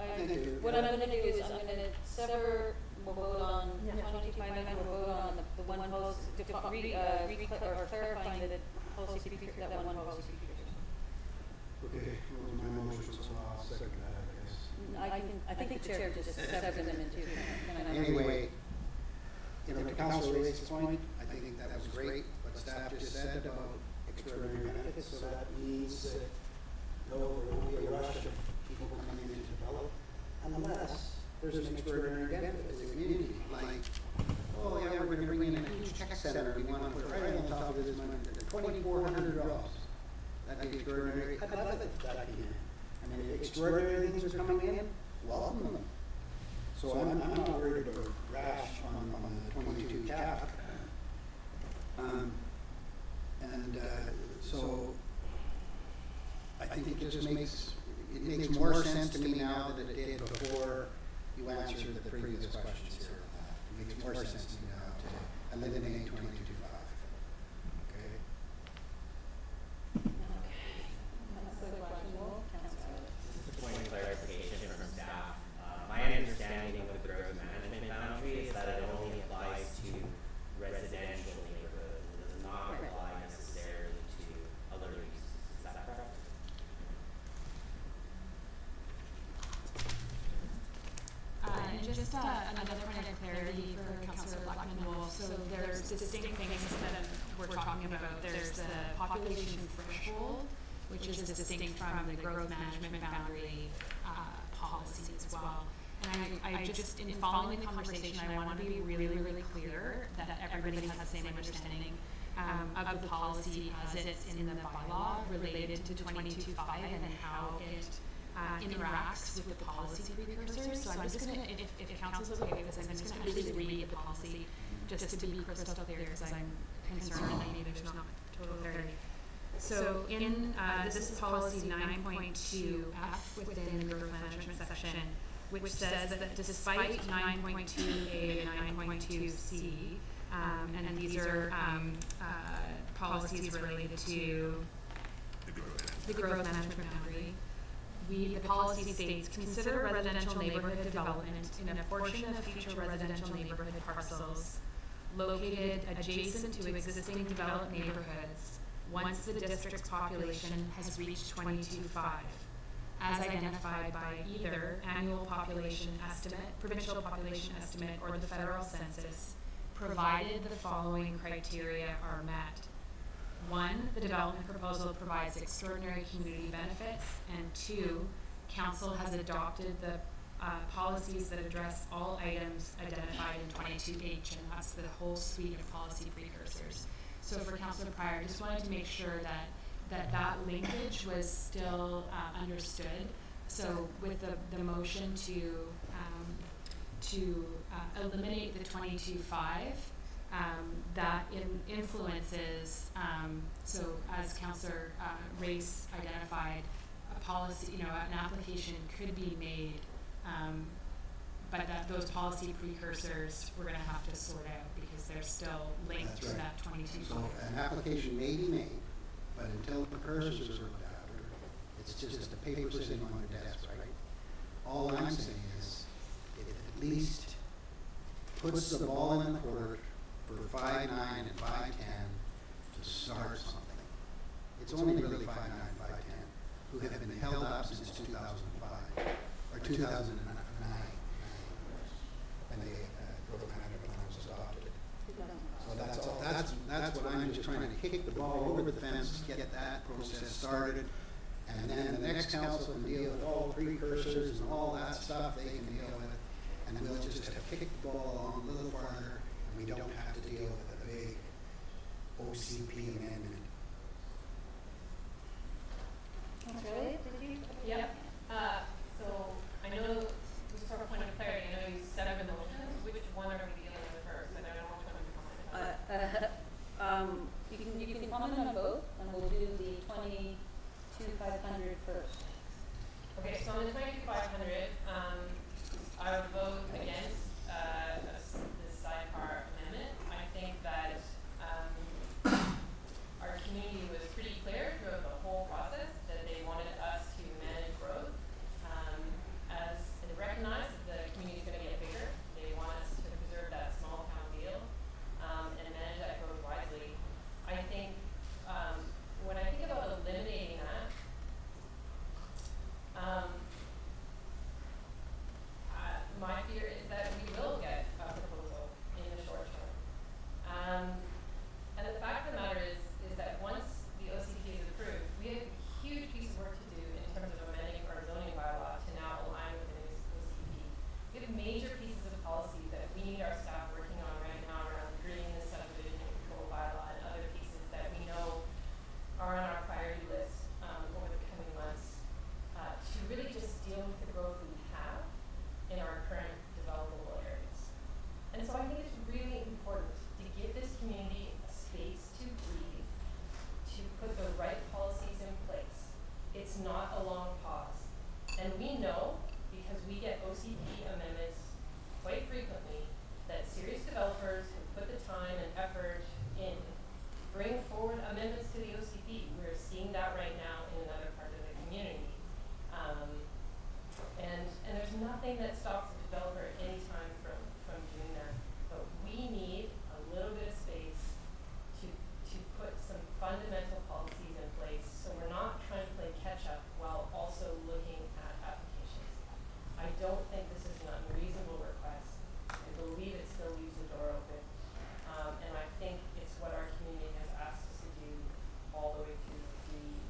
what I'm gonna do is I'm gonna sever, we'll vote on 25, and we'll vote on the one policy, or clarifying that policy speaker, that one policy speaker. Okay, well, my motion, so I'll second that, I guess. I think the chair just severed them into. Anyway, to Councilor Race's point, I think that was great, what staff just said about extraordinary benefits, so that means that there won't be a rush of people coming in to develop, unless there's an extraordinary benefit as a community, like, oh yeah, we're gonna bring in a huge tech center, we wanna put right on top of this money, $2,400. That'd be extraordinary. I'd love it if that came in. I mean, if extraordinary things are coming in, welcome them. So I'm not worried about rash on the 22 cap. So I think it just makes more sense to me now than it did before you answered the previous questions here on that. It makes more sense to me now to eliminate 22.5. Okay. Point of clarification from staff. My understanding of the growth management boundary is that it only applies to residential neighborhoods. It does not apply necessarily to other uses. Is that correct? And just another point of clarity for Councillor Blackman-Wolf. So there's distinct things that we're talking about. There's the population threshold, which is distinct from the growth management boundary policy as well. And I just, in following the conversation, I want to be really, really clear that everybody has the same understanding of the policy as it's in the bylaw related to 22.5 and how it interacts with the policy precursors. So I'm just going to, if council's okay with this, I'm just going to actually read the policy just to be crystal clear, because I'm concerned that maybe there's not total clarity. So in, this is policy 9.2F within the growth management section, which says that despite 9.2A and 9.2C, and these are policies related to the growth management boundary, the policy states, consider residential neighborhood development in a portion of future residential neighborhood parcels located adjacent to existing developed neighborhoods once the district's population has reached 22.5, as identified by either annual population estimate, provincial population estimate, or the federal census, provided the following criteria are met. 1, the development proposal provides extraordinary community benefits, and 2, council has adopted the policies that address all items identified in 22H, and that's the whole suite of policy precursors. So for Councillor Pryor, I just wanted to make sure that linkage was still understood. So with the motion to eliminate the 22.5, that influences, so as Councillor Race identified, a policy, an application could be made, but that those policy precursors we're going to have to sort out because they're still linked to that 22.5. So an application may be made, but until the precursors are looked after, it's just a paper sitting on your desk, right? All I'm saying is, it at least puts the ball in the court for 5.9 and 5.10 to start something. It's only really 5.9 and 5.10 who have been held up since 2005 or 2009 when the growth management plan was adopted. So that's what I'm just trying to kick the ball over the fence, get that process started, and then the next council can deal with all precursors and all that stuff they can deal with, and we'll just kick the ball along a little farther. We don't have to deal with a big OCP amendment. Really? Did you? Yep. So I know, just for a point of clarity, I know you seven motions. Which one are we dealing with first? I don't know which one we're commenting on. You can comment on both, and we'll do the 22,500 first. Okay, so on the 22,500, I would vote against this sidecar amendment. I think that our community was pretty clear throughout the whole process that they wanted us to manage growth. As they recognize that the community is going to get bigger, they want us to preserve that small town feel and manage that growth wisely. I think when I think about eliminating that, my fear is that we will get a proposal in the short term. And the fact of the matter is that once the OCP is approved, we have a huge piece of work to do in terms of amending our zoning bylaw to now align with the new OCP. We have major pieces of policy that we need our staff working on right now around green, the subdivision control bylaw, and other pieces that we know are on our priority list over the coming months to really just deal with the growth we have in our current developable areas. And so I think it's really important to give this community a space to breathe, to put the right policies in place. It's not a long pause. And we know, because we get OCP amendments quite frequently, that serious developers who put the time and effort in bring forward amendments to the OCP. We're seeing that right now in another part of the community. And there's nothing that stops a developer anytime from doing that. But we need a little bit of space to put some fundamental policies in place so we're not trying to play catch up while also looking at applications. I don't think this is an unreasonable request. I believe it still leaves the door open. And I think it's what our community has asked us to do all the way through the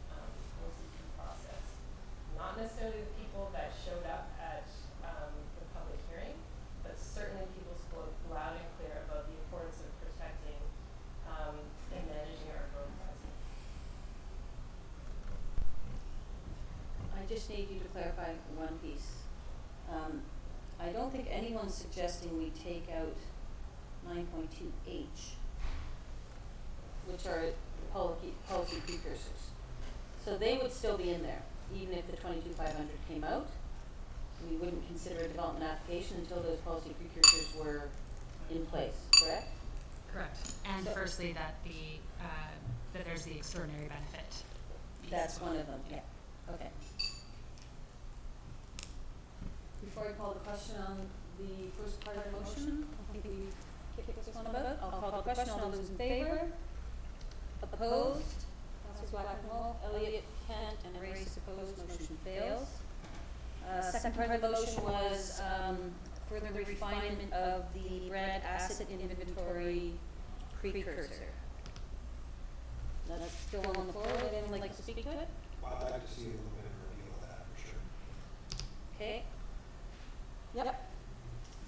OCP process. Not necessarily the people that showed up at the public hearing, but certainly people spoke loud and clear about the importance of protecting and managing our growth wisely. I just need you to clarify one piece. I don't think anyone's suggesting we take out 9.2H. which are policy precursors. So they would still be in there, even if the 22,500 came out. We wouldn't consider a development application until those policy precursors were in place, correct? Correct. And So- firstly, that that there's the extraordinary benefit piece. That's one of them, yeah. Okay. Before I call the question on the first part of the motion, I think we kick this one about. I'll call the question. All those in favor? Opposed? Councilors Whack-A-Mole, Elliott, Kent, and Race opposed. Motion fails. Second part of the motion was further refinement of the brand asset inventory precursor. That's still on the floor. Would anyone like to speak to it? Well, I'd like to see a little bit of a review of that, for sure. Okay. Yep.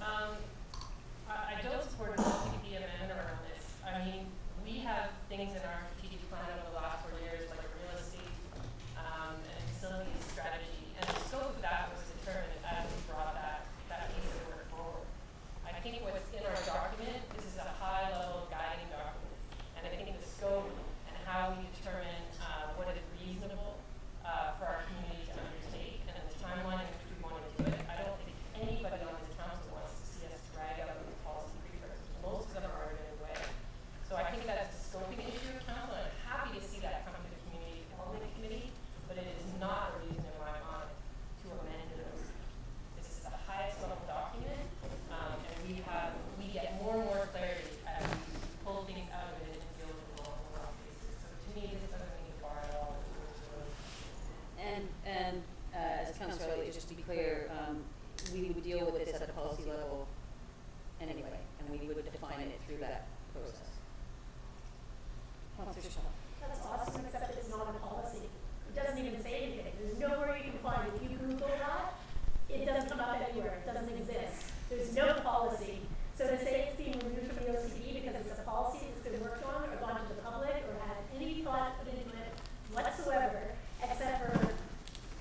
I don't support a CDP amendment around this. I mean, we have things in our strategic plan over the last 4 years, like real estate, and facilities strategy, and the scope of that was determined as we brought that piece of work forward. I think what's in our document, this is a high-level guiding document, and I think the scope and how we determine what is reasonable for our community to undertake, and the timeline in which we want to do it. I don't think anybody on this council wants to see us drag out the policy precursors. Most of them are already underway. So I think that's a scoping issue of council, and I'm happy to see that come to the community development committee, but it is not a reason in my mind to amend those. This is the highest level document, and we get more and more clarity as we pull things out of it and deal with them on a one-off basis. So to me, this doesn't need to bar at all. And as Councillor Elliott, just to be clear, we would deal with this at a policy level anyway, and we would define it through that process. Councillor Shaw. That's awesome, except it's not a policy. It doesn't even say anything. There's nowhere you can find it. If you Google that, it doesn't come up anywhere. It doesn't exist. There's no policy. So to say it's being removed from the OCD because it's a policy that's been worked on or gone to the public or had any thought put into it whatsoever, except for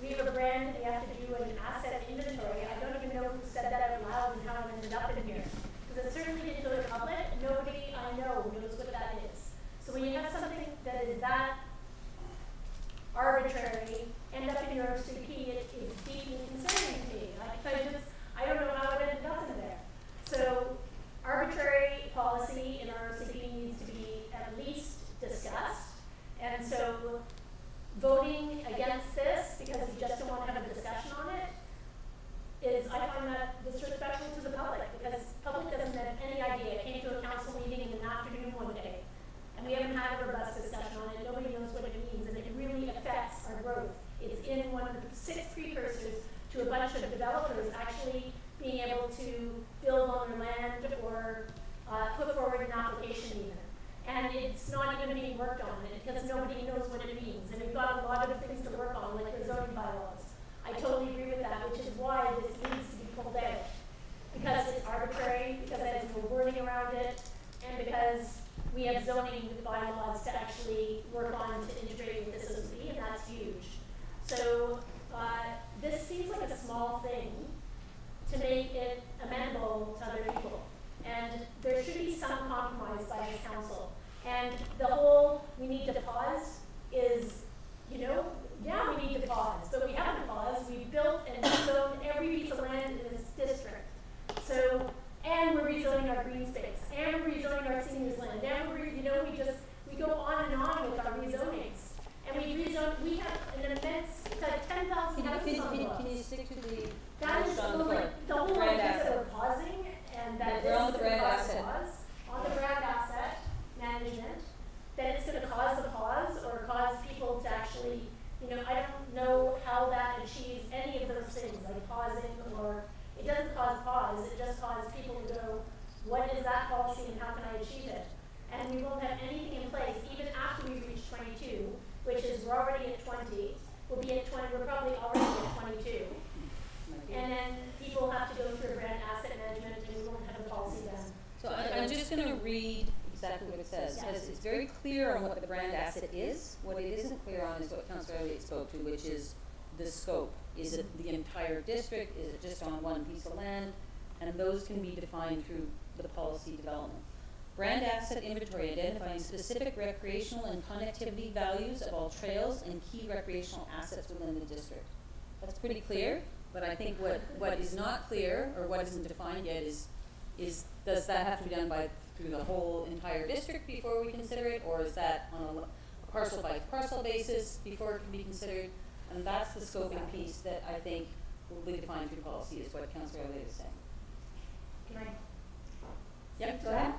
we have a brand and we have to do an asset inventory. I don't even know who said that out loud and how it ended up in here. Because it certainly didn't go to the public. Nobody I know knows what that is. So when you have something that is that arbitrary end up in your OCP, it is deeply concerning to me. I don't know how it ended up in there. So arbitrary policy in our OCP needs to be at least discussed. And so voting against this because we just don't want to have a discussion on it is, I find that disrespectful to the public because the public doesn't have any idea. It came to a council meeting in the afternoon one day and we haven't had a robust discussion on it. Nobody knows what it means and it really affects our growth. It's in one of the 6 precursors to a bunch of developers actually being able to build on their land or put forward an application even. And it's not even being worked on because nobody knows what it means. And we've got a lot of things to work on, like the zoning bylaws. I totally agree with that, which is why this needs to be pulled out. Because it's arbitrary, because there's no wording around it, and because we have zoning bylaws to actually work on to integrate with this OCD, and that's huge. So this seems like a small thing to make it amenable to other people. And there should be some compromise by this council. And the whole, we need to pause is, yeah, we need to pause, but we haven't paused. We've built and rezoned every piece of land in this district. So, and we're rezoning our green space, and we're rezoning our seniors land, and we go on and on with our rezonings. And we have an immense, it's like 10,000 houses on the books. Can you stick to the That is motion on the floor? the whole Brand idea that asset. we're pausing and that We're on this the is gonna brand cause a asset. pause, on the brand asset management, that it's gonna cause a pause or cause people to actually, I don't know how that achieves any of those things, like pausing or, it doesn't cause pause, it just causes people to go, what is that policy and how can I achieve it? And we won't have anything in place even after we reach 22, which is we're already at 20, we'll be at 20, we're probably already at 22. And then people have to go through a brand asset management and we won't have a policy then. So I'm just going to read exactly what it says, because it's very clear on what the brand asset is. What it isn't clear on is what Councillor Elliott spoke to, which is the scope. Is it the entire district? Is it just on one piece of land? And those can be defined through the policy development. brand asset inventory identifying specific recreational and connectivity values of all trails and key recreational assets within the district. That's pretty clear, but I think what is not clear, or what isn't defined yet, is does that have to be done through the whole entire district before we consider it, or is that on a parcel by parcel basis before it can be considered? And that's the scoping piece that I think will be defined through policy, is what Councillor Elliott is saying. Can I? Yep, go ahead.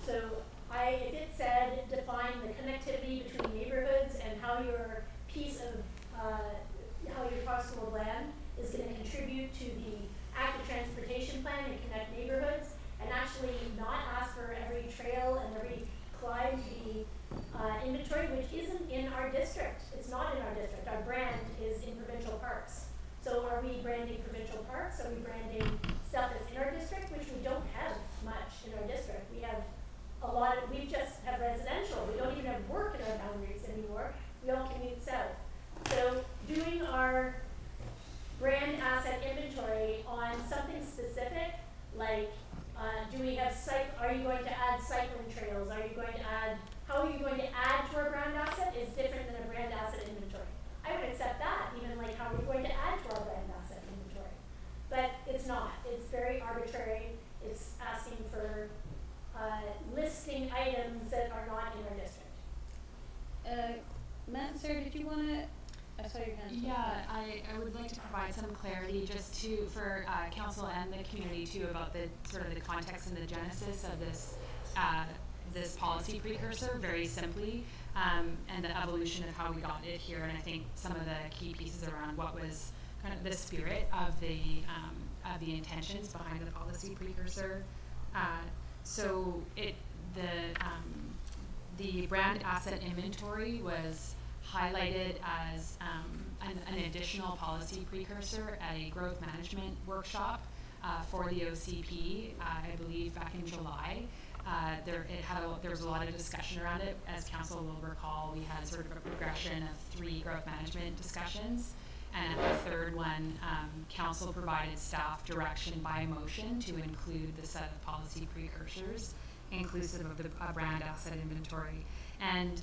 So if it said define the connectivity between neighborhoods and how your piece of, how your parcel of land is gonna contribute to the active transportation plan and connect neighborhoods, and actually not ask for every trail and every climb to be inventory, which isn't in our district. It's not in our district. Our brand is in provincial parks. So are we branding provincial parks? Are we branding stuff that's in our district, which we don't have much in our district? We have we just have residential. We don't even have work in our boundaries anymore. We all commute south. So doing our brand asset inventory on something specific, like do we have are you going to add cycling trails? Are you going to add, how are you going to add to our brand asset is different than a brand asset inventory. I would accept that, even like how we're going to add to our brand asset inventory. But it's not. It's very arbitrary. It's asking for listing items that are not in our district. Matt, Sarah, did you want to? I saw your hand. Yeah, I would like to provide some clarity just for council and the community too about the sort of the context and the genesis of this policy precursor, very simply, and the evolution of how we got it here. And I think some of the key pieces around what was kind of the spirit of the intentions behind the policy precursor. So the brand asset inventory was highlighted as an additional policy precursor at a growth management workshop for the OCP, I believe back in July. There was a lot of discussion around it. As council will recall, we had sort of a progression of 3 growth management discussions. And at the third one, council provided staff direction by motion to include the set of policy precursors, inclusive of the brand asset inventory. And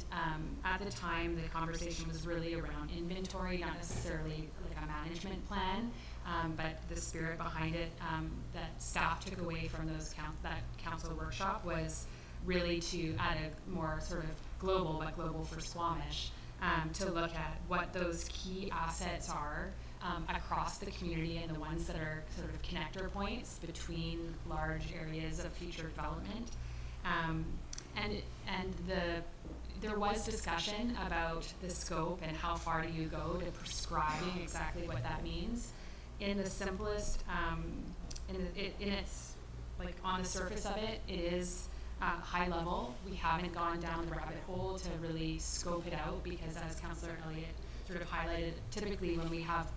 at the time, the conversation was really around inventory, not necessarily like a management plan, but the spirit behind it that staff took away from that council workshop was really to add a more sort of global for Squamish, to look at what those key assets are across the community and the ones that are sort of connector points between large areas of future development. There was discussion about the scope and how far do you go to prescribing exactly what that means. In the simplest, in its like on the surface of it, it is high level. We haven't gone down the rabbit hole to really scope it out because, as Councillor Elliott sort of highlighted, typically when we have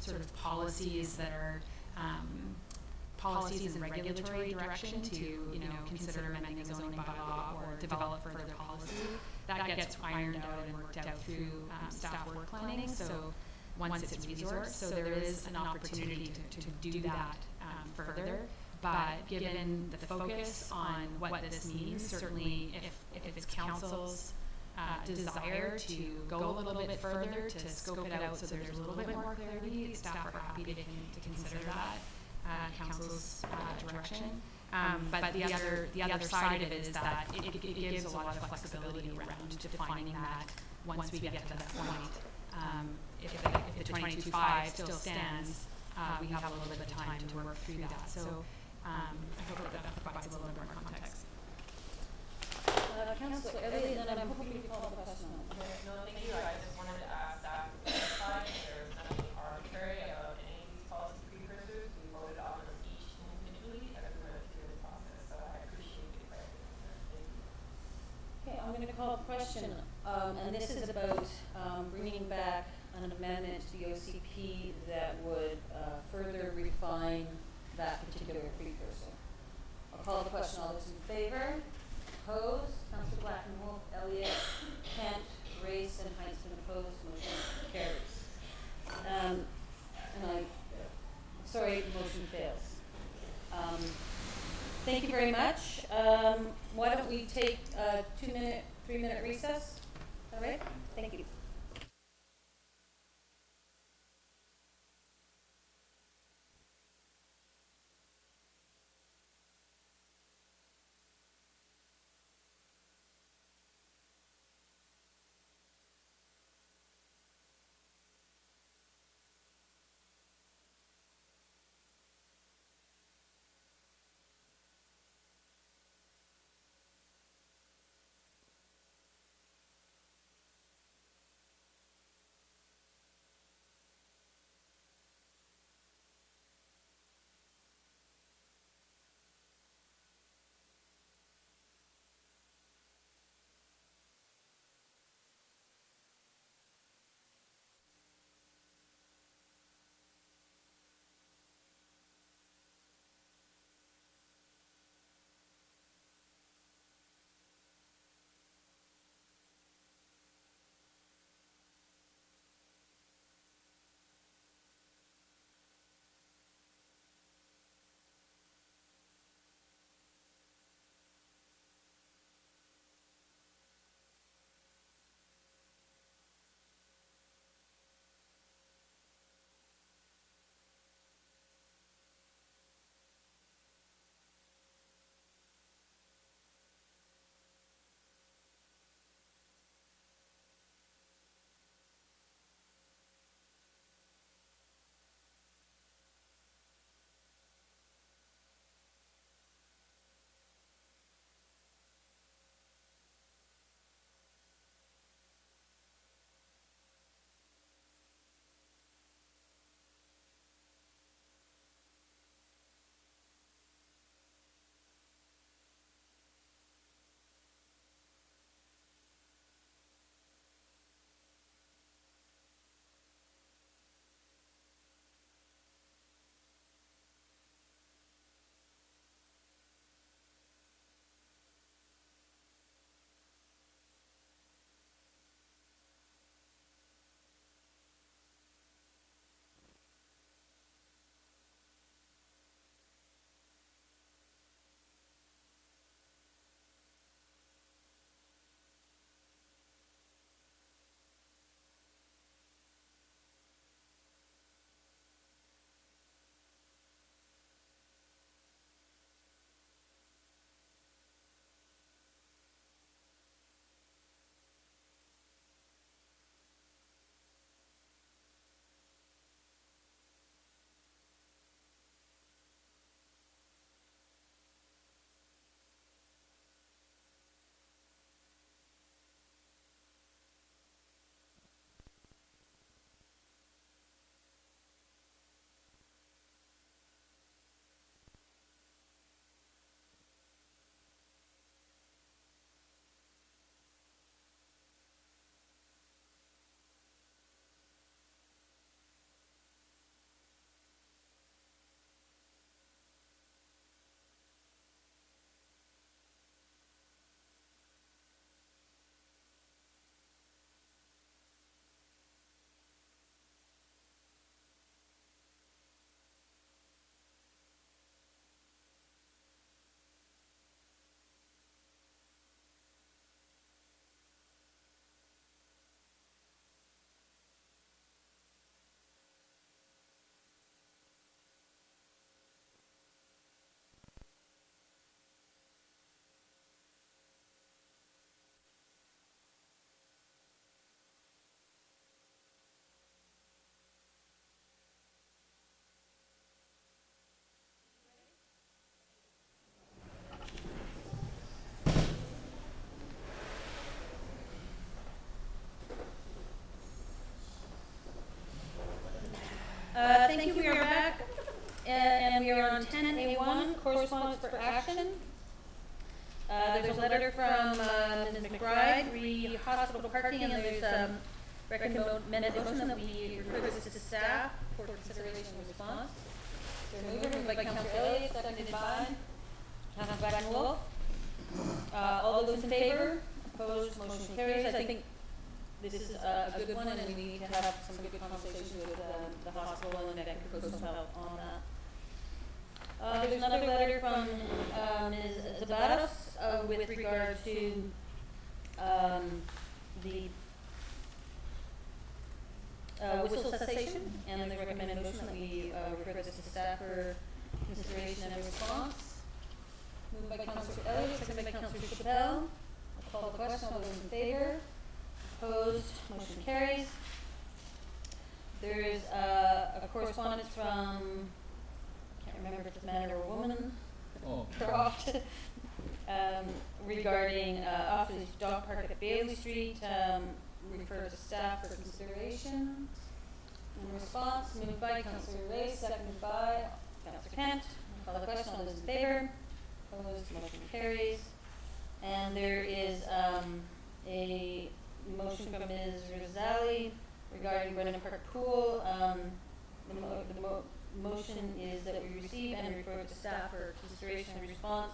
sort of policies that are policies in regulatory direction to consider amending a zoning bylaw or develop further policy, that gets ironed out and worked out through staff work planning. So once it's resourced, so there is an opportunity to do that further. But given the focus on what this means, certainly if it's council's desire to go a little bit further to scope it out so there's a little bit more clarity, staff are happy to consider that. Council's direction, but the other side of it is that it gives a lot of flexibility around defining that once we get to that point. If the 22.5 still stands, we have a little bit of time to work through that. So I hope that provides a little bit more context. Councillor Elliott, and then I'm hoping you call the question on. No, thank you. I just wanted to ask that if there's nothing arbitrary about any of these policy precursors. We voted on them each individually as we went through the process, so I appreciate the clarification. Okay, I'm going to call a question, and this is about bringing back an amendment to the OCP that would further refine that particular precursor. I'll call the question. All those in favor? Opposed? Councillor Black and Wolf, Elliott, Kent, Race, and Heitzman opposed. Motion carries. Motion fails. Thank you very much. Why don't we take a 2-minute, 3-minute recess? All right, thank you. Thank you, we are back, and we are on 10A1, correspondence for action. There's a letter from Ms. McBride, re-hospital parking, and there's recommended motion that we refer this to staff for consideration and response. Moved by Councilor Elliott, seconded by Councilor Backen-Wolf. All those in favor? Opposed? Motion carries. I think this is a good one, and we need to have some good conversation with the hospital and Vancouver Coastal Health on that. There's another letter from, Ms. Zabatos, with regard to, the, whistle cessation, and there's a recommended motion that we, refer this to staff for consideration and response. Moved by Councillor Elliott, seconded by Councillor Chappelle. I'll call the question, all those in favor? Opposed, motion carries. There is, a correspondence from, I can't remember if it's a man or a woman, Croft, regarding, office dog park at Bailey Street, refer to staff for consideration. In response, moved by Councillor Ray, seconded by Councillor Kent. Call the question, all those in favor? Opposed, motion carries. And there is, a motion from Ms. Rosali regarding Brennan Park Pool. The motion is that we receive and refer to staff for consideration and response.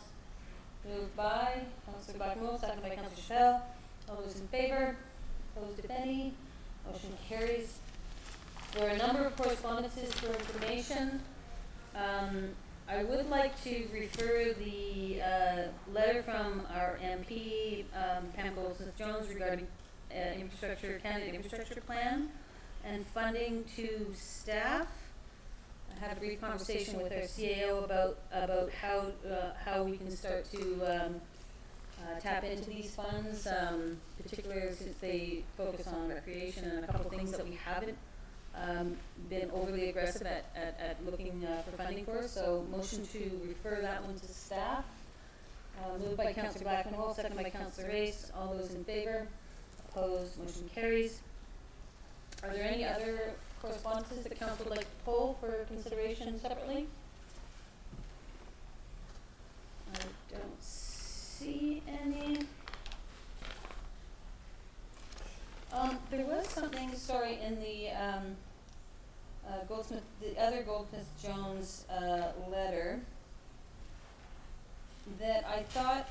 Moved by Councillor Blackmore, seconded by Councillor Chappelle. All those in favor? Opposed, if any? Motion carries. There are a number of correspondences for information. I would like to refer the letter from our MP, Pam Goldsmith-Jones, regarding candidate infrastructure plan and funding to staff. I had a brief conversation with our CAO about how we can start to tap into these funds, particularly since they focus on recreation and a couple things that we haven't been overly aggressive at looking for funding for. So motion to refer that one to staff. Moved by Councillor Blackmore, seconded by Councillor Race. All those in favor? Opposed? Motion carries. Are there any other correspondences that council would like to pull for consideration separately? I don't see any. There was something, sorry, in the the other Goldsmith-Jones letter that I thought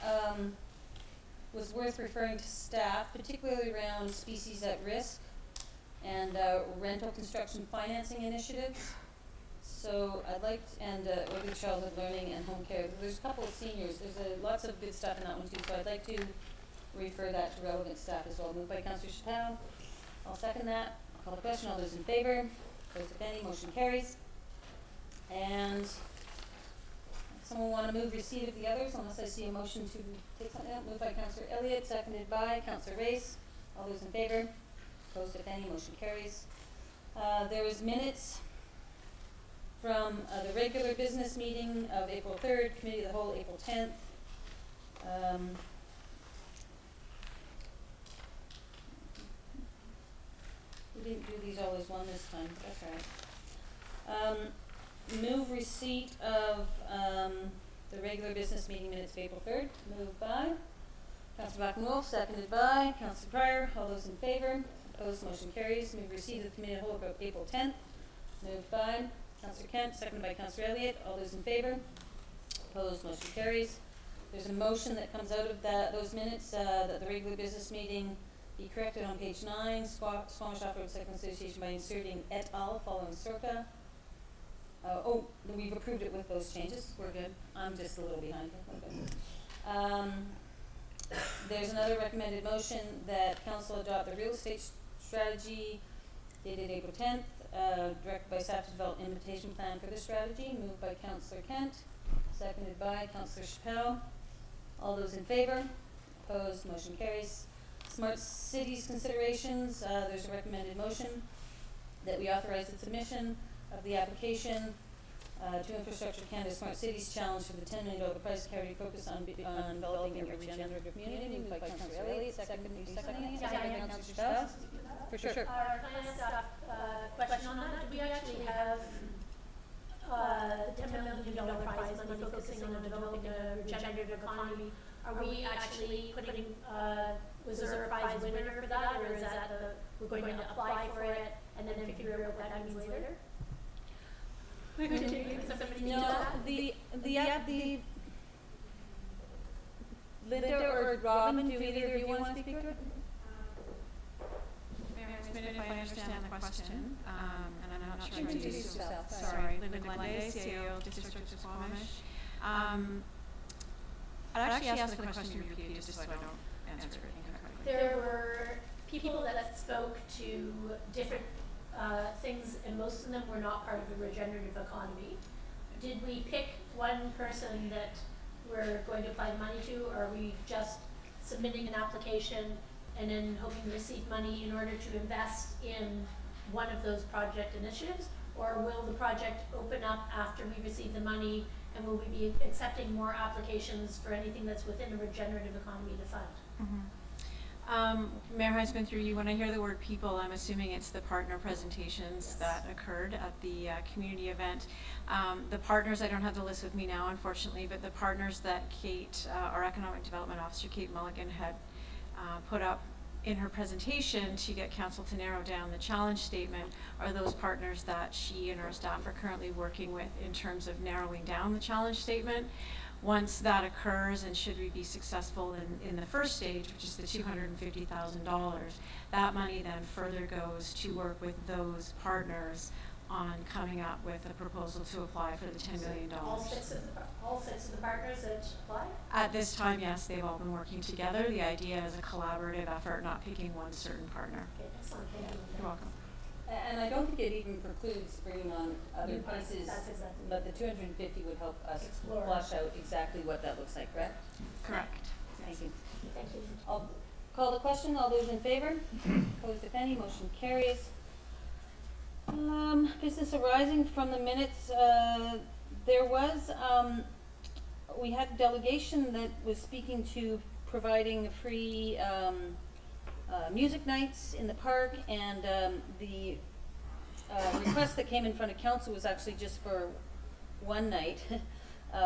was worth referring to staff, particularly around species at risk and rental construction financing initiatives. So I'd like to, and early childhood learning and home care. There's a couple of seniors. There's lots of good stuff in that one too. So I'd like to refer that to relevant staff as well. Moved by Councillor Chappelle. I'll second that. I'll call the question. All those in favor? Opposed, if any? Motion carries. And someone want to move receipt of the others, unless I see a motion to take something out. Moved by Councillor Elliott, seconded by Councillor Race. All those in favor? Opposed, if any? Motion carries. There was minutes from the regular business meeting of April 3rd, Committee of the Whole April 10th. We didn't do these all as one this time, but that's all right. Move receipt of the regular business meeting minutes of April 3rd. Moved by Councillor Blackmore, seconded by Councillor Pryor. All those in favor? Opposed, motion carries. Move receipt of the Committee of the Whole of April 10th. Moved by Councillor Kent, seconded by Councillor Elliott. All those in favor? Opposed, motion carries. There's a motion that comes out of those minutes that the regular business meeting be corrected on page 9, Squamish Off-Road Cycling Association, by inserting et al. Following circa. We've approved it with those changes. We're good. I'm just a little behind. There's another recommended motion that council adopt the real estate strategy dated April 10th, directed by staff to develop an invitation plan for this strategy. Moved by Councillor Kent, seconded by Councillor Chappelle. All those in favor? Opposed? Motion carries. Smart Cities considerations. There's a recommended motion that we authorize the submission of the application to Infrastructure Canada Smart Cities Challenge for the $10 million prize carry focus on developing a regenerative community. Moved by Councillor Elliott, seconded by Councillor Chappelle. For sure. Can I ask a question on that? Do we actually have the $10 million prize money focusing on developing a regenerative economy? Are we actually putting, was there a prize winner for that, or is that we're going to apply for it and then figure out what that means later? No, the Linda or Robin, do either of you want to speak to it? Heinzman, if I understand the question, and I'm not sure. Introduce yourself. Sorry, Linda Glende, CAO, District of Squamish. I'd actually ask the question you repeat just so I don't answer it incorrectly. There were people that spoke to different things, and most of them were not part of the regenerative economy. Did we pick one person that we're going to apply the money to, or are we just submitting an application and then hoping to receive money in order to invest in one of those project initiatives? Or will the project open up after we receive the money, and will we be accepting more applications for anything that's within the regenerative economy to fund? Mayor Heinzman, through you, when I hear the word people, I'm assuming it's the partner presentations that occurred at the community event. The partners, I don't have the list with me now, unfortunately, but the partners that Kate, our Economic Development Officer, Kate Mulligan, had put up in her presentation to get council to narrow down the challenge statement are those partners that she and our staff are currently working with in terms of narrowing down the challenge statement. Once that occurs, and should we be successful in the first stage, which is the $250,000, that money then further goes to work with those partners on coming up with a proposal to apply for the $10 million. All six of the partners that apply? At this time, yes, they've all been working together. The idea is a collaborative effort, not picking one certain partner. Okay, excellent, thank you. You're welcome. And I don't think it even precludes bringing on other New pieces, That's exactly. but the 250 would help us Explore. flush out exactly what that looks like, correct? Correct. Thank you. Thank you. I'll call the question. All those in favor? Opposed, if any, motion carries. Business arising from the minutes, there was, we had a delegation that was speaking to providing free music nights in the park, and the request that came in front of council was actually just for one night,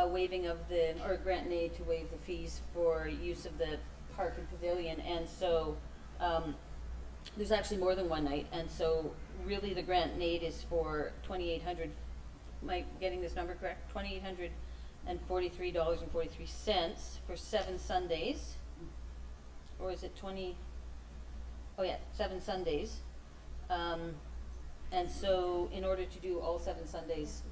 waiving of the, or grant and aid to waive the fees for use of the park and pavilion, and so there's actually more than one night, and so really the grant and aid is for $2,800, am I getting this number correct? $2,843.43 for 7 Sundays, or is it 20? Oh yeah, 7 Sundays. And so in order to do all 7 Sundays,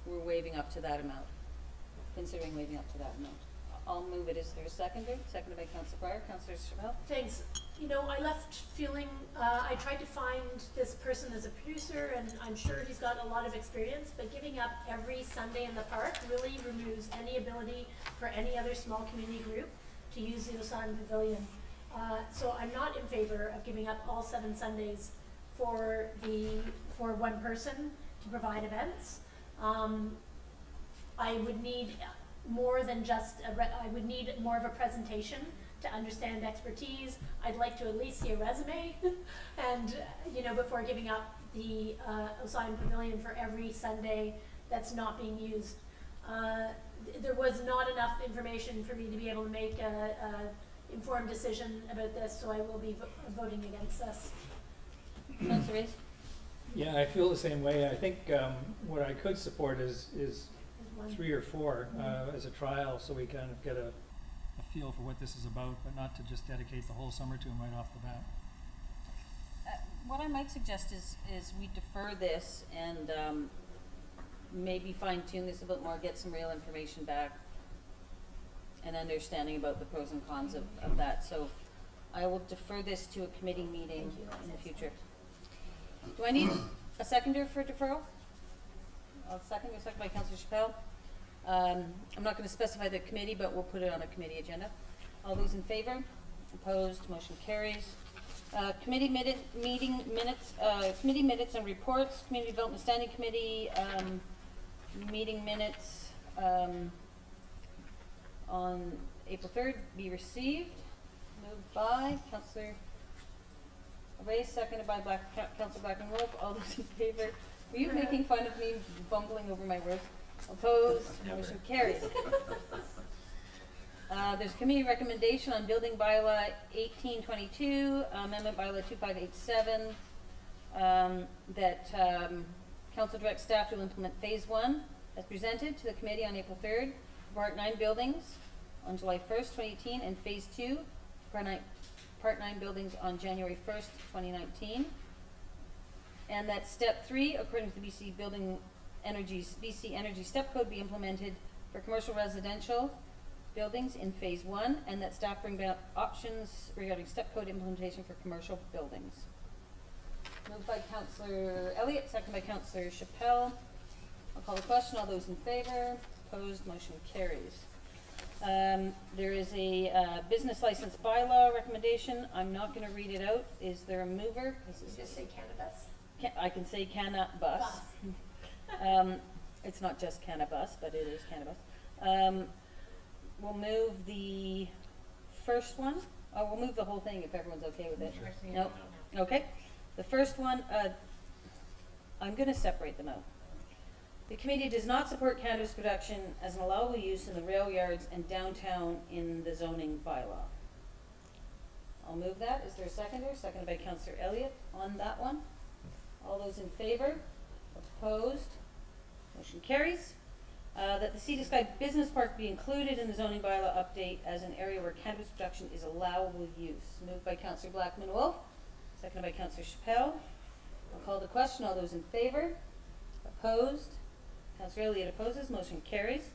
we're waiving up to that amount, considering waiving up to that amount. I'll move it. Is there a seconder? Seconded by Councillor Breyer. Councillor Chappelle? Thanks. You know, I left feeling, I tried to find this person as a producer, and I'm sure he's got a lot of experience, but giving up every Sunday in the park really removes any ability for any other small community group to use the Osan Pavilion. So I'm not in favor of giving up all 7 Sundays for one person to provide events. I would need more than just I would need more of a presentation to understand expertise. I'd like to at least see a resume, and before giving up the Osan Pavilion for every Sunday that's not being used. There was not enough information for me to be able to make a informed decision about this, so I will be voting against this. Councillor Rees? Yeah, I feel the same way. I think what I could support is 3 or 4 as a trial, so we kind of get a feel for what this is about, but not to just dedicate the whole summer to them right off the bat. What I might suggest is we defer this and maybe fine tune this a bit more, get some real information back and understanding about the pros and cons of that. So I will defer this to a committee meeting in the future. Do I need a seconder for deferral? I'll second by Councillor Chappelle. I'm not going to specify the committee, but we'll put it on a committee agenda. All those in favor? Opposed? Motion carries. Committee minutes and reports. Community Development Standing Committee meeting minutes on April 3rd be received. Moved by Councillor Ray, seconded by Councillor Black and Wolf. All those in favor? Were you making fun of me bumbling over my words? Opposed? Motion carries. There's a committee recommendation on building bylaw 1822, amendment bylaw 2587, that council directs staff to implement phase 1 as presented to the committee on April 3rd, Part 9 buildings on July 1st, 2018, and phase 2, Part 9 buildings on January 1st, 2019. And that step 3, according to the BC Energy Step Code, be implemented for commercial residential buildings in phase 1, and that staff bring back options regarding step code implementation for commercial buildings. Moved by Councillor Elliott, second by Councillor Chappelle. I'll call the question. All those in favor? Opposed? Motion carries. There is a business license bylaw recommendation. I'm not going to read it out. Is there a mover? Just say cannabis. I can say cannabis. It's not just cannabis, but it is cannabis. We'll move the first one. Oh, we'll move the whole thing if everyone's okay with it. Nope. Okay. The first one, I'm going to separate them out. The committee does not support cannabis production as an allowable use in the rail yards and downtown in the zoning bylaw. I'll move that. Is there a seconder? Seconded by Councillor Elliott on that one. All those in favor? Opposed? Motion carries. That the Sea to Sky Business Park be included in the zoning bylaw update as an area where cannabis production is allowable use. Moved by Councillor Blackman-Wolf, seconded by Councillor Chappelle. I'll call the question. All those in favor? Opposed? Councillor Elliott opposes. Motion carries.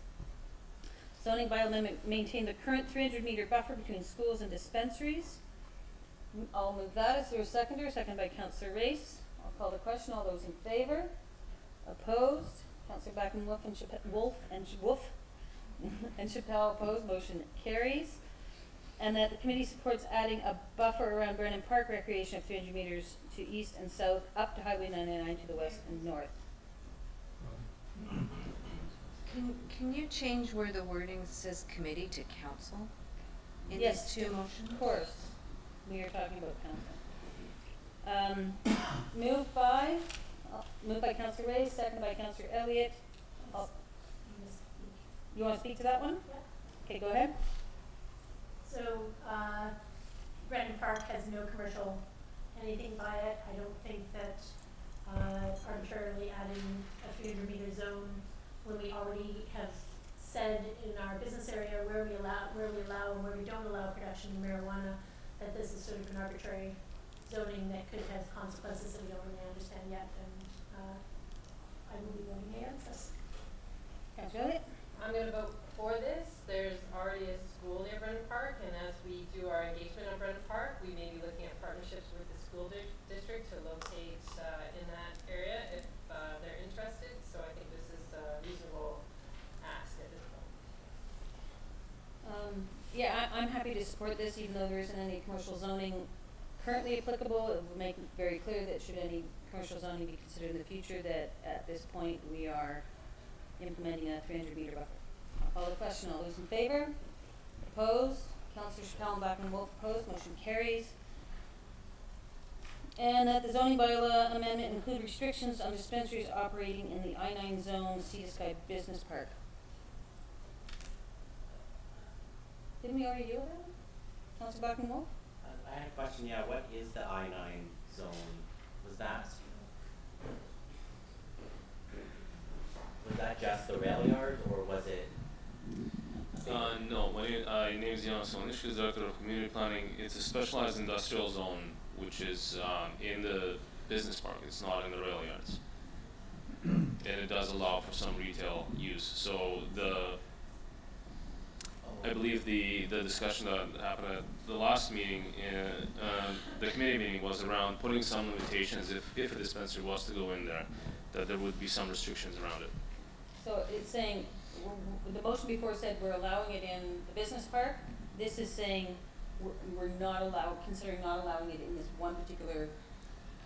Zoning bylaw maintain the current 300-meter buffer between schools and dispensaries. I'll move that. Is there a seconder? Seconded by Councillor Race. I'll call the question. All those in favor? Opposed? Councillor Blackman-Wolf and Chappelle opposed. Motion carries. And that the committee supports adding a buffer around Brennan Park recreation of 300 meters to east and south up to Highway 99 to the west and north. Can you change where the wording says committee to council? In Yes, these two motions? of course. We are talking about council. Moved by Councillor Ray, seconded by Councillor Elliott. You want to speak to that one? Yeah. Okay, go ahead. So, Brennan Park has no commercial anything by it. I don't think that arbitrarily adding a 300-meter zone when we already have said in our business area where we allow and where we don't allow production of marijuana, that this is sort of an arbitrary zoning that could have consequences that we don't really understand yet, and I will be voting against this. Councillor Elliott? I'm gonna vote for this. There's already a school near Brennan Park, and as we do our engagement on Brennan Park, we may be looking at partnerships with the school district to locate in that area if they're interested. So I think this is a reasonable ask at this point. Yeah, I'm happy to support this, even though there isn't any commercial zoning currently applicable. It will make it very clear that should any commercial zoning be considered in the future, that at this point we are implementing a 300-meter buffer. I'll call the question. All those in favor? Opposed? Councillor Chappelle and Blackman-Wolf opposed. Motion carries. And that the zoning bylaw amendment include restrictions on dispensaries operating in the I-9 zone Sea to Sky Business Park. Didn't we already deal with that? Councillor Blackman-Wolf? I had a question, yeah, what is the I-9 zone? Was that just the rail yard, or was it? No, my name is Jan Squamish, Director of Community Planning. It's a specialized industrial zone, which is in the business park. It's not in the rail yards. And it does allow for some retail use. So I believe the discussion that happened at the last meeting, the committee meeting, was around putting some limitations if a dispensary was to go in there, that there would be some restrictions around it. So it's saying, the motion before said we're allowing it in the business park. This is saying we're not considering not allowing it in this one particular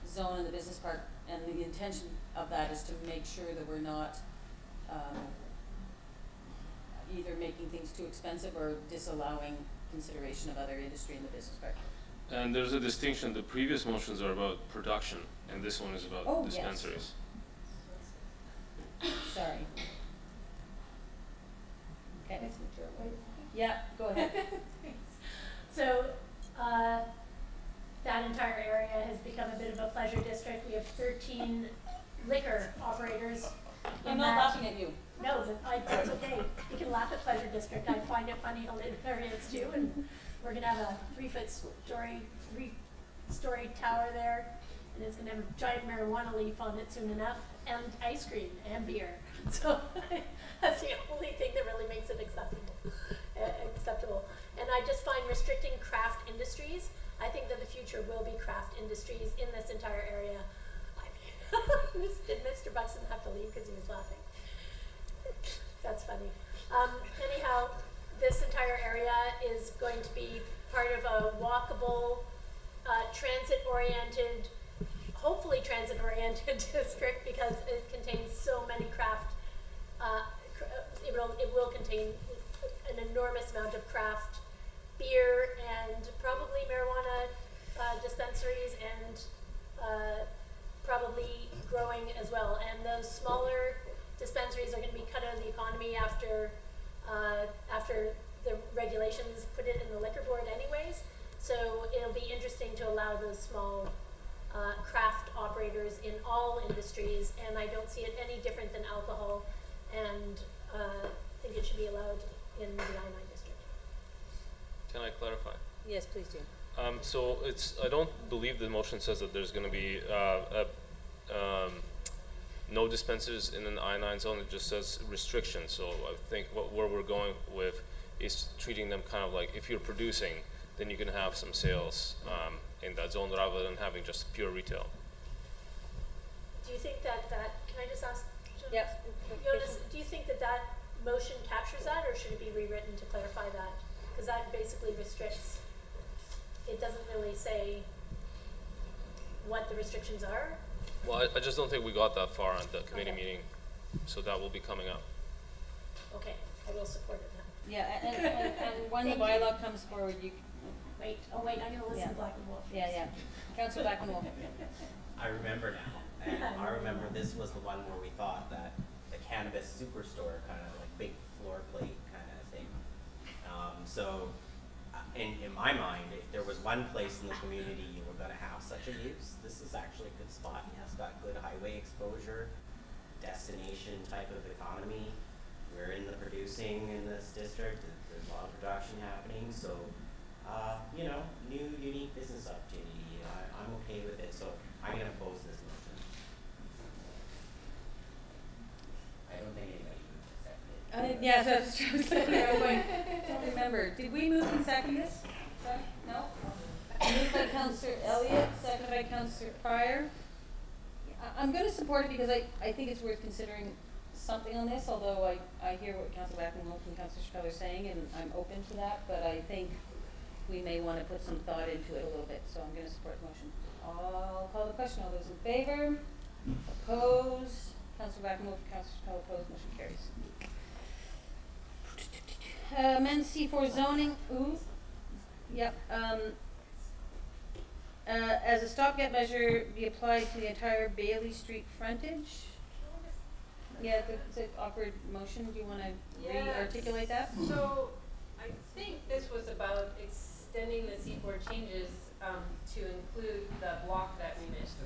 zone in the business park. And the intention of that is to make sure that we're not either making things too expensive or disallowing consideration of other industry in the business park. And there's a distinction. The previous motions are about production, and this one is about dispensaries. Yes. Sorry. Okay. Yeah, go ahead. So, that entire area has become a bit of a pleasure district. We have 13 liquor operators. I'm not laughing at you. No, but it's okay. You can laugh at Pleasure District. I find it funny how little areas too, and we're gonna have a three-story tower there, and it's gonna have a giant marijuana leaf on it soon enough, and ice cream and beer. So that's the only thing that really makes it acceptable. And I just find restricting craft industries, I think that the future will be craft industries in this entire area. Did Mr. Buxton have to leave because he was laughing? That's funny. Anyhow, this entire area is going to be part of a walkable, transit-oriented, hopefully transit-oriented district, because it contains so many craft, it will contain an enormous amount of craft beer and probably marijuana dispensaries and probably growing as well. And those smaller dispensaries are going to be cut out of the economy after the regulations put it in the liquor board anyways. So it'll be interesting to allow those small craft operators in all industries, and I don't see it any different than alcohol, and I think it should be allowed in the I-9 district. Can I clarify? Yes, please do. So I don't believe the motion says that there's going to be no dispensers in an I-9 zone. It just says restrictions. So I think where we're going with is treating them kind of like, if you're producing, then you can have some sales in that zone rather than having just pure retail. Do you think that can I just ask? Yep. Jonas, do you think that motion captures that, or should it be rewritten to clarify that? Because that basically restricts, it doesn't really say what the restrictions are. Well, I just don't think we got that far at the committee meeting, so that will be coming up. Okay, I will support it then. Yeah, and when the bylaw comes forward, you. Wait, I'm gonna listen to Black and Wolf. Yeah. Councillor Black and Wolf. I remember now, and I remember this was the one where we thought that the cannabis superstore, kind of like big floor plate kind of thing. So, in my mind, if there was one place in the community you were going to have such a use, this is actually a good spot. It's got good highway exposure, destination type of economy. We're in the producing in this district. There's a lot of production happening, so new unique business opportunity. I'm okay with it, so I'm going to oppose this motion. I don't think anybody moved to second it. Yeah, so I'm going, don't remember. Did we move and second this? Sorry? No? Moved by Councillor Elliott, seconded by Councillor Pryor. I'm going to support it because I think it's worth considering something on this, although I hear what Councillor Black and Wolf and Councillor Chappelle are saying, and I'm open to that, but I think we may want to put some thought into it a little bit, so I'm going to support the motion. I'll call the question. All those in favor? Opposed? Councillor Black and Wolf, Councillor Chappelle opposed. Motion carries. Amend C4 zoning. Ooh. Yep. As a stopgap measure, be applied to the entire Bailey Street frontage. Yeah, it's an awkward motion. Do you want to re-articulate that? So, I think this was about extending the C4 changes to include the block that we missed.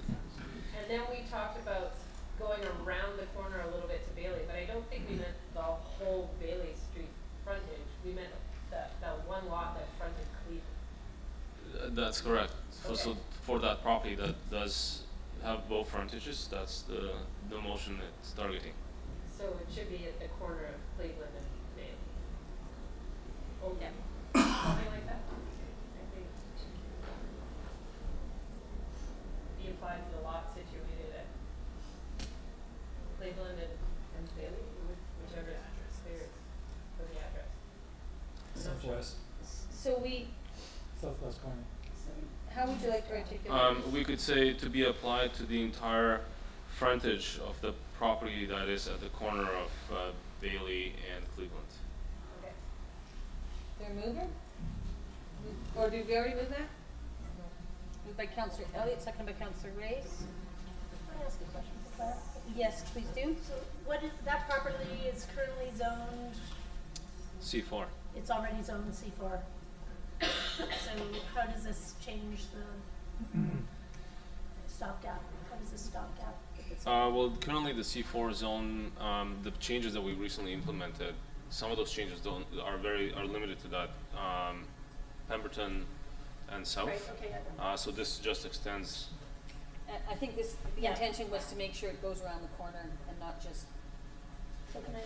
And then we talked about going around the corner a little bit to Bailey, but I don't think we meant the whole Bailey Street frontage. We meant that one lot that fronted Cleveland. That's correct. Okay. So for that property that does have both frontages, that's the motion it's targeting. So it should be at the corner of Cleveland and Bailey. Oh, yeah. Something like that. I think. Be applied to the lot situated at Cleveland and Bailey, whichever is clear for the address. Southwest, So southwest corner. how would you like to articulate? We could say to be applied to the entire frontage of the property that is at the corner of Bailey and Cleveland. Okay. There a mover? Or did we already move that? Moved by Councillor Elliott, seconded by Councillor Reyes. Can I ask a question for Claire? Yes, please do. So what is, that property is currently zoned, C4. it's already zoned C4. So how does this change the stopgap? How does this stopgap Well, currently the C4 zone, the changes that we recently implemented, some of those changes are limited to that, Pemberton and South. Right, okay. So this just extends. I think the Yeah. intention was to make sure it goes around the corner and not just, So can I,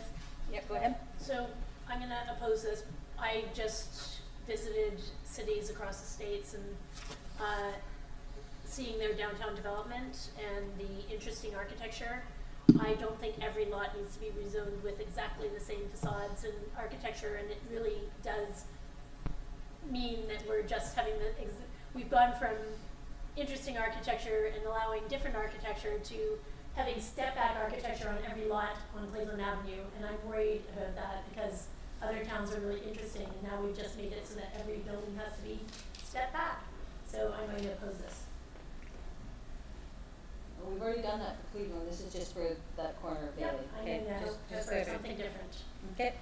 yep, go ahead. so I'm gonna oppose this. I just visited cities across the states and, seeing their downtown development and the interesting architecture. I don't think every lot needs to be rezoned with exactly the same facades and architecture, and it really does mean that we're just having we've gone from interesting architecture and allowing different architecture to having step-back architecture on every lot on Cleveland Avenue, and I'm worried about that because other towns are really interesting, and now we've just made it so that every building has to be step back. So I'm going to oppose this. Well, we've already done that for Cleveland, this is just for that corner of Bailey. I'm Okay, going to just go for clarify. something different. Okay,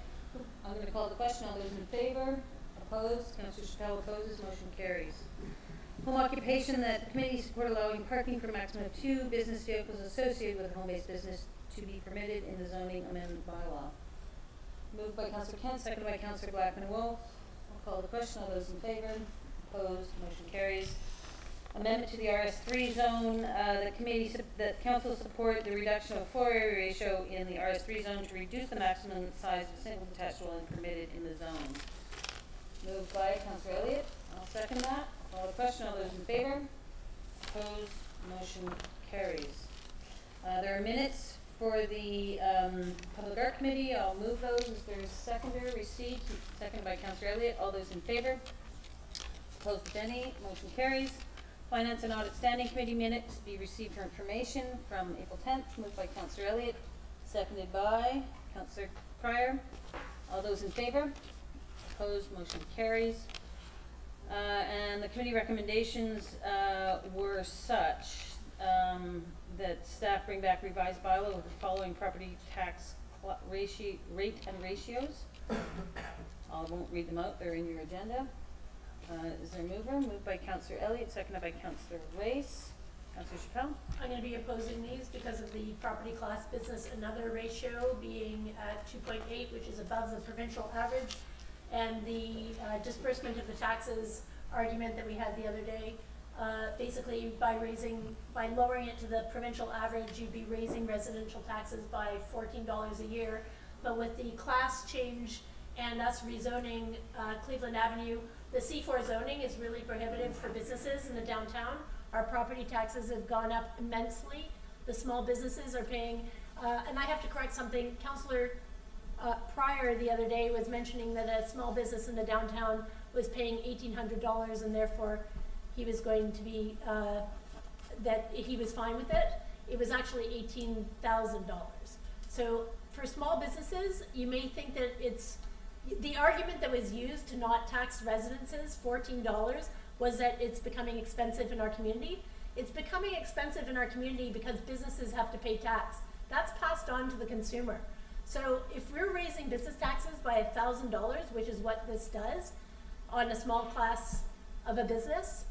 I'm gonna call the question, all those in favor, opposed, Councillor Chappelle opposes, motion carries. Home occupation, that the committee support allowing parking for a maximum of 2 business vehicles associated with a home-based business to be permitted in the zoning amendment bylaw. Moved by Councillor Kent, seconded by Councillor Blackman Wolf. I'll call the question, all those in favor, opposed, motion carries. Amendment to the RS3 zone, the council support the reduction of floor area ratio in the RS3 zone to reduce the maximum size of single detached dwelling permitted in the zone. Moved by Councillor Elliott, I'll second that. Call the question, all those in favor, opposed, motion carries. There are minutes for the Public Art Committee, I'll move those. Is there a seconder received? Seconded by Councillor Elliott, all those in favor, opposed if any, motion carries. Finance and Audit Standing Committee minutes be received for information from April 10th, moved by Councillor Elliott, seconded by Councillor Pryor. All those in favor? Opposed, motion carries. And the committee recommendations were such that staff bring back revised bylaw with the following property tax rate and ratios. I won't read them out, they're in your agenda. Is there a mover? Moved by Councillor Elliott, seconded by Councillor Race. Councillor Chappelle? I'm going to be opposing these because of the property class business and other ratio being at 2.8, which is above the provincial average, and the disbursement of the taxes argument that we had the other day. Basically, by lowering it to the provincial average, you'd be raising residential taxes by $14 a year. But with the class change and us rezoning Cleveland Avenue, the C4 zoning is really prohibitive for businesses in the downtown. Our property taxes have gone up immensely. The small businesses are paying, and I have to correct something. Councillor Pryor the other day was mentioning that a small business in the downtown was paying $1,800, and therefore he was going to be, that he was fine with it. It was actually $18,000. So for small businesses, you may think that it's, the argument that was used to not tax residences, $14, was that it's becoming expensive in our community. It's becoming expensive in our community because businesses have to pay tax. That's passed on to the consumer. So if we're raising business taxes by $1,000, which is what this does, on a small class of a business,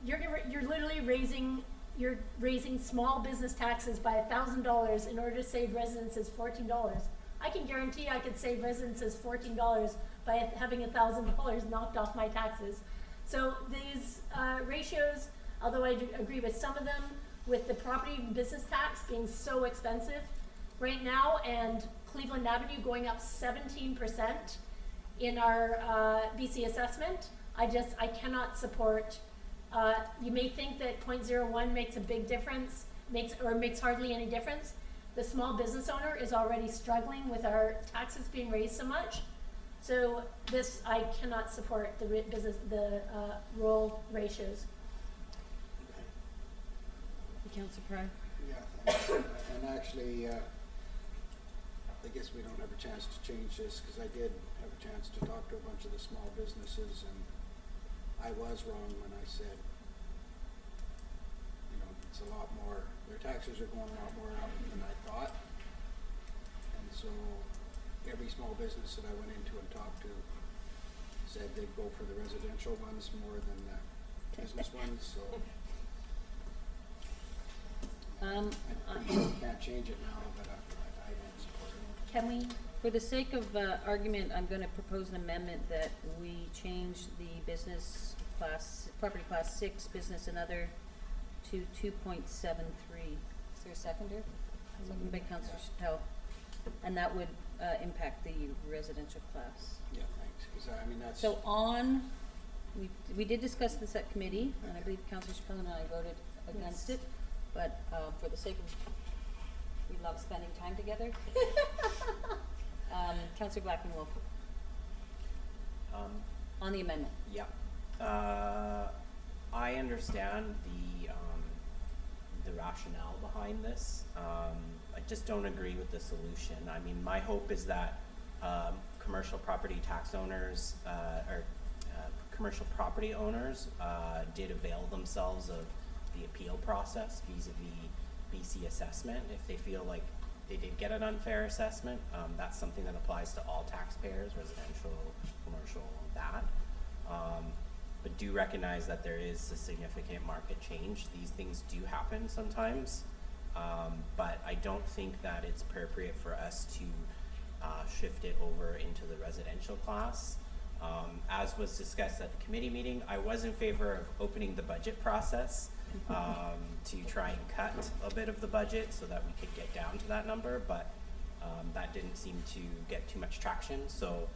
you're literally raising small business taxes by $1,000 in order to save residences $14. I can guarantee I could save residences $14 by having $1,000 knocked off my taxes. So these ratios, although I do agree with some of them, with the property and business tax being so expensive right now, and Cleveland Avenue going up 17% in our BC assessment, I cannot support. You may think that 0.01 makes a big difference, makes hardly any difference. The small business owner is already struggling with our taxes being raised so much. So this, I cannot support the rural ratios. Councillor Pryor? Yeah, thanks. And actually, I guess we don't have a chance to change this, because I did have a chance to talk to a bunch of the small businesses, and I was wrong when I said, you know, it's a lot more, their taxes are going a lot more up than I thought. And so every small business that I went into and talked to said they'd go for the residential ones more than the business ones, so. Can't change it now, but I don't support it. Can we, for the sake of argument, I'm gonna propose an amendment that we change the business class, property class 6, business and other, to 2.73. Is there a seconder? Seconded by Councillor Chappelle. And that would impact the residential class. Yeah, thanks, because I mean, that's. So we did discuss this at committee, and I believe Councillor Chappelle and I voted against it, but for the sake of, we love spending time together. Councillor Blackman Wolf, on the amendment. Yeah. I understand the rationale behind this. I just don't agree with the solution. I mean, my hope is that commercial property tax owners or commercial property owners did avail themselves of the appeal process vis-a-vis BC assessment. If they feel like they did get an unfair assessment, that's something that applies to all taxpayers, residential, commercial, that. But do recognize that there is a significant market change. These things do happen sometimes, but I don't think that it's appropriate for us to shift it over into the residential class. As was discussed at the committee meeting, I was in favor of opening the budget process to try and cut a bit of the budget so that we could get down to that number, but that didn't seem to get too much traction. So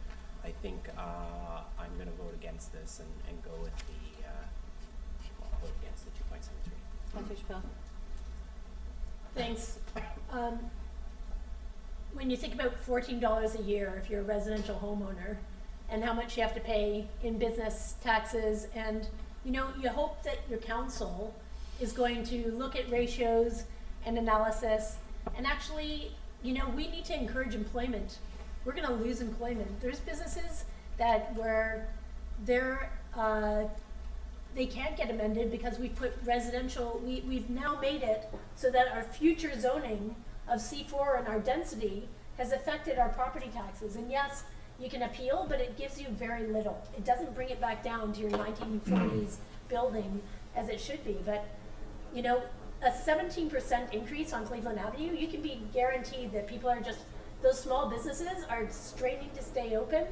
I think I'm going to vote against this and go with vote against the 2.73. Councillor Chappelle. Thanks. When you think about $14 a year if you're a residential homeowner and how much you have to pay in business taxes, and you hope that your council is going to look at ratios and analysis, and actually, we need to encourage employment. We're going to lose employment. There's businesses where they can't get amended because we put residential, we've now made it so that our future zoning of C4 and our density has affected our property taxes. And yes, you can appeal, but it gives you very little. It doesn't bring it back down to your 1940s building as it should be. But, a 17% increase on Cleveland Avenue, you can be guaranteed that people are those small businesses are straining to stay open.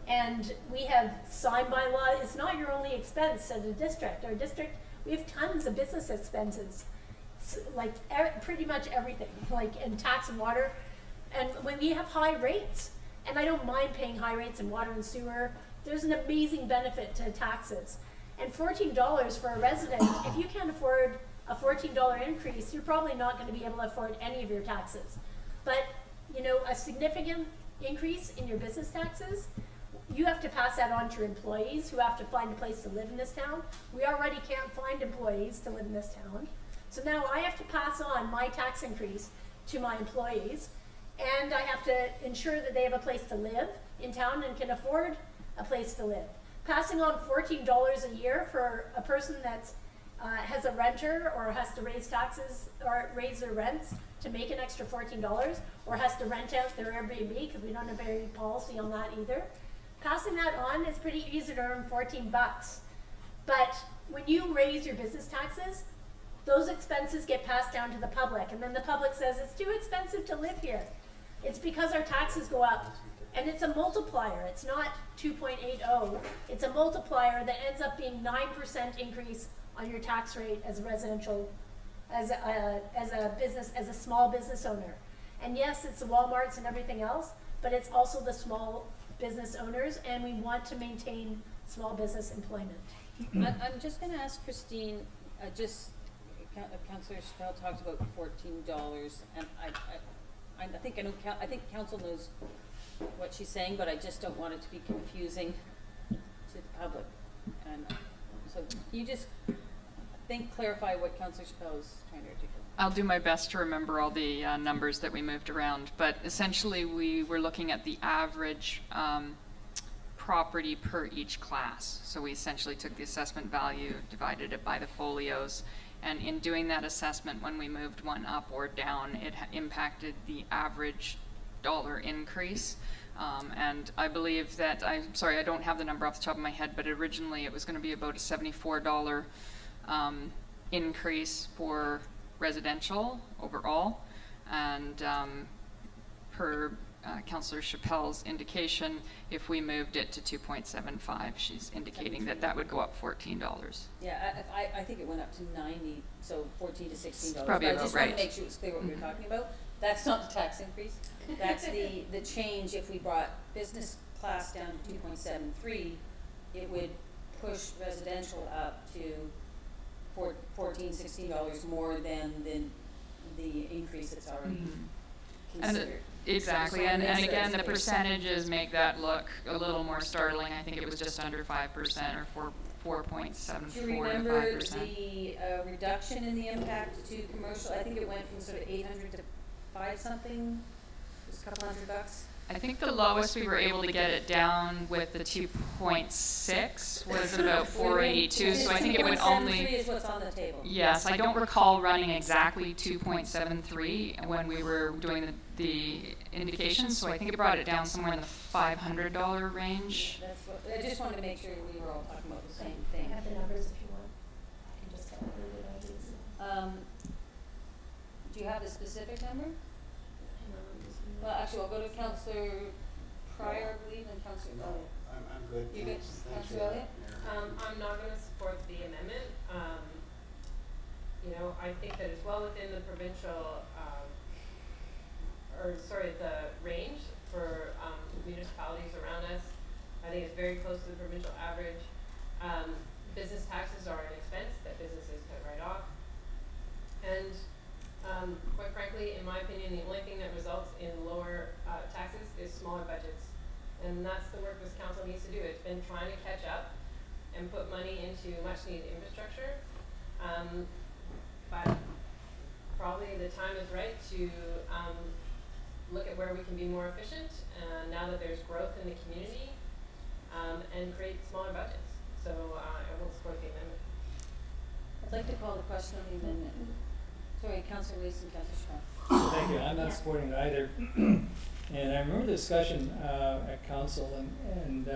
And we have signed by law, it's not your only expense as a district. Our district, we have tons of business expenses, pretty much everything, and tax and water. And when we have high rates, and I don't mind paying high rates in water and sewer, there's an amazing benefit to taxes. And $14 for a resident, if you can't afford a $14 increase, you're probably not going to be able to afford any of your taxes. But, a significant increase in your business taxes, you have to pass that on to your employees who have to find a place to live in this town. We already can't find employees to live in this town. So now I have to pass on my tax increase to my employees, and I have to ensure that they have a place to live in town and can afford a place to live. Passing on $14 a year for a person that's has a renter or has to raise taxes or raise their rents to make an extra $14, or has to rent out their Airbnb because we don't have any policy on that either. Passing that on is pretty easy to earn $14. But when you raise your business taxes, those expenses get passed down to the public, and then the public says it's too expensive to live here. It's because our taxes go up, and it's a multiplier. It's not 2.80. It's a multiplier that ends up being 9% increase on your tax rate as a residential, as a business, as a small business owner. And yes, it's the Walmarts and everything else, but it's also the small business owners, and we want to maintain small business employment. I'm just going to ask Christine, Councillor Chappelle talked about $14, and I think council knows what she's saying, but I just don't want it to be confusing to the public. And so you just clarify what Councillor Chappelle is trying to articulate. I'll do my best to remember all the numbers that we moved around, but essentially we were looking at the average property per each class. So we essentially took the assessment value, divided it by the folios, and in doing that assessment, when we moved one up or down, it impacted the average dollar increase. And I believe that, I'm sorry, I don't have the number off the top of my head, but originally it was going to be about a $74 increase for residential overall. And per Councillor Chappelle's indication, if we moved it to 2.75, she's indicating that that would go up $14. Yeah, I think it went up to 90, so $14 to $16. Probably But about I just want right. to make sure it's clear what we were talking about. That's not the tax increase. That's the change. If we brought business class down to 2.73, it would push residential up to $14, $16 more than the increase that's already considered. Exactly, and again, the percentages make that look a little more startling. I think it was just under 5% or 4.74 Do to you 5%. remember the reduction in the impact to commercial? I think it went from sort of 800 to 5 something, just a couple $100. I think the lowest we were able to get it down with the 2.6 was about 482, so I think it would only. 2.73 is what's on the table. Yes, I don't recall running exactly 2.73 when we were doing the indications, so I think it brought it down somewhere in the $500 range. That's what, I just wanted to make sure we were all talking about the same I thing. have the numbers if you want. I can just tell you what I do. Do you have the specific number? Hang on, I'm just gonna- Well, actually, I'll go to Councillor Pryor, I believe, and Councillor. No, I'm good. You good, Thanks for Councillor Elliott? that, Mayor. I'm not gonna support the amendment. You know, I think that it's well within the provincial, the range for, municipalities around us. I think it's very close to the provincial average. Business taxes are an expense that businesses can write off. And, quite frankly, in my opinion, the only thing that results in lower, taxes is smaller budgets. And that's the work this council needs to do. It's been trying to catch up and put money into much needed infrastructure. But probably the time is right to, look at where we can be more efficient, now that there's growth in the community, and create smaller budgets. So, I will support the amendment. I'd like to call the question on the amendment. Sorry, Councillor Weiss and Councillor Schwab. Thank you, I'm not supporting it either. And I remember the discussion at council, and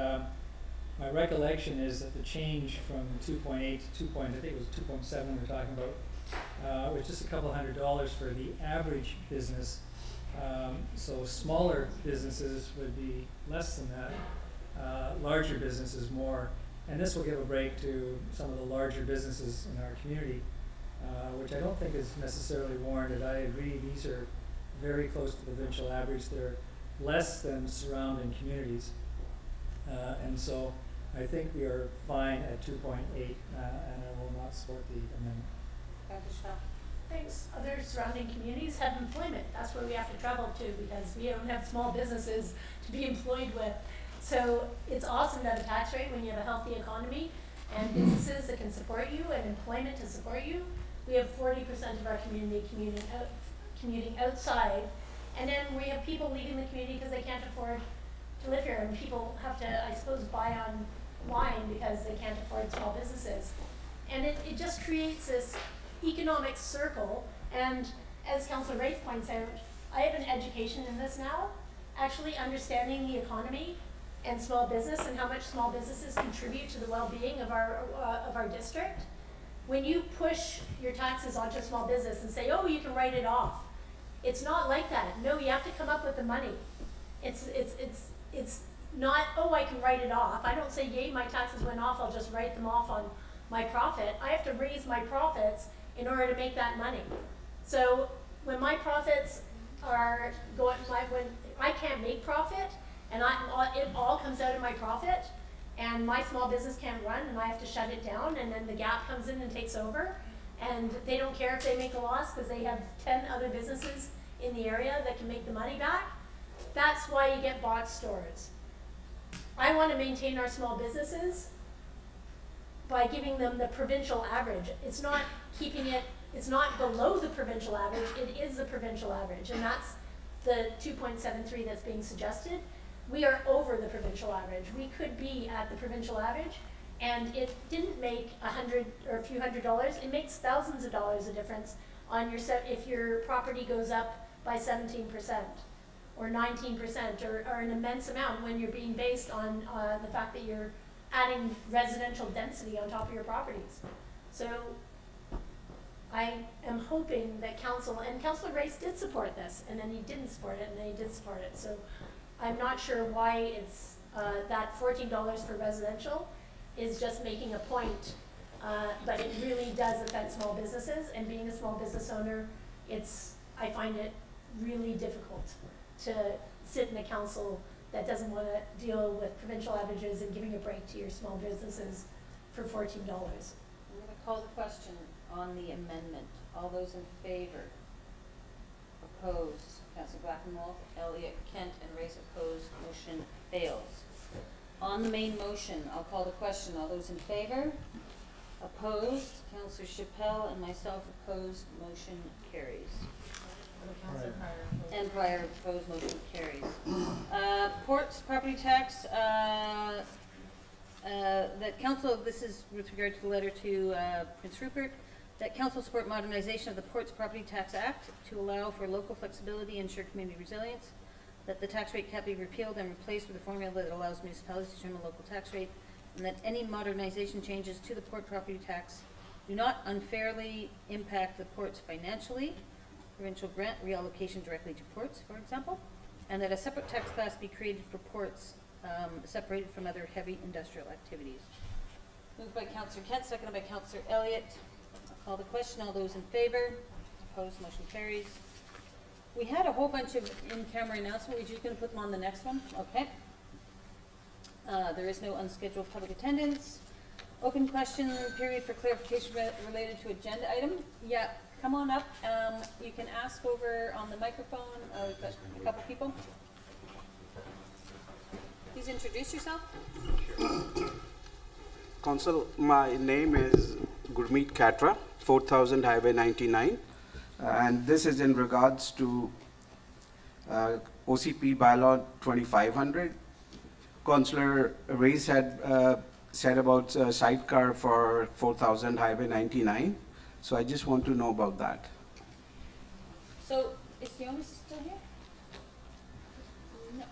my recollection is that the change from 2.8 to 2. I think it was 2.7 we were talking about, was just a couple $100 for the average business. So smaller businesses would be less than that, larger businesses more. And this will give a break to some of the larger businesses in our community, which I don't think is necessarily warranted. I agree, these are very close to the provincial average. They're less than surrounding communities. And so I think we are fine at 2.8, and I will not support the amendment. Councillor Schwab. Thanks. Other surrounding communities have employment. That's where we have to travel to because we don't have small businesses to be employed with. So it's awesome to have a tax rate when you have a healthy economy and businesses that can support you and employment to support you. We have 40% of our community commuting outside, and then we have people leaving the community because they can't afford to live here, and people have to, I suppose, buy online because they can't afford small businesses. And it just creates this economic circle, and as Councillor Wraith points out, I have an education in this now, actually understanding the economy and small business and how much small businesses contribute to the well-being of our district. When you push your taxes onto a small business and say, oh, you can write it off, it's not like that. No, you have to come up with the money. It's not, oh, I can write it off. I don't say, yay, my taxes went off, I'll just write them off on my profit. I have to raise my profits in order to make that money. So when my profits are going, when I can't make profit, and it all comes out of my profit, and my small business can't run, and I have to shut it down, and then the Gap comes in and takes over, and they don't care if they make a loss because they have 10 other businesses in the area that can make the money back. That's why you get box stores. I want to maintain our small businesses by giving them the provincial average. It's not keeping it, it's not below the provincial average, it is the provincial average, and that's the 2.73 that's being suggested. We are over the provincial average. We could be at the provincial average, and it didn't make $100 or a few $100s. It makes thousands of dollars a difference on your if your property goes up by 17% or 19% or an immense amount when you're being based on the fact that you're adding residential density on top of your properties. So I am hoping that council, and Councilor Rice did support this, and then he didn't support it, and then he did support it, so I'm not sure why it's, that $14 for residential is just making a point, but it really does affect small businesses, and being a small business owner, I find it really difficult to sit in a council that doesn't want to deal with provincial averages and giving a break to your small businesses for $14. I'm gonna call the question on the amendment. All those in favor? Opposed? Councillor Blackenwolf, Elliott, Kent, and Race opposed. Motion fails. On the main motion, I'll call the question. All those in favor? Opposed? Councillor Chappelle and myself opposed. Motion carries. And Pryor opposed. Motion carries. Ports property tax. That council, this is with regard to the letter to Prince Rupert, that council support modernization of the Ports Property Tax Act to allow for local flexibility and ensure community resilience, that the tax rate cap be repealed and replaced with a formula that allows municipalities to determine local tax rate, and that any modernization changes to the port property tax do not unfairly impact the ports financially, provincial grant reallocation directly to ports, for example, and that a separate tax class be created for ports separated from other heavy industrial activities. Moved by Councillor Kent, seconded by Councillor Elliott. I'll call the question. All those in favor? Opposed? Motion carries. We had a whole bunch of in-camera announcements. We're just going to put them on the next one. Okay. There is no unscheduled public attendance. Open question period for clarification related to agenda item. Yeah, come on up. You can ask over on the microphone. We've got a couple people. Please introduce yourself. Council, my name is Gurmeet Katra, 4000 Highway 99, and this is in regards to OCP bylaw 2500. Councillor Reyes had said about sidecar for 4000 Highway 99, so I just want to know about that. So, is the owner still here? No.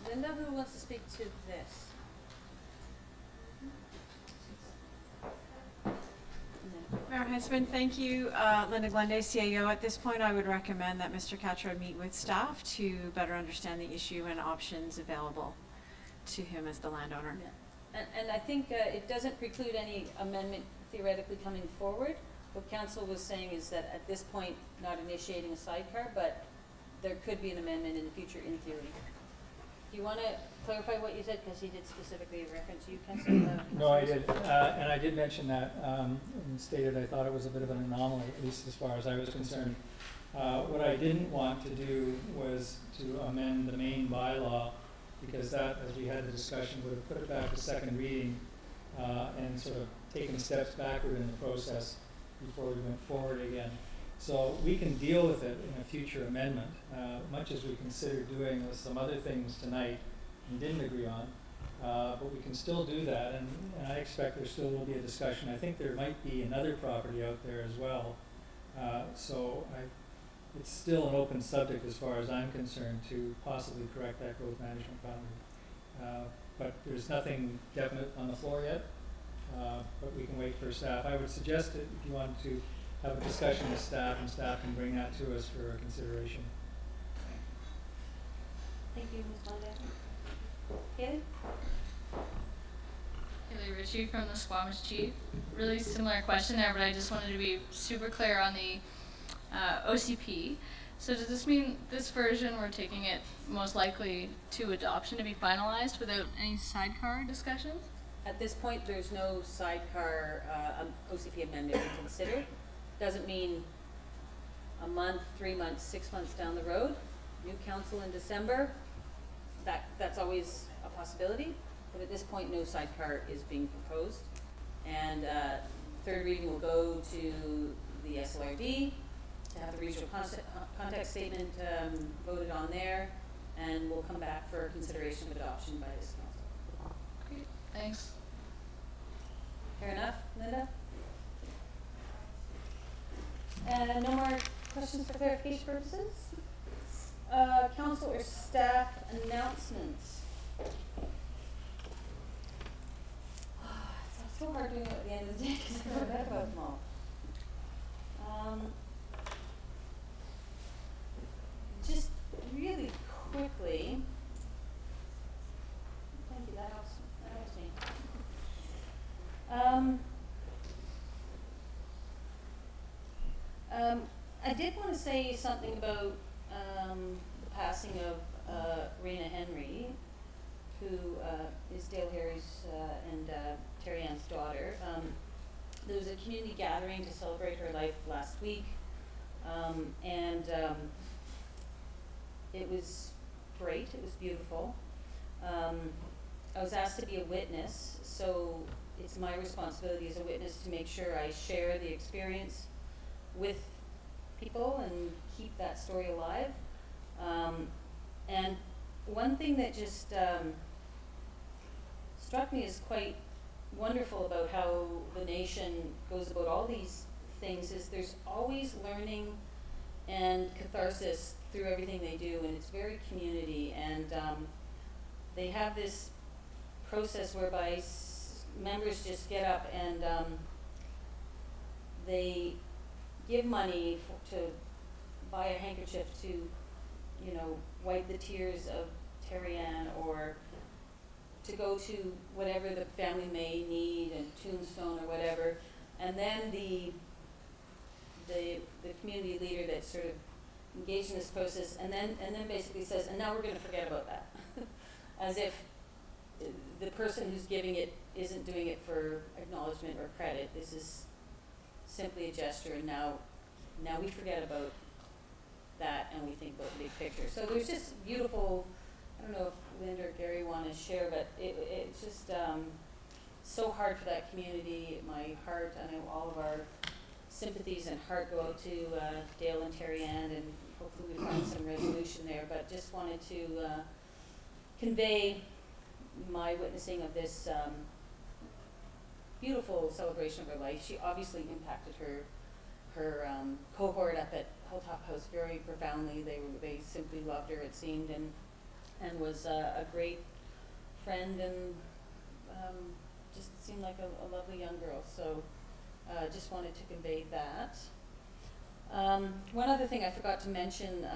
Linda, who wants to speak to this? Mayor Heisman, thank you. Linda Glende, CAO. At this point, I would recommend that Mr. Katra meet with staff to better understand the issue and options available to him as the landowner. Yeah. And I think it doesn't preclude any amendment theoretically coming forward. What council was saying is that at this point, not initiating a sidecar, but there could be an amendment in the future in theory. Do you want to clarify what you said, because he did specifically reference you, Councillor? No, I did, and I did mention that and stated I thought it was a bit of an anomaly, at least as far as I was concerned. What I didn't want to do was to amend the main bylaw, because that, as we had the discussion, would have put it back to second reading and sort of taken steps backward in the process before we went forward again. So we can deal with it in a future amendment, much as we considered doing with some other things tonight and didn't agree on. But we can still do that, and I expect there still will be a discussion. I think there might be another property out there as well. It's still an open subject as far as I'm concerned to possibly correct that growth management boundary. But there's nothing definite on the floor yet, but we can wait for staff. I would suggest that if you want to have a discussion with staff, and staff can bring that to us for consideration. Thank you, Ms. Monday. Haley? Haley Ritchie from the Squamish Chief. Really similar question there, but I just wanted to be super clear on the OCP. So does this mean this version we're taking it most likely to adoption to be finalized without any sidecar discussions? At this point, there's no sidecar OCP amendment to consider. Doesn't mean a month, 3 months, 6 months down the road, new council in December, that's always a possibility. But at this point, no sidecar is being proposed. And third reading will go to the SLRD to have the regional context statement voted on there, and we'll come back for consideration of adoption by this council. Great, thanks. Fair enough, Linda? No more questions for clarification purposes? Council or staff announcements? It's so hard doing it at the end of the day because I forgot about them all. I did want to say something about the passing of Rena Henry, who is Dale Harry's and Terry Ann's daughter. There was a community gathering to celebrate her life last week, and it was great. It was beautiful. I was asked to be a witness, so it's my responsibility as a witness to make sure I share the experience with people and keep that story alive. And one thing that just struck me as quite wonderful about how the nation goes about all these things is there's always learning and catharsis through everything they do, and it's very community, and they have this process whereby members just get up and they give money to buy a handkerchief to, you know, wipe the tears of Terry Ann, or to go to whatever the family may need, a tombstone or whatever, and then the community leader that's sort of engaged in this process, and then basically says, and now we're going to forget about that, as if the person who's giving it isn't doing it for acknowledgement or credit. This is simply a gesture, and now we forget about that and we think about the big picture. So there's just beautiful. I don't know if Linda or Gary want to share, but it's just so hard for that community. My heart, I know all of our sympathies and heart go out to Dale and Terry Ann, and hopefully we find some resolution there. But just wanted to convey my witnessing of this beautiful celebration of her life. She obviously impacted her cohort up at Hilltop House very profoundly. They simply loved her, it seemed, and was a great friend, and just seemed like a lovely young girl. So just wanted to convey that. One other thing I forgot to mention,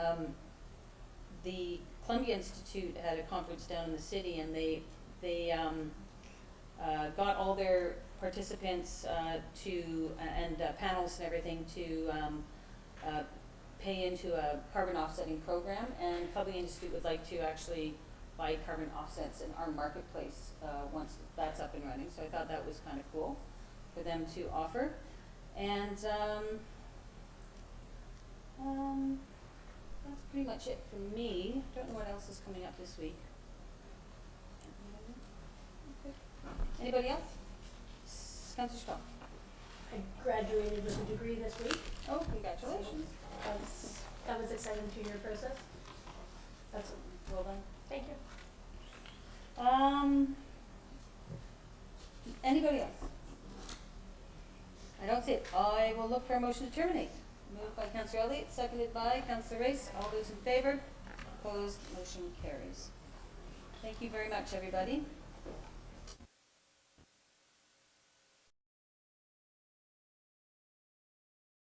the Columbia Institute had a conference down in the city, and they got all their participants and panels and everything to pay into a carbon offsetting program, and Columbia Institute would like to actually buy carbon offsets in our marketplace once that's up and running. So I thought that was kind of cool for them to offer. And that's pretty much it for me. Don't know what else is coming up this week. Okay. Anybody else? Councillor Schwab. I graduated with a degree this week. Oh, congratulations. That was exciting 2-year process. That's well done. Thank you. Anybody else? I don't see it. I will look for a motion to terminate. Moved by Councillor Elliott, seconded by Councillor Race. All those in favor? Opposed? Motion carries. Thank you very much, everybody.